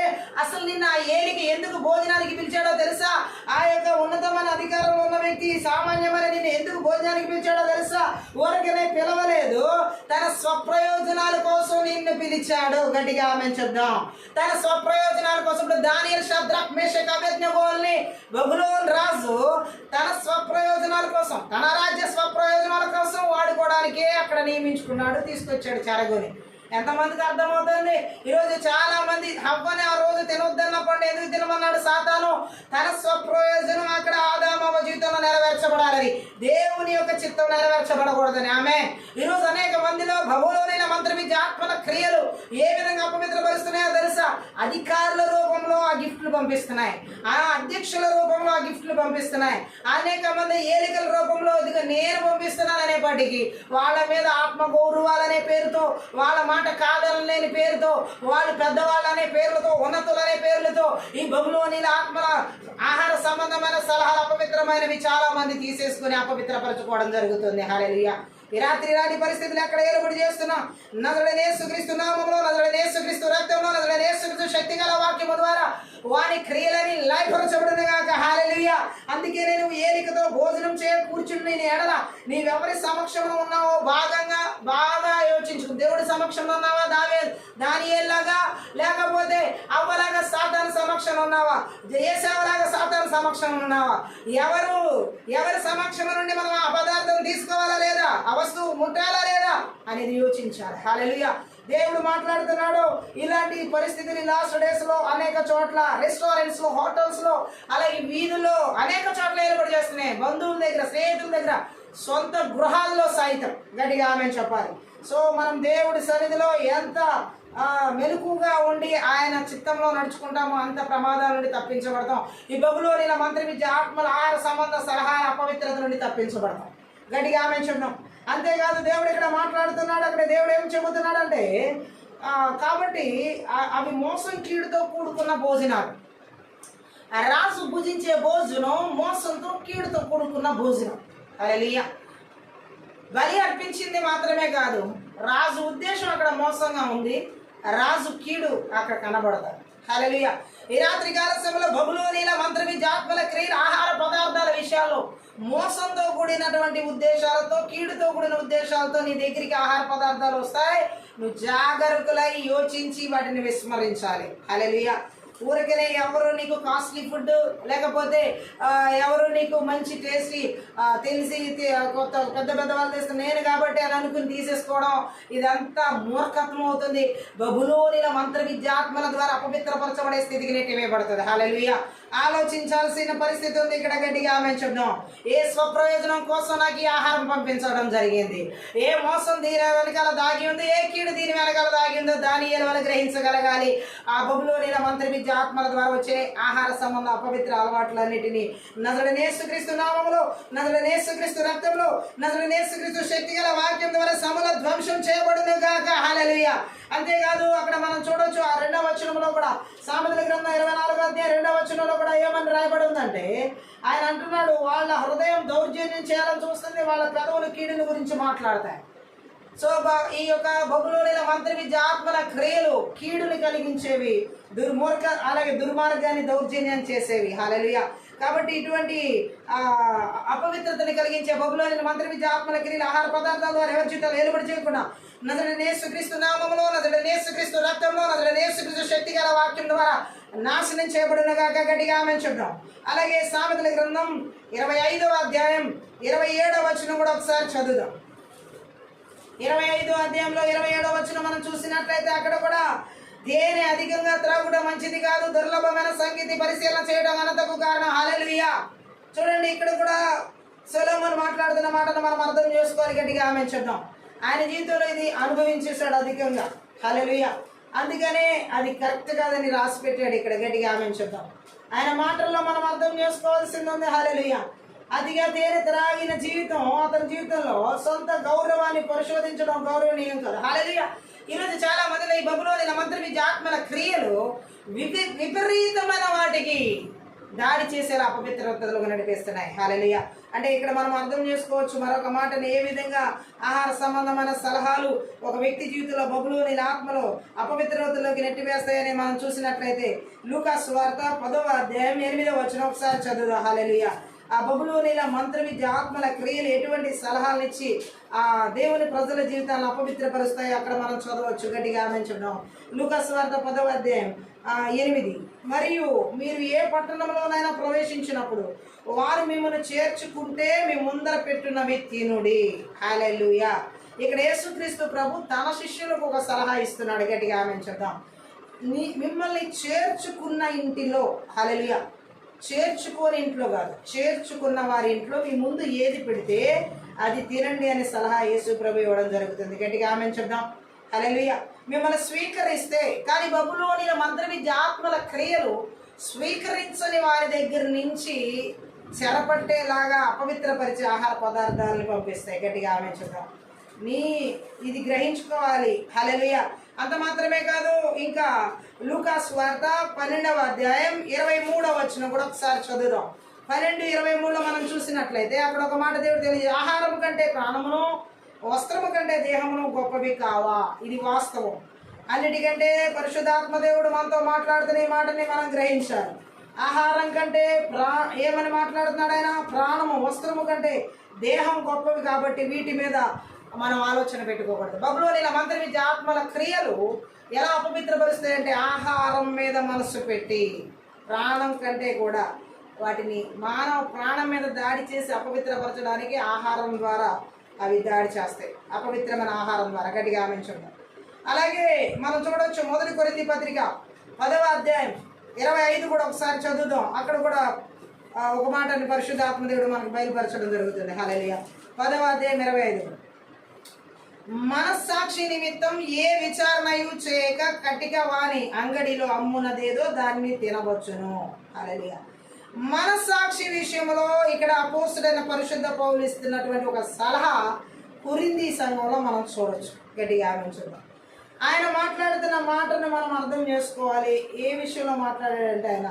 అసలు నిన్న ఆ ఏలిక ఎందుకు భోజనానికి పిలిచాడో తెలుసా? ఆ యొక్క ఉన్నతమైన అధికారంలో ఉన్న వ్యక్తి సామాన్యమైన నిన్ను ఎందుకు భోజనానికి పిలిచాడో తెలుసా? ఊరకనే పిలవలేదు, తన స్వప్రయోజనాల కోసం నిన్ను పిలిచాడు. గట్టిగా ఆమేన్ చెప్దాం. తన స్వప్రయోజనాల కోసం. దానియేలు, షద్రక్, మేషక్, అబేద్నెగోల్ని బబులోను రాజు తన స్వప్రయోజనాల కోసం, తన రాజ్య స్వప్రయోజనాల కోసం వాడుకోవడానికే అక్కడ నియమించుకున్నాడు, తీసుకొచ్చాడు చెరగొని. ఎంతమందికి అర్థమవుతుంది? ఈరోజు చాలా మంది హవ్వని ఆ రోజు తినొద్దన్న పండు ఎందుకు తినమన్నాడు సాతాను? తన స్వప్రయోజనం అక్కడ ఆదామవ్వ జీవితంలో నెరవేర్చబడాలని, దేవుని యొక్క చిత్తం నెరవేర్చబడకూడదని. ఆమె ఈరోజు అనేక మందిలో బబులోనీల మంత్ర విద్య ఆత్మల క్రియలు ఏ విధంగా అపవిత్రపరుస్తున్నాయో తెలుసా? అధికారుల రూపంలో ఆ గిఫ్ట్లు పంపిస్తున్నాయి, ఆ అధ్యక్షుల రూపంలో ఆ గిఫ్ట్లు పంపిస్తున్నాయి, అనేక మంది ఏలికల రూపంలో నేను పంపిస్తున్నాను అనేపాటికి వాళ్ళ మీద ఆత్మ గౌరవాలనే పేరుతో, వాళ్ళ మాట కాదనలేని పేరుతో, వాళ్ళు పెద్దవాళ్ళు అనే పేర్లతో, ఉన్నతులనే పేర్లతో ఈ బబులోనీల ఆత్మల ఆహార సంబంధమైన సలహాలు అపవిత్రమైనవి చాలా మంది తీసేసుకుని అపవిత్రపరచుకోవడం జరుగుతుంది. హల్లెలూయా. ఈ రాత్రి ఇలాంటి పరిస్థితులు ఎక్కడ ఏలుబడి చేస్తున్నాం? నజరేయుడైన యేసుక్రీస్తు నామములో, నజరేయుడైన యేసుక్రీస్తు రక్తంలో, నజరేయుడైన యేసుక్రీస్తు శక్తి గల వాక్యము ద్వారా వాని క్రియలని లయపరచబడునుగాక. హల్లెలూయా. అందుకే నేను ఏలికతో భోజనం చేయ కూర్చుని నీ ఎడల నీవెవరి సమక్షంలో ఉన్నావో బాగా యోచించు. దేవుడి సమక్షంలో ఉన్నావా? దానియేలులాగా, లేకపోతే అవ్వలాగా సాతాను సమక్షంలో ఉన్నావా? యేసేవలాగా సాతాను సమక్షంలో ఉన్నావా? ఎవరి సమక్షంలో నుండి మనం ఆ పదార్థం తీసుకోవాలా లేదా, ఆ వస్తువు ముట్టాలా లేదా అనేది యోచించాలి. హల్లెలూయా. దేవుడు మాట్లాడుతున్నాడు. ఇలాంటి పరిస్థితులు లాస్ట్ డేస్ లో అనేక చోట్ల రెస్టారెంట్స్ లో, హోటల్స్ లో, అలాగే వీధుల్లో అనేక చోట్ల ఏర్పాటు చేస్తున్నాయి. బంధువుల దగ్గర, స్నేహితుల దగ్గర, సొంత గృహాల్లో సైతం. గట్టిగా ఆమేన్ చెప్పాలి. సో మనం దేవుడి సన్నిధిలో ఎంత మెలకుగా ఉండి ఆయన చిత్తంలో నడుచుకుంటామో అంత ప్రమాదాల నుండి తప్పించబడతాం. ఈ బబులోనీల మంత్ర విద్య ఆత్మల ఆహార సంబంధ సలహాల అపవిత్రత నుండి తప్పించబడతాం. గట్టిగా ఆమేన్ చెప్తాం. అంతేకాదు దేవుడు ఇక్కడ మాట్లాడుతున్నాడు. అక్కడ దేవుడు ఏం చెబుతున్నాడంటే, కాబట్టి అవి మోసం కీడుతో కూడుకున్న భోజనాలు. రాజు భుజించే భోజనం మోసంతో కీడుతో కూడుకున్న భోజనం. హల్లెలూయా. బలి అర్పించింది మాత్రమే కాదు, రాజు ఉద్దేశం అక్కడ మోసంగా ఉంది, రాజు కీడు అక్కడ కనబడతాడు. హల్లెలూయా. ఈ రాత్రి కాల సమయంలో బబులోనీల మంత్ర విద్య ఆత్మల క్రియలు ఆహార పదార్థాల విషయాల్లో మోసంతో కూడినటువంటి ఉద్దేశాలతో, కీడుతో కూడిన ఉద్దేశాలతో నీ దగ్గరికి ఆహార పదార్థాలు వస్తాయి. నువ్వు జాగరూకులై యోచించి వాటిని విస్మరించాలి. హల్లెలూయా. ఊరికనే ఎవరు నీకు కాస్ట్లీ ఫుడ్ లేకపోతే ఎవరు నీకు మంచి టేస్టీ తెలిసి కొత్త పెద్ద పెద్ద వాళ్ళు తెస్తే నేను కాబట్టి అని అనుకుని తీసేసుకోవడం, ఇదంతా మూర్ఖత్వం అవుతుంది. బబులోనిల మంత్ర విద్యాత్మల ద్వారా అపవిత్రపరచబడే స్థితికి నెట్టివేయబడుతుంది. హల్లెలూయా. ఆలోచించాల్సిన పరిస్థితి ఉంది. ఇక్కడ గట్టిగా ఆమె చూద్దాం. ఏ స్వప్రయోజనం కోసం నాకు ఈ ఆహారం పంపించడం జరిగింది, ఏ మోసం దీని వెనకాల దాగి ఉంది, ఏ కీడు దీని వెనకాల దాగి ఉందో దానియేలు వల్ల గ్రహించగలగాలి. ఆ బబులోనిల మంత్ర విద్య ఆత్మల ద్వారా వచ్చే ఆహార సంబంధ అపవిత్ర అలవాట్లన్నిటినీ నజరేయుడైన యేసుక్రీస్తు నామములో, నజరేయుడైన యేసుక్రీస్తు రక్తంలో, నజరేయుడైన యేసుక్రీస్తు శక్తిగల వాక్యం ద్వారా సమూల ధ్వంసం చేయబడును గాక. హల్లెలూయా. అంతేకాదు అక్కడ మనం చూడొచ్చు ఆ 2వ వచనంలో కూడా, సామెతల గ్రంథం 24వ అధ్యాయం 2వ వచనంలో కూడా ఏమని రాయబడి ఉందంటే, ఆయన అంటున్నాడు వాళ్ళ హృదయం దౌర్జన్యం చేయాలని చూస్తుంది, వాళ్ళ పెదవులు కీడుని గురించి మాట్లాడతాయి. సో ఈ యొక్క బబులోనిల మంత్ర విద్య ఆత్మల క్రియలు కీడుని కలిగించేవి, అలాగే దుర్మార్గాన్ని దౌర్జన్యం చేసేవి. హల్లెలూయా. కాబట్టి ఇటువంటి అపవిత్రతని కలిగించే బబులోనిల మంత్ర విద్య ఆత్మల క్రియలు ఆహార పదార్థాల ద్వారా ఎవరి జీవితాలు ఏలుబడి చేయకుండా నజరేయుడైన యేసుక్రీస్తు నామములో, నజరేయుడైన యేసుక్రీస్తు రక్తంలో, నజరేయుడైన యేసుక్రీస్తు శక్తి గల వాక్యం ద్వారా నాశనం చేయబడునుగాక. గట్టిగా ఆమేన్ చెప్దాం. అలాగే సామెతల గ్రంథం 25వ అధ్యాయం 27వ వచనం కూడా ఒకసారి చదువుదాం. 25వ అధ్యాయంలో 27వ వచనం మనం చూసినట్లయితే అక్కడ కూడా దేని అధికంగా త్రాగుట మంచిది కాదు, దుర్లభమైన సంగీతి పరిశీలన చేయడం ఘనతకు కారణం. హల్లెలూయా. చూడండి ఇక్కడ కూడా సొలొమోను మాట్లాడుతున్న మాటను మనం అర్థం చేసుకోవాలి. గట్టిగా ఆమేన్ చెప్దాం. ఆయన జీవితంలో ఇది అనుభవించేశాడు అధికంగా. హల్లెలూయా. అందుకనే అది కరెక్ట్ కాదని రాసి పెట్టాడు ఇక్కడ. గట్టిగా ఆమేన్ చెప్దాం. ఆయన మాటల్లో మనం అర్థం చేసుకోవాల్సింది ఉంది. హల్లెలూయా. అతిగా తేనె త్రాగిన జీవితం అతని జీవితంలో సొంత గౌరవాన్ని పరిశోధించడం గౌరవనీయం కాదు. హల్లెలూయా. ఈరోజు చాలా మందిలో ఈ బబులోనిల మంత్ర విద్య ఆత్మల క్రియలు విపరీతమైన వాటికి దాడి చేసేలా అపవిత్రతలుగా నడిపిస్తున్నాయి. హల్లెలూయా. అంటే ఇక్కడ మనం అర్థం చేసుకోవచ్చు మరొక మాటని, ఏ విధంగా ఆహార సంబంధమైన సలహాలు ఒక వ్యక్తి జీవితంలో బబులోనిల ఆత్మలో అపవిత్రతలోకి నెట్టివేస్తాయని మనం చూసినట్లయితే లూకా సువార్త 10వ అధ్యాయం 8వ వచనం ఒకసారి చదువుదాం. హల్లెలూయా. ఆ బబులోనిల మంత్ర విద్య ఆత్మల క్రియలు ఎటువంటి సలహాలను ఇచ్చి ఆ దేవుని ప్రజల జీవితాలను అపవిత్రపరుస్తాయి అక్కడ మనం చదవచ్చు. గట్టిగా ఆమేన్ చెప్దాం. లూకా సువార్త 10వ అధ్యాయం 8. మరియు మీరు ఏ పట్టణంలోనైనా ప్రవేశించినప్పుడు వారు మిమ్మల్ని చేర్చుకుంటే మీ ముందర పెట్టున్నవి తినుడి. హల్లెలూయా. ఇక్కడ యేసుక్రీస్తు ప్రభు తన శిష్యులకు ఒక సలహా ఇస్తున్నాడు. గట్టిగా ఆమేన్ చెప్దాం. మిమ్మల్ని చేర్చుకున్న ఇంటిలో, హల్లెలూయా, చేర్చుకోని ఇంట్లో కాదు, చేర్చుకున్న వారి ఇంట్లో మీ ముందు ఏది పెడితే అది తినండి అనే సలహా యేసు ప్రభు ఇవ్వడం జరుగుతుంది. గట్టిగా ఆమేన్ చెప్దాం. హల్లెలూయా. మిమ్మల్ని స్వీకరిస్తే, కానీ బబులోనిల మంత్ర విద్య ఆత్మల క్రియలు స్వీకరించని వారి దగ్గర నుంచి చెరపట్టేలాగా అపవిత్రపరిచే ఆహార పదార్థాలను పంపిస్తాయి. గట్టిగా ఆమేన్ చెప్దాం. ఇది గ్రహించుకోవాలి. హల్లెలూయా. అంత మాత్రమే కాదు, ఇంకా లూకా సువార్త 12వ అధ్యాయం 23వ వచనం కూడా ఒకసారి చదువుదాం. 12:23లో మనం చూసినట్లయితే అక్కడ ఒక మాట దేవుడు తెలియజేది, ఆహారం కంటే ప్రాణమును, వస్త్రము కంటే దేహమును గొప్పవి కావా. ఇది వాస్తవం. అన్నిటికంటే పరిశుద్ధాత్మ దేవుడు మనతో మాట్లాడుతున్న ఈ మాటని మనం గ్రహించాలి. ఆహారం కంటే ఏమని మాట్లాడుతున్నాడు ఆయన? ప్రాణము, వస్త్రము కంటే దేహం గొప్పవి కాబట్టి వీటి మీద మనం ఆలోచన పెట్టుకోకూడదు. బబులోనిల మంత్ర విద్య ఆత్మల క్రియలు ఎలా అపవిత్రపరుస్తాయంటే ఆహారం మీద మనసు పెట్టి, ప్రాణం కంటే కూడా వాటిని మానవ ప్రాణం మీద దాడి చేసి అపవిత్రపరచడానికి ఆహారం ద్వారా అవి దాడి చేస్తాయి. అపవిత్రమైన ఆహారం ద్వారా. గట్టిగా ఆమెంచండి. అలాగే మనం చూడవచ్చు 1 కొరింథీ పత్రిక 10వ అధ్యాయం 25 కూడా ఒకసారి చదువుదాం. అక్కడ కూడా ఒక మాటని పరిశుద్ధాత్మదేవుడు మనకు బయలుపరచడం జరుగుతుంది. హల్లెలూయా. 10వ అధ్యాయం 25. మనస్సాక్షి నిమిత్తం ఏ విచారణయు చేయక కటిక వాని అంగడిలో అమ్మునదేదో దాన్ని తినవచ్చును. హల్లెలూయా. మనస్సాక్షి విషయంలో ఇక్కడ అపోస్తుడైన పరిశుద్ధ పౌలు ఇస్తున్నటువంటి ఒక సలహా కొరింథీ సంఘంలో మనం చూడొచ్చు. గట్టిగా ఆలోచించుదాం. ఆయన మాట్లాడుతున్న మాటను మనం అర్థం చేసుకోవాలి. ఏ విషయంలో మాట్లాడాడంటే ఆయన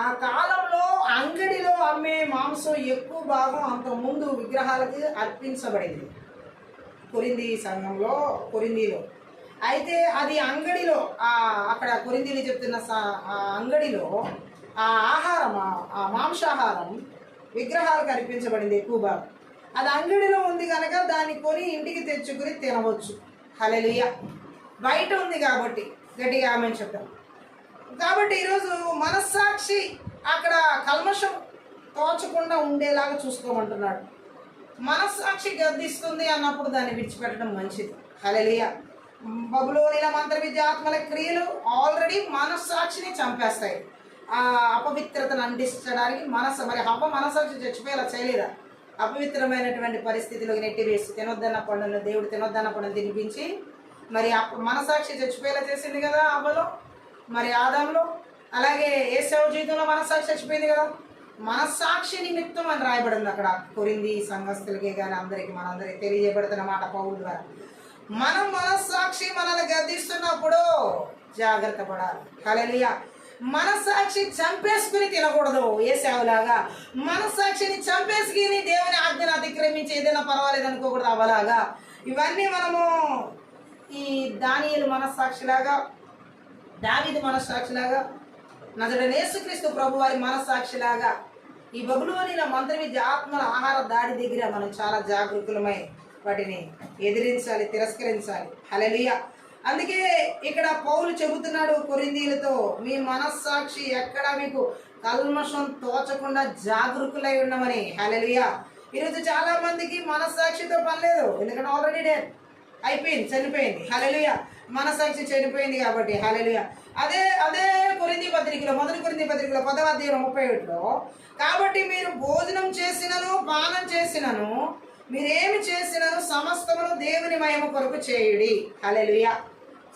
ఆ కాలంలో అంగడిలో అమ్మే మాంసం ఎక్కువ భాగం అంతకుముందు విగ్రహాలకి అర్పించబడింది కొరింథీ సంఘంలో, కొరింథీలో. అయితే అది అంగడిలో అక్కడ కొరింథీలు చెప్తున్న అంగడిలో ఆ ఆహారం, ఆ మాంసాహారం విగ్రహాలకు అర్పించబడింది ఎక్కువ భాగం. అది అంగడిలో ఉంది కనుక దాన్ని కొని ఇంటికి తెచ్చుకుని తినవచ్చు. హల్లెలూయా. బయట ఉంది కాబట్టి. గట్టిగా ఆమేన్ చెప్తాం. కాబట్టి ఈరోజు మనస్సాక్షి అక్కడ కల్మషం తోచకుండా ఉండేలాగా చూసుకోమంటున్నాడు. మనస్సాక్షి గద్దిస్తుంది అన్నప్పుడు దాన్ని విడిచిపెట్టడం మంచిది. హల్లెలూయా. బబులోనిల మంత్ర విద్య ఆత్మల క్రియలు ఆల్రెడీ మనస్సాక్షిని చంపేస్తాయి. ఆ అపవిత్రతను అంటించడానికి మరి మనస్సాక్షి చచ్చిపోయేలా చేయలేదా? అపవిత్రమైనటువంటి పరిస్థితిలోకి నెట్టివేసి తినొద్దన్న పండును దేవుడు తినొద్దన్న పండును తినిపించి మరి మనస్సాక్షి చచ్చిపోయేలా చేసింది కదా అవ్వలో, మరి ఆదాంలో. అలాగే ఏశావు జీవితంలో మనస్సాక్షి చచ్చిపోయింది కదా. మనస్సాక్షి నిమిత్తం అని రాయబడింది అక్కడ కొరింథీ సంఘస్థులకే కానీ మనందరికి తెలియజేయబడుతున్న మాట పౌలు ద్వారా. మనం మనస్సాక్షి మనల్ని గద్దిస్తున్నప్పుడు జాగ్రత్త పడాలి. హల్లెలూయా. మనస్సాక్షి చంపేసుకుని తినకూడదు ఏశావులాగా. మనస్సాక్షిని చంపేసుకుని దేవుని ఆజ్ఞను అతిక్రమించి ఏదైనా పర్వాలేదు అనుకోకూడదు అవలాగా. ఇవన్నీ మనము ఈ దానియేలు మనస్సాక్షిలాగా, దావీదు మనస్సాక్షిలాగా, నజరేయుడైన యేసుక్రీస్తు ప్రభువారి మనస్సాక్షిలాగా ఈ బబులోనిల మంత్ర విద్య ఆత్మల ఆహార దాడి దగ్గర మనం చాలా జాగరూకులమై వాటిని ఎదిరించాలి, తిరస్కరించాలి. హల్లెలూయా. అందుకే ఇక్కడ పౌలు చెబుతున్నాడు కొరింథీయులతో, మీ మనస్సాక్షి ఎక్కడ మీకు కల్మషం తోచకుండా జాగరూకులై ఉండమని. హల్లెలూయా. ఈరోజు చాలా మందికి మనస్సాక్షితో పని లేదు, ఎందుకంటే ఆల్రెడీ డెడ్ అయిపోయింది, చనిపోయింది. హల్లెలూయా. మనస్సాక్షి చనిపోయింది కాబట్టి. హల్లెలూయా. అదే కొరింథీ పత్రికలో, మొదటి కొరింథీ పత్రికలో 10వ అధ్యాయం 31లో, కాబట్టి మీరు భోజనం చేసినను పానం చేసినను మీరేమి చేసినను సమస్తమును దేవుని మహిమ కొరకు చేయుడి. హల్లెలూయా.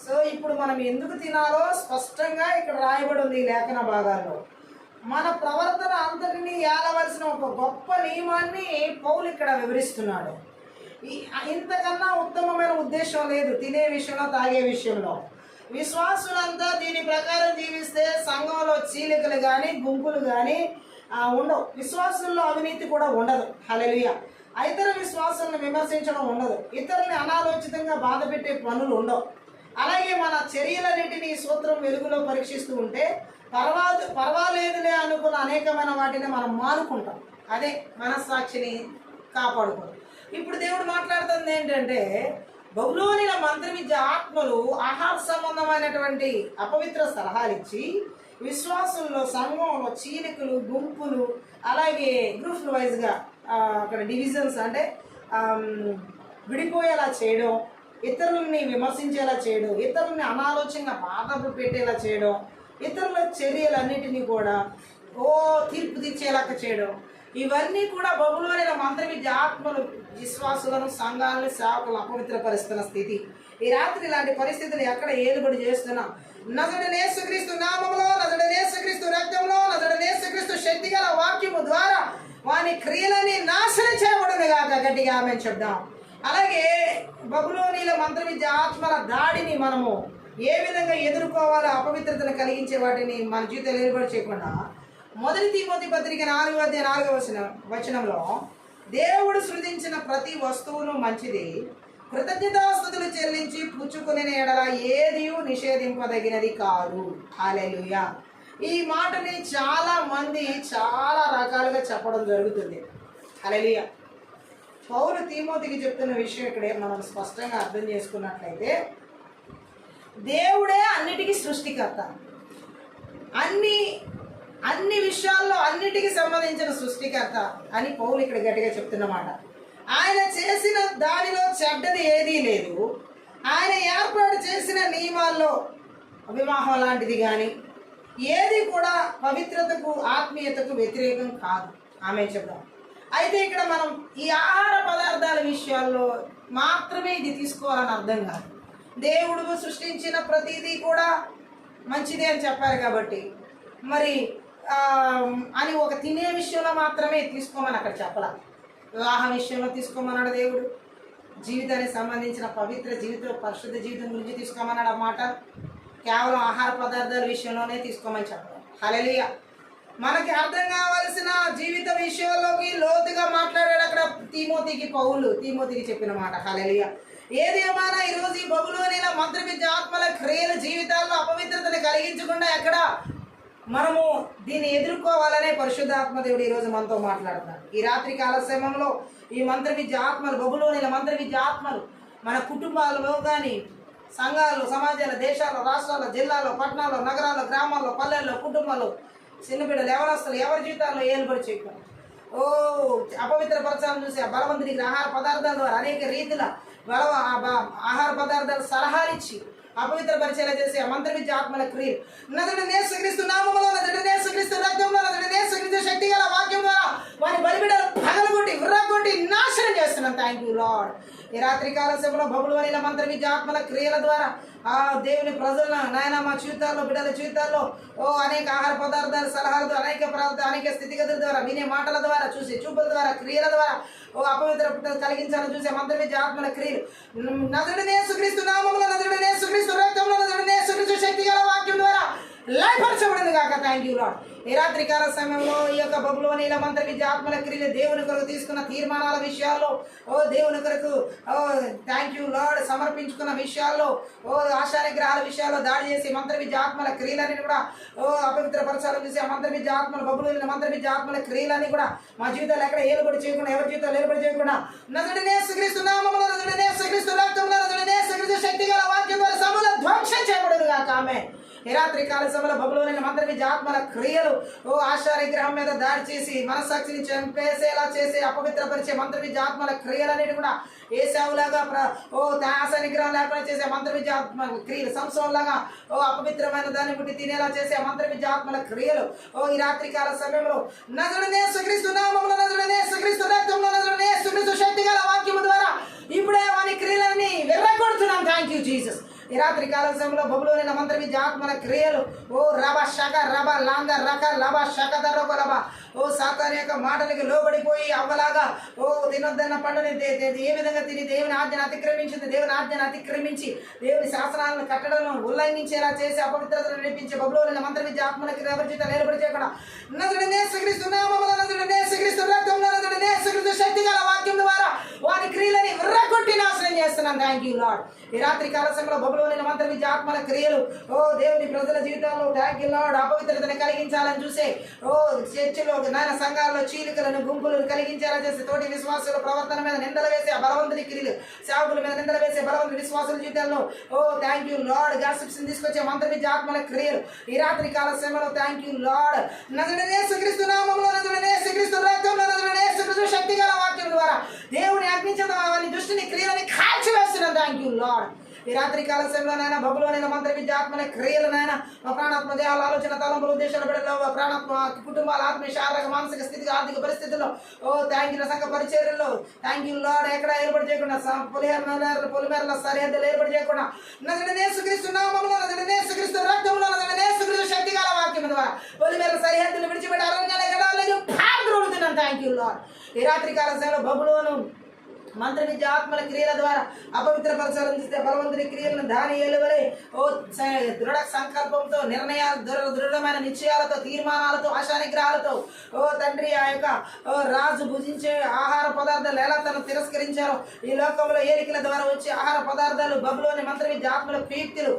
సో ఇప్పుడు మనం ఎందుకు తినాలో స్పష్టంగా ఇక్కడ రాయబడి ఉంది ఈ లేఖన భాగాల్లో. మన ప్రవర్తన అంతటినీ ఏలవలసిన ఒక గొప్ప నియమాన్ని పౌలు ఇక్కడ వివరిస్తున్నాడు. ఇంతకన్నా ఉత్తమమైన ఉద్దేశం లేదు తినే విషయంలో, తాగే విషయంలో. విశ్వాసులంతా దీని ప్రకారం జీవిస్తే సంఘంలో చీలికలు కానీ గుంపులు కానీ ఉండవు. విశ్వాసుల్లో అవినీతి కూడా ఉండదు. హల్లెలూయా. ఇతర విశ్వాసాలను విమర్శించడం ఉండదు. ఇతరుల్ని అనాలోచితంగా బాధ పెట్టే పనులు ఉండవు. అలాగే మన చర్యలన్నింటినీ ఈ సూత్రం వెలుగులో పరీక్షిస్తూ ఉంటే పర్వాలేదులే అనుకున్న అనేకమైన వాటిని మనం మానుకుంటాం. అదే మనస్సాక్షిని కాపాడుకోవడం. ఇప్పుడు దేవుడు మాట్లాడుతుంది ఏంటంటే, బబులోనిల మంత్ర విద్య ఆత్మలు ఆహార సంబంధమైనటువంటి అపవిత్ర సలహాలు ఇచ్చి విశ్వాసుల్లో, సంఘంలో చీలికలు, గుంపులు, అలాగే గ్రూప్ వైజ్గా అక్కడ డివిజన్స్ అంటే విడిపోయేలా చేయడం, ఇతరులని విమర్శించేలా చేయడం, ఇతరులని అనాలోచనగా బాధలు పెట్టేలా చేయడం, ఇతరుల చర్యలన్నిటినీ కూడా తీర్పు తీర్చేలాగా చేయడం, ఇవన్నీ కూడా బబులోనిల మంత్ర విద్య ఆత్మలు విశ్వాసులను, సంఘాలను, సేవకులను అపవిత్రపరుస్తున్న స్థితి. ఈ రాత్రి ఇలాంటి పరిస్థితులు ఎక్కడ ఏలుబడి చేస్తున్నా నజరేయుడైన యేసుక్రీస్తు నామములో, నజరేయుడైన యేసుక్రీస్తు రక్తంలో, నజరేయుడైన యేసుక్రీస్తు శక్తిగల వాక్యము ద్వారా వాని క్రియలని నాశనం చేయబడును గాక. గట్టిగా ఆమేన్ చెప్దాం. అలాగే బబులోనిల మంత్ర విద్య ఆత్మల దాడిని మనము ఏ విధంగా ఎదుర్కోవాలో, అపవిత్రతను కలిగించే వాటిని మన జీవితంలో ఏర్పాటు చేయకుండా మొదటి తిమోతి పత్రిక 4వ అధ్యాయం 4వ వచనంలో, దేవుడు సృజించిన ప్రతి వస్తువును మంచిది, కృతజ్ఞతాస్తుతులు చెల్లించి పుచ్చుకునే ఎడల ఏది నిషేధింపదగినది కాదు. హల్లెలూయా. ఈ మాటని చాలా మంది చాలా రకాలుగా చెప్పడం జరుగుతుంది. హల్లెలూయా. పౌలు తిమోతికి చెప్తున్న విషయం ఇక్కడే మనం స్పష్టంగా అర్థం చేసుకున్నట్లయితే, దేవుడే అన్నిటికీ సృష్టికర్త. అన్ని విషయాల్లో అన్నిటికీ సంబంధించిన సృష్టికర్త అని పౌలు ఇక్కడ గట్టిగా చెప్తున్నమాట. ఆయన చేసిన దానిలో చెడ్డది ఏదీ లేదు. ఆయన ఏర్పాటు చేసిన నియమాల్లో వివాహం లాంటిది కానీ ఏది కూడా పవిత్రతకు, ఆత్మీయతకు వ్యతిరేకం కాదు. ఆమేన్ చెప్దాం. అయితే ఇక్కడ మనం ఈ ఆహార పదార్థాల విషయాల్లో మాత్రమే ఇది తీసుకోవాలని అర్థం కాదు. దేవుడు సృష్టించిన ప్రతిదీ కూడా మంచిదే అని చెప్పారు కాబట్టి మరి అని ఒక తినే విషయంలో మాత్రమే తీసుకోమని అక్కడ చెప్పాల. వివాహ విషయంలో తీసుకోమన్నాడు దేవుడు. జీవితానికి సంబంధించిన పవిత్ర జీవితం, పరిశుద్ధ జీవితం గురించి తీసుకోమన్నాడు అన్నమాట. కేవలం ఆహార పదార్థాల విషయంలోనే తీసుకోమని చెప్పాలి. హల్లెలూయా. మనకి అర్థం కావలసిన జీవిత విషయంలోకి లోతుగా మాట్లాడాడు అక్కడ తిమోతికి చెప్పిన మాట. హల్లెలూయా. ఏదేమైనా ఈరోజు ఈ బబులోనిల మంత్ర విద్య ఆత్మల క్రియలు జీవితాల్లో అపవిత్రతను కలిగించకుండా ఎక్కడ మనము దీన్ని ఎదుర్కోవాలనే పరిశుద్ధాత్మ దేవుడు ఈరోజు మనతో మాట్లాడుతున్నాడు. ఈ రాత్రి కాల సమయంలో ఈ మంత్ర విద్య ఆత్మలు, బబులోనిల మంత్ర విద్య ఆత్మలు మన కుటుంబాలలో కానీ, సంఘాలు, సమాజాలు, దేశాలు, రాష్ట్రాలు, జిల్లాలో, పట్టణాల్లో, నగరాల్లో, గ్రామాల్లో, పల్లెల్లో, కుటుంబాల్లో, చిన్నబిడ్డలు, ఎవరస్తులు ఎవరి జీవితాల్లో ఏలుబడి చేయకుండా అపవిత్ర పరచాలను చూసి ఆ బలవంతుడికి ఆహార పదార్థాల ద్వారా అనేక రీతిల ఆహార పదార్థాలు సలహాలు ఇచ్చి అపవిత్ర పరిచయం చేసి ఆ మంత్ర విద్య ఆత్మల క్రియలు నదుడు నేసుక్రీస్తు నామములో, నదుడు నేసుక్రీస్తు రక్తంలో, నదుడు నేసుక్రీస్తు శక్తి గల వాక్యం ద్వారా వారి బలిబిడ్డలు పగలగొట్టి విర్రగొట్టి నాశనం చేస్తున్నాం. Thank you Lord. ఈ రాత్రి కాల సమయంలో బబులు అనిల మంత్ర విద్య ఆత్మల క్రియల ద్వారా ఆ దేవుని ప్రజలను నాయన మా జీవితాల్లో, బిడ్డల జీవితాల్లో అనేక ఆహార పదార్థాలు సలహాలతో అనేక స్థితిగతుల ద్వారా, వినే మాటల ద్వారా, చూసే చూపుల ద్వారా, క్రియల ద్వారా అపవిత్ర కలిగించాలని చూసే మంత్ర విద్య ఆత్మల క్రియలు నదుడిని యేసుక్రీస్తు నామములో, నదుడిని యేసుక్రీస్తు రక్తంలో, నదుడిని యేసుక్రీస్తు శక్తి గల వాక్యం ద్వారా లయపరచబడింది కాక. Thank you Lord. ఈ రాత్రి కాల సమయంలో ఈ యొక్క బబులోని ఇలా మంత్ర విద్య ఆత్మల క్రియలు దేవుని కొరకు తీసుకున్న తీర్మానాల విషయాల్లో దేవుని కొరకు థ్యాంక్ యూ లార్డ్ సమర్పించుకున్న విషయాల్లో ఆశానిగ్రహాల విషయాల్లో దాడి చేసి మంత్ర విద్య ఆత్మల క్రియలని కూడా అపవిత్రపరచాలని చూసి ఆ మంత్ర విద్య ఆత్మల బబులోని మంత్ర విద్య ఆత్మల క్రియలని కూడా మా జీవితాలు ఎక్కడ ఏలుబడి చేయకుండా, ఎవరి జీవితాలు ఏలుబడి చేయకుండా నదుడిని యేసుక్రీస్తు నామములో, నదుడిని యేసుక్రీస్తు రక్తంలో, నదుడిని యేసుక్రీస్తు శక్తి గల వాక్యం ద్వారా సమూల ధ్వంసం చేయబడదు కాక. ఆమె ఈ రాత్రి కాల సమయంలో బబులోని మంత్ర విద్య ఆత్మల క్రియలు ఆశానిగ్రహం మీద దాడి చేసి మనస్సాక్షిని చంపేసేలా చేసి అపవిత్రపరిచే మంత్ర విద్య ఆత్మల క్రియలనేది కూడా ఏసావులాగా ఆశానిగ్రహం లేకుండా చేసే మంత్ర విద్య ఆత్మ క్రియలు, సంసోన్లాగా అపవిత్రమైన దాన్ని పుట్టి తినేలా చేసే మంత్ర విద్య ఆత్మల క్రియలు ఈ రాత్రి కాల సమయంలో నదుడిని యేసుక్రీస్తు నామములో, నదుడిని యేసుక్రీస్తు రక్తంలో, నదుడిని యేసుక్రీస్తు శక్తి గల వాక్యము ద్వారా ఇప్పుడే వాని క్రియలన్నీ వెర్రగొడుతున్నాం. Thank you Jesus. ఈ రాత్రి కాల సమయంలో బబులోని మంత్ర విద్య ఆత్మల క్రియలు రబ శక రబ లాంగ రక లబ శక దరొక రబ సాతాను యొక్క మాటలకి లోబడిపోయి అవ్వలాగా తినొద్దన్న పండుని ఏ విధంగా తిని దేవుని ఆజ్ఞను అతిక్రమించింది, దేవుని ఆజ్ఞను అతిక్రమించి దేవుని శాసనాలను కట్టడలను ఉల్లంఘించేలా చేసి అపవిత్రతను నడిపించే బబులోని మంత్ర విద్య ఆత్మలకి ఎవరి జీవితాలు ఏర్పడి చేయకుండా నదుడిని యేసుక్రీస్తు నామములో, నదుడిని యేసుక్రీస్తు రక్తంలో, నదుడిని యేసుక్రీస్తు శక్తి గల వాక్యం ద్వారా వారి క్రియలని విర్రగొట్టి నాశనం చేస్తున్నాం. Thank you Lord. ఈ రాత్రి కాల సమయంలో బబులోని మంత్ర విద్య ఆత్మల క్రియలు దేవుని ప్రజల జీవితాల్లో థ్యాంక్ యూ లార్డ్ అపవిత్రతను కలిగించాలని చూసే చర్చిలో నాయన సంఘాల్లో చీలికలను గుంపులను కలిగించేలా చేసి తోటి విశ్వాసుల ప్రవర్తన మీద నిందలు వేసే బలవంతుని క్రియలు, సేవకుల మీద నిందలు వేసే బలవంతుని విశ్వాసుల జీవితాల్లో థ్యాంక్ యూ లార్డ్ గాసిప్స్ తీసుకొచ్చే మంత్ర విద్య ఆత్మల క్రియలు ఈ రాత్రి కాల సమయంలో థ్యాంక్ యూ లార్డ్ నదుడిని యేసుక్రీస్తు నామములో, నదుడిని యేసుక్రీస్తు రక్తంలో, నదుడిని యేసుక్రీస్తు శక్తి గల వాక్యం ద్వారా దేవుని అగ్నిచేత వారి దుష్టుని క్రియలని కాల్చివేస్తున్నాం. Thank you Lord. ఈ రాత్రి కాల సమయంలో నాయన బబులోని మంత్ర విద్య ఆత్మల క్రియలు నాయన మా ప్రాణాత్మ దేహాల ఆలోచన తలంపులు ఉద్దేశాల బిడ్డలో ప్రాణాత్మ కుటుంబాల ఆత్మీయ శారీరక మానసిక స్థితిగా ఆర్థిక పరిస్థితుల్లో థ్యాంక్ యూ సంఘ పరిచర్యల్లో థ్యాంక్ యూ లార్డ్ ఎక్కడ ఏర్పాటు చేయకుండా పొలిమేరల సరిహద్దులు ఏర్పాటు చేయకుండా నదుడిని యేసుక్రీస్తు నామములో, నదుడిని యేసుక్రీస్తు రక్తంలో, నదుడిని యేసుక్రీస్తు శక్తి గల వాక్యం ద్వారా పొలిమేరల సరిహద్దులు విడిచిపెట్టి అరణ్యాల గడాలకు పారుతున్నాం. Thank you Lord. ఈ రాత్రి కాల సమయంలో బబులోను మంత్ర విద్య ఆత్మల క్రియల ద్వారా అపవిత్రపరచాలని చూస్తే బలవంతుని క్రియలను దాని ఏలువలే దృఢ సంకల్పంతో నిర్ణయాలు దృఢమైన నిశ్చయాలతో తీర్మానాలతో ఆశానిగ్రహాలతో తండ్రి ఆ యొక్క రాజు భుజించే ఆహార పదార్థాలు ఎలా తను తిరస్కరించారో ఈ లోకంలో ఏలికల ద్వారా వచ్చే ఆహార పదార్థాలు బబులోని మంత్ర విద్య ఆత్మల పీక్తులు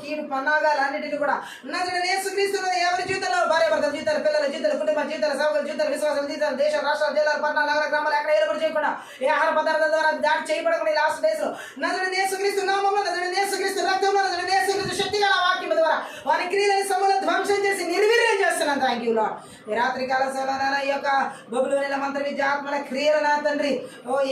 కీడు పన్నాగాలు అన్నిటిని కూడా నదుడిని యేసుక్రీస్తు ఎవరి జీవితంలో భార్య భర్తల జీవితాలు, పిల్లల జీవితాలు, కుటుంబ జీవితాలు, సేవకుల జీవితాలు, విశ్వాసాల జీవితాలు, దేశ రాష్ట్రాల జిల్లాలు, పట్టణాలు, నగర గ్రామాలు ఎక్కడ ఏర్పాటు చేయకుండా ఏ ఆహార పదార్థాల ద్వారా దాడి చేయబడకుండా లాస్ట్ డేస్ లో నదుడిని యేసుక్రీస్తు నామములో, నదుడిని యేసుక్రీస్తు రక్తంలో, నదుడిని యేసుక్రీస్తు శక్తి గల వాక్యం ద్వారా వారి క్రియలను సమూల ధ్వంసం చేసి నిర్వీర్యం చేస్తున్నాం. Thank you Lord. ఈ రాత్రి కాల సమయంలో ఈ యొక్క బబులోని మంత్ర విద్య ఆత్మల క్రియల నా తండ్రి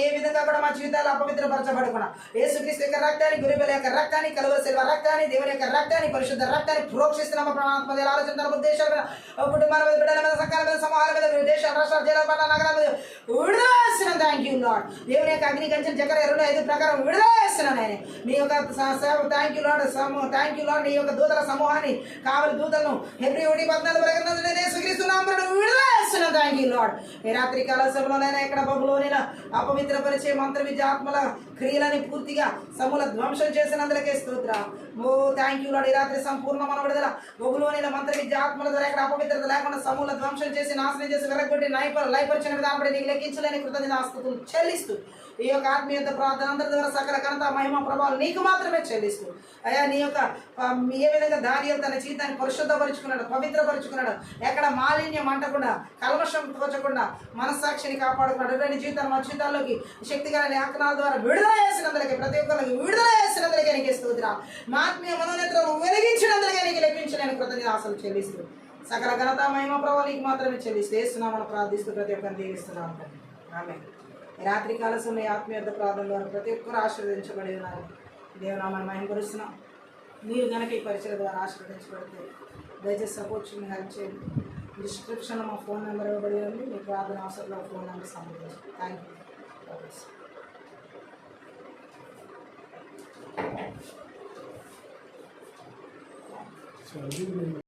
ఏ విధంగా కూడా మా జీవితాలు అపవిత్రపరచబడకుండా యేసుక్రీస్తు యొక్క రక్తాన్ని, గురిబెల యొక్క రక్తాన్ని, కలువరి శిలువ రక్తాన్ని, దేవుని యొక్క రక్తాన్ని, పరిశుద్ధ రక్తాన్ని ప్రోక్షిస్తున్నాము. ప్రాణాత్మ ఆలోచన ఉద్దేశాల మీద, కుటుంబాల మీద, బిడ్డల మీద, సంఘాల మీద, సమూహాల మీద, దేశ రాష్ట్రాల జిల్లా పట్టణ నగరాల మీద విడుదల చేస్తున్నాం. Thank you lord. దేవుని యొక్క అగ్ని కంచెం చక్కెర 25 ప్రకారం విడుదల చేస్తున్నాను. ఆయన నీ యొక్క సేవ thank you lord. Thank you lord. నీ యొక్క దూతల సమూహాన్ని కావలి దూతలను హెబ్రీ 1:14 యేసుక్రీస్తు విడుదల చేస్తున్నాను. Thank you Lord. ఈ రాత్రి కాల సమయంలోనైనా ఇక్కడ బబులోని అపవిత్రపరిచే మంత్ర విద్య ఆత్మల క్రియలని పూర్తిగా సమూల ధ్వంసం చేసినందులకే స్తోత్రం. Thank you Lord. ఈ రాత్రి సంపూర్ణమైన విడుదల బబులోని మంత్ర విద్య ఆత్మల ద్వారా ఇక్కడ అపవిత్రత లేకుండా సమూల ధ్వంసం చేసి నాశనం చేసి వెరగొట్టి లయపరిచిన విధానపడి నీకు లెక్కించలేని కృతజ్ఞతాస్తుతులు చెల్లిస్తూ ఈ యొక్క ఆత్మీయత ప్రార్థన అందరి ద్వారా సకల ఘనత మహిమ ప్రభావం నీకు మాత్రమే చెల్లిస్తూ అయ్యా నీ యొక్క ఏ విధంగా దానియేలు తన జీవితాన్ని పరిశుద్ధపరుచుకున్నాడు, పవిత్రపరుచుకున్నాడు, ఎక్కడ మాలిన్యం అంటకుండా, కల్మషం తోచకుండా, మనస్సాక్షిని కాపాడుకున్నాడు. ఎటువంటి జీవితాన్ని మా జీవితాల్లోకి శక్తిగల లేఖనాల ద్వారా విడుదల చేసినందులకి, ప్రతి ఒక్కరికి విడుదల చేసినందులకి నీకు స్తోత్రం. మా ఆత్మీయ మనోనేత్రం వెలిగించినందుకే నీకు లెక్కించలేని కృతజ్ఞతాస్తులు చెల్లిస్తూ సకల ఘనత మహిమ ప్రభావం నీకు మాత్రమే చెల్లిస్తూ వేస్తున్నామని ప్రార్థిస్తూ ప్రతి ఒక్కరిని దీవిస్తున్నాం. ఆమె రాత్రి కాల సమయ ఆత్మీయ ప్రార్థన ద్వారా ప్రతి ఒక్కరు ఆశీర్వదించబడి ఉన్నారు. దేవునామాన్ని మహిమపరుస్తున్నాం. మీరు కనుక ఈ పరిచయం ద్వారా ఆశీర్వదించబడితే దయచేసి సపోర్ట్ హెల్ప్ చేయండి. డిస్క్రిప్షన్లో మా ఫోన్ నెంబర్ ఇవ్వబడి ఉంది. మీ ప్రార్థన అవసరంలో ఫోన్ నెంబర్ సంబంధించి. Thank you.